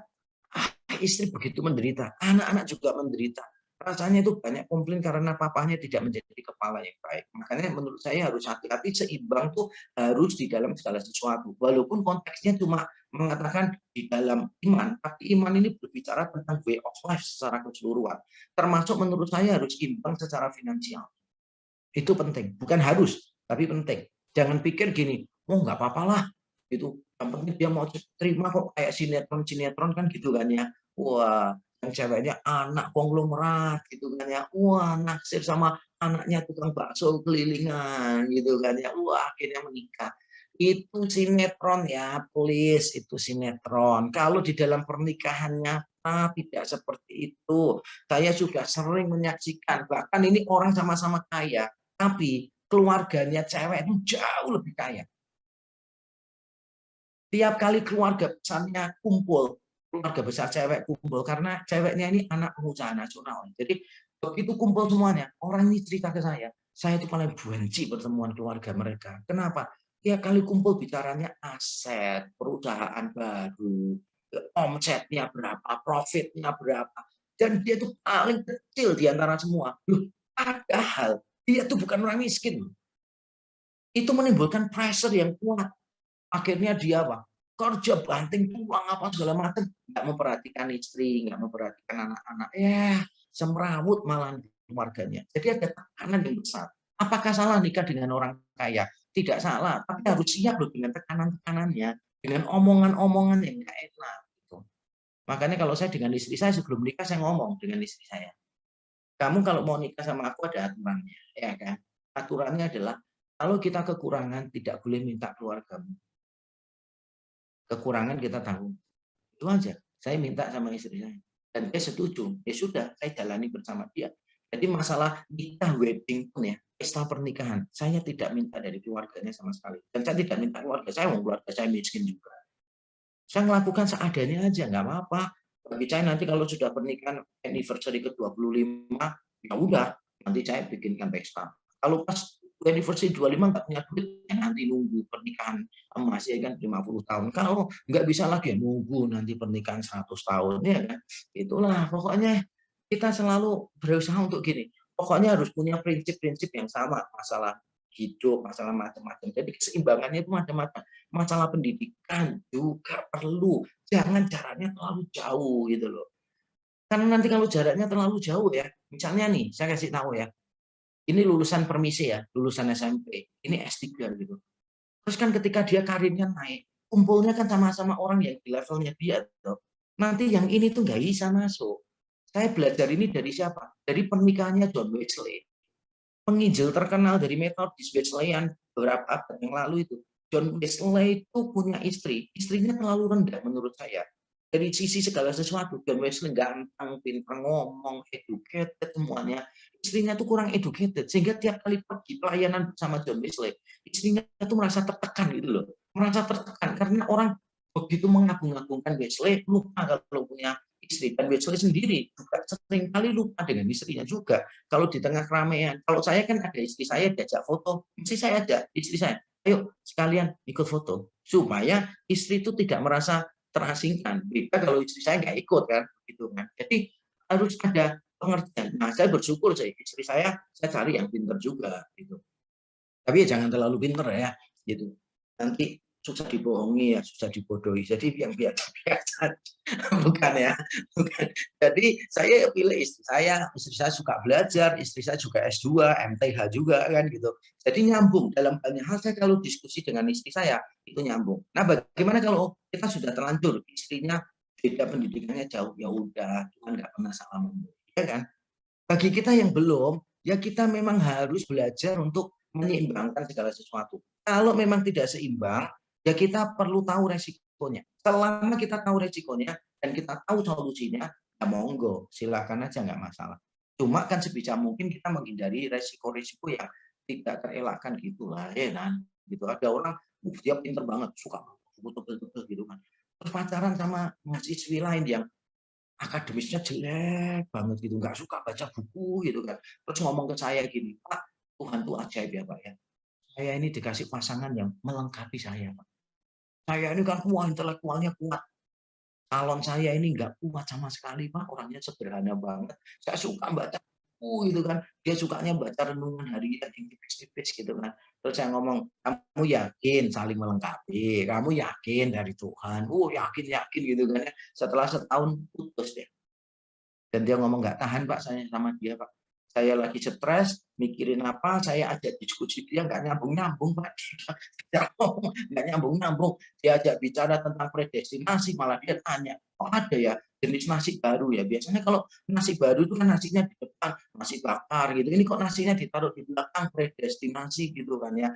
istri begitu menderita, anak-anak juga menderita. Rasanya itu banyak komplain karena papanya tidak menjadi kepala yang baik. Makanya menurut saya harus hati-hati, seimbang tuh harus di dalam segala sesuatu. Walaupun konteksnya cuma mengatakan di dalam iman, tapi iman ini berbicara tentang way of life secara keseluruhan. Termasuk menurut saya harus imbang secara finansial. Itu penting, bukan harus, tapi penting. Jangan pikir gini, oh nggak apa-apa lah, itu yang penting dia mau terima kok, kayak sinetron kan gitu kan ya. Wah, yang ceweknya anak konglomerat gitu kan ya. Wah, naksir sama anaknya tukang bakso kelilingan gitu kan ya. Wah, akhirnya menikah. Itu sinetron ya, please, itu sinetron. Kalau di dalam pernikahannya tidak seperti itu. Saya sudah sering menyaksikan, bahkan ini orang sama-sama kaya, tapi keluarganya cewek itu jauh lebih kaya. Tiap kali keluarga besarnya kumpul, keluarga besar cewek kumpul, karena ceweknya ini anak pengusaha nasional. Jadi begitu kumpul semuanya, orang ini cerita ke saya itu paling benci pertemuan keluarga mereka. Kenapa? Tiap kali kumpul bicaranya aset, perusahaan baru, omsetnya berapa, profitnya berapa. Dan dia itu paling kecil di antara semua. Loh, padahal dia itu bukan orang miskin. Itu menimbulkan pressure yang kuat. Akhirnya dia apa? Kerja banting tulang apa segala macam, nggak memperhatikan istri, nggak memperhatikan anak-anak. Semrawut malah keluarganya. Jadi ada tekanan yang besar. Apakah salah nikah dengan orang kaya? Tidak salah, tapi harus siap loh dengan tekanan-tekanannya. dengan omongan-omongan yang nggak enak. Gitu. Makanya kalau saya dengan istri saya sebelum nikah saya ngomong dengan istri saya, kamu kalau mau nikah sama aku ada aturannya, ya kan? Aturannya adalah kalau kita kekurangan tidak boleh minta keluargamu. Kekurangan kita tanggung. Itu aja. Saya minta sama istri saya. Dan dia setuju. Ya sudah, saya jalani bersama dia. Jadi masalah nikah wedding pun ya, pesta pernikahan, saya tidak minta dari keluarganya sama sekali. Dan saya tidak minta keluarga saya, keluarga saya miskin juga. Saya melakukan seadanya aja, nggak apa-apa. Bagi saya nanti kalau sudah pernikahan anniversary ke-25, ya udah, nanti saya bikinkan pesta. Kalau pas anniversary 25 nggak punya duit, ya nanti nunggu pernikahan emas ya kan 50 tahun. Kalau nggak bisa lagi ya nunggu nanti pernikahan 100 tahun ya kan. Itulah pokoknya kita selalu berusaha untuk gini. Pokoknya harus punya prinsip-prinsip yang sama masalah hidup, masalah macam-macam. Jadi keseimbangannya itu macam-macam. Masalah pendidikan juga perlu. Jangan jaraknya terlalu jauh gitu loh. Karena nanti kalau jaraknya terlalu jauh ya, misalnya nih, saya kasih tahu ya, ini lulusan permisi ya, lulusan SMP, ini S3 gitu. Terus kan ketika dia karirnya naik, kumpulnya kan sama-sama orang yang di levelnya dia. Gitu. Nanti yang ini tuh nggak bisa masuk. Saya belajar ini dari siapa? Dari pernikahannya John Wesley. Penginjil terkenal dari metodis Wesleyan beberapa abad yang lalu itu. John Wesley itu punya istri. Istrinya terlalu rendah menurut saya. Dari sisi segala sesuatu, John Wesley ganteng, pintar ngomong, educated semuanya. Istrinya tuh kurang educated, sehingga tiap kali pergi pelayanan bersama John Wesley, istrinya tuh merasa tertekan gitu loh. Merasa tertekan karena orang begitu mengagung-agungkan Wesley, lupa kalau punya istri. Dan Wesley sendiri juga sering kali lupa dengan istrinya juga. Kalau di tengah keramaian, kalau saya kan ada istri saya diajak foto, mesti saya ada istri saya, ayo sekalian ikut foto. Supaya istri itu tidak merasa terasingkan. Beda kalau istri saya nggak ikut kan, gitu kan. Jadi harus ada pengertian. Nah, saya bersyukur istri saya cari yang pintar juga, gitu. Tapi ya jangan terlalu pintar ya, gitu. Nanti susah dibohongi ya, susah dibodohi. Jadi yang biasa, bukan ya, bukan. Jadi saya pilih istri saya suka belajar, istri saya juga S2, MTH juga kan gitu. Jadi nyambung dalam banyak hal. Saya kalau diskusi dengan istri saya itu nyambung. Nah, bagaimana kalau kita sudah terlanjur istrinya beda pendidikannya jauh, ya udah, Tuhan nggak pernah salah ngomong, ya kan? Bagi kita yang belum, ya kita memang harus belajar untuk menyeimbangkan segala sesuatu. Kalau memang tidak seimbang, ya kita perlu tahu resikonya. Selama kita tahu resikonya dan kita tahu solusinya, ya monggo, silakan aja nggak masalah. Cuma kan sebisa mungkin kita menghindari resiko-resiko yang tidak terelakkan gitulah, ya kan? Gitu ada orang, dia pinter banget, suka betul-betul gitu kan. Terus pacaran sama mahasiswi lain yang akademisnya jelek banget gitu, nggak suka baca buku gitu kan. Terus ngomong ke saya gini, Pak, Tuhan tuh ajaib ya Pak ya. Saya ini dikasih pasangan yang melengkapi saya Pak. Saya ini kan intelektualnya kuat. Calon saya ini nggak kuat sama sekali Pak, orangnya sederhana banget. Saya suka baca buku gitu kan. Dia sukanya baca renungan harian yang tipis-tipis gitu kan. Terus saya ngomong, kamu yakin saling melengkapi? Kamu yakin dari Tuhan? Yakin gitu kan ya. Setelah setahun putus deh. Dan dia ngomong nggak tahan Pak, saya sama dia Pak. Saya lagi stres, mikirin apa, saya ajak diskusi dia nggak nyambung-nyambung Pak. Nggak nyambung-nyambung. Dia ajak bicara tentang predestinasi, malah dia tanya, oh ada ya jenis nasi baru ya. Biasanya kalau nasi baru itu kan nasinya di depan, nasi bakar gitu. Ini kok nasinya ditaruh di belakang, predestinasi gitu kan ya.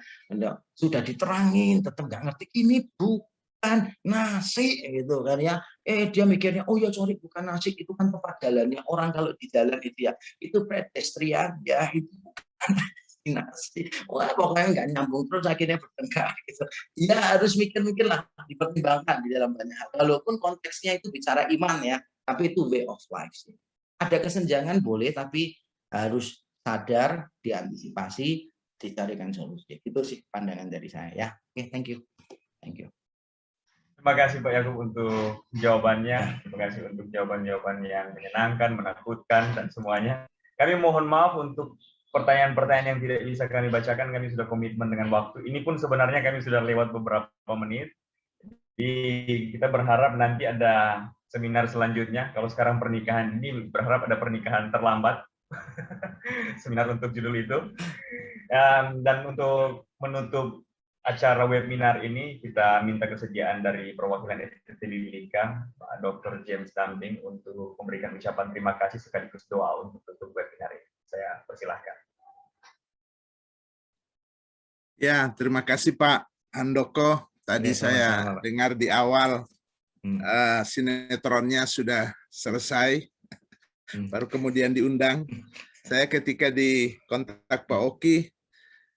Sudah diterangin, tetap nggak ngerti. Ini bukan nasi gitu kan ya. Dia mikirnya, oh ya sorry bukan nasi, itu kan tempat jalannya orang kalau di jalan itu ya. Itu pedestrian ya, itu bukan nasi. Wah pokoknya nggak nyambung, terus akhirnya bertengkar gitu. Ya harus mikir-mikir lah, dipertimbangkan di dalam banyak hal. Walaupun konteksnya itu bicara iman ya, tapi itu way of life sih. Ada kesenjangan boleh, tapi harus sadar, diantisipasi, dicarikan solusi. Itu sih pandangan dari saya ya. Oke, thank you. Thank you. Terima kasih Pak Yakub untuk jawabannya. Terima kasih untuk jawaban-jawaban yang menyenangkan, menakutkan, dan semuanya. Kami mohon maaf untuk pertanyaan-pertanyaan yang tidak bisa kami bacakan. Kami sudah komitmen dengan waktu. Ini pun sebenarnya kami sudah lewat beberapa menit. Jadi kita berharap nanti ada seminar selanjutnya. Kalau sekarang pernikahan ini, berharap ada pernikahan terlambat. Seminar untuk judul itu. Dan untuk menutup acara webinar ini kita minta kesediaan dari perwakilan STT Biblika, Pak Dr. James Tambing, untuk memberikan ucapan terima kasih sekaligus doa untuk tutup webinar ini. Saya persilahkan. Ya, terima kasih Pak Handoko. Tadi Ya, saya sama-sama, Pak. dengar di awal sinetronnya sudah selesai, baru kemudian diundang. Saya ketika di kontak Pak Oki,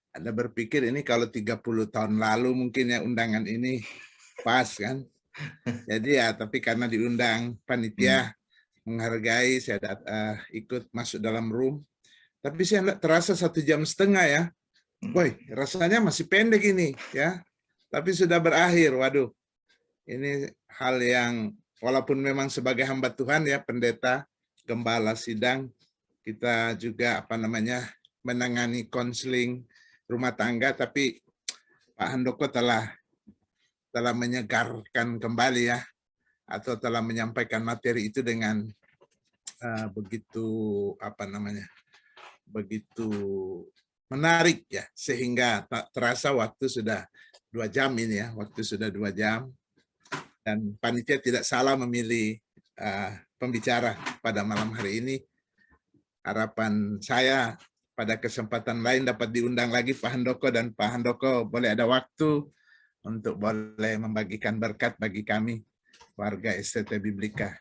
ada berpikir ini kalau 30 tahun lalu mungkin ya undangan ini pas kan. Jadi ya, tapi karena diundang panitia menghargai, saya ikut masuk dalam room. Tapi saya terasa 1,5 jam ya. Boy, rasanya masih pendek ini ya. Tapi sudah berakhir. Waduh. Ini hal yang walaupun memang sebagai hamba Tuhan ya, pendeta, gembala sidang, kita juga menangani konseling rumah tangga, tapi Pak Handoko telah menyegarkan kembali ya, atau telah menyampaikan materi itu dengan begitu menarik ya, sehingga tak terasa waktu sudah 2 jam ini ya, waktu sudah 2 jam, dan panitia tidak salah memilih pembicara pada malam hari ini. Harapan saya pada kesempatan lain dapat diundang lagi Pak Handoko, dan Pak Handoko boleh ada waktu untuk boleh membagikan berkat bagi kami, warga STT Biblika.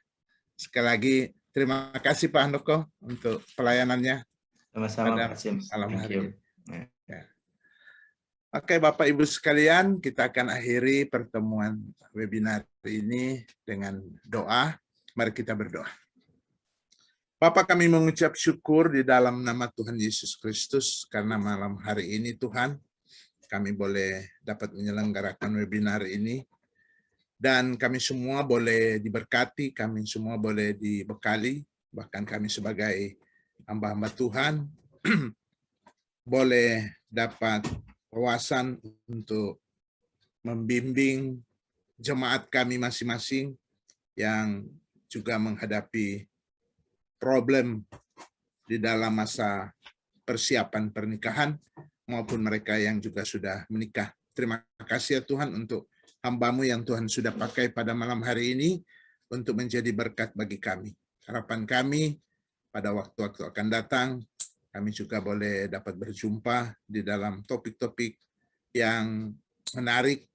Sekali lagi, terima kasih Pak Handoko untuk pelayanannya. Sama-sama, Pak James. Malam Thank hari you. ini. Ya. Oke, Bapak Ibu sekalian, kita akan akhiri pertemuan webinar ini dengan doa. Mari kita berdoa. Bapak, kami mengucap syukur di dalam nama Tuhan Yesus Kristus, karena malam hari ini Tuhan, kami boleh dapat menyelenggarakan webinar ini, dan kami semua boleh diberkati, kami semua boleh dibekali, bahkan kami sebagai hamba-hamba Tuhan, boleh dapat wawasan untuk membimbing jemaat kami masing-masing yang juga menghadapi problem di dalam masa persiapan pernikahan maupun mereka yang juga sudah menikah. Terima kasih ya Tuhan untuk hamba-Mu yang Tuhan sudah pakai pada malam hari ini untuk menjadi berkat bagi kami. Harapan kami pada waktu-waktu akan datang, kami juga boleh dapat berjumpa di dalam topik-topik yang menarik,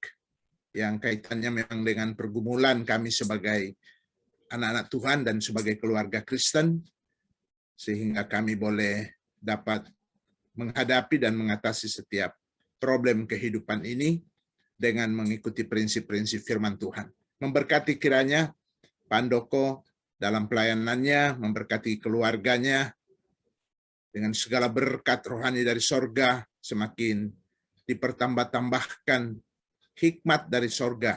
yang kaitannya memang dengan pergumulan kami sebagai anak-anak Tuhan dan sebagai keluarga Kristen, sehingga kami boleh dapat menghadapi dan mengatasi setiap problem kehidupan ini dengan mengikuti prinsip-prinsip firman Tuhan. Memberkati kiranya Pak Handoko dalam pelayanannya, memberkati keluarganya dengan segala berkat rohani dari sorga, semakin dipertambah-tambahkan hikmat dari sorga,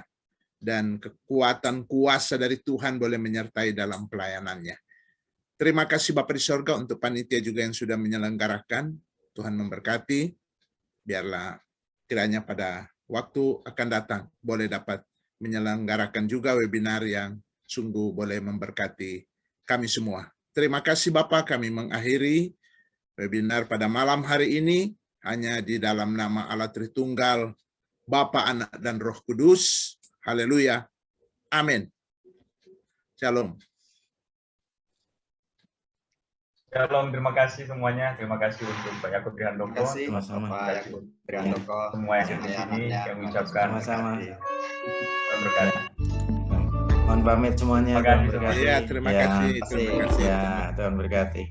dan kekuatan kuasa dari Tuhan boleh menyertai dalam pelayanannya. Terima kasih Bapak di sorga untuk panitia juga yang sudah menyelenggarakan. Tuhan memberkati, biarlah kiranya pada waktu akan datang boleh dapat menyelenggarakan juga webinar yang sungguh boleh memberkati kami semua. Terima kasih Bapak, kami mengakhiri webinar pada malam hari ini hanya di dalam nama Allah Tritunggal, Bapa, Anak, dan Roh Kudus. Haleluya. Amin. Shalom. Shalom, terima kasih semuanya. Terima kasih untuk Pak Yakub Trihandoko. Terima kasih Sama-sama. Pak Yakub Trihandoko. Semua yang di sini kami ucapkan Sama-sama. berkat. Mohon pamit semuanya. Terima kasih Tuhan berkati. Iya, terima Ya, kasih. Terima kasih. Ya, Tuhan berkati.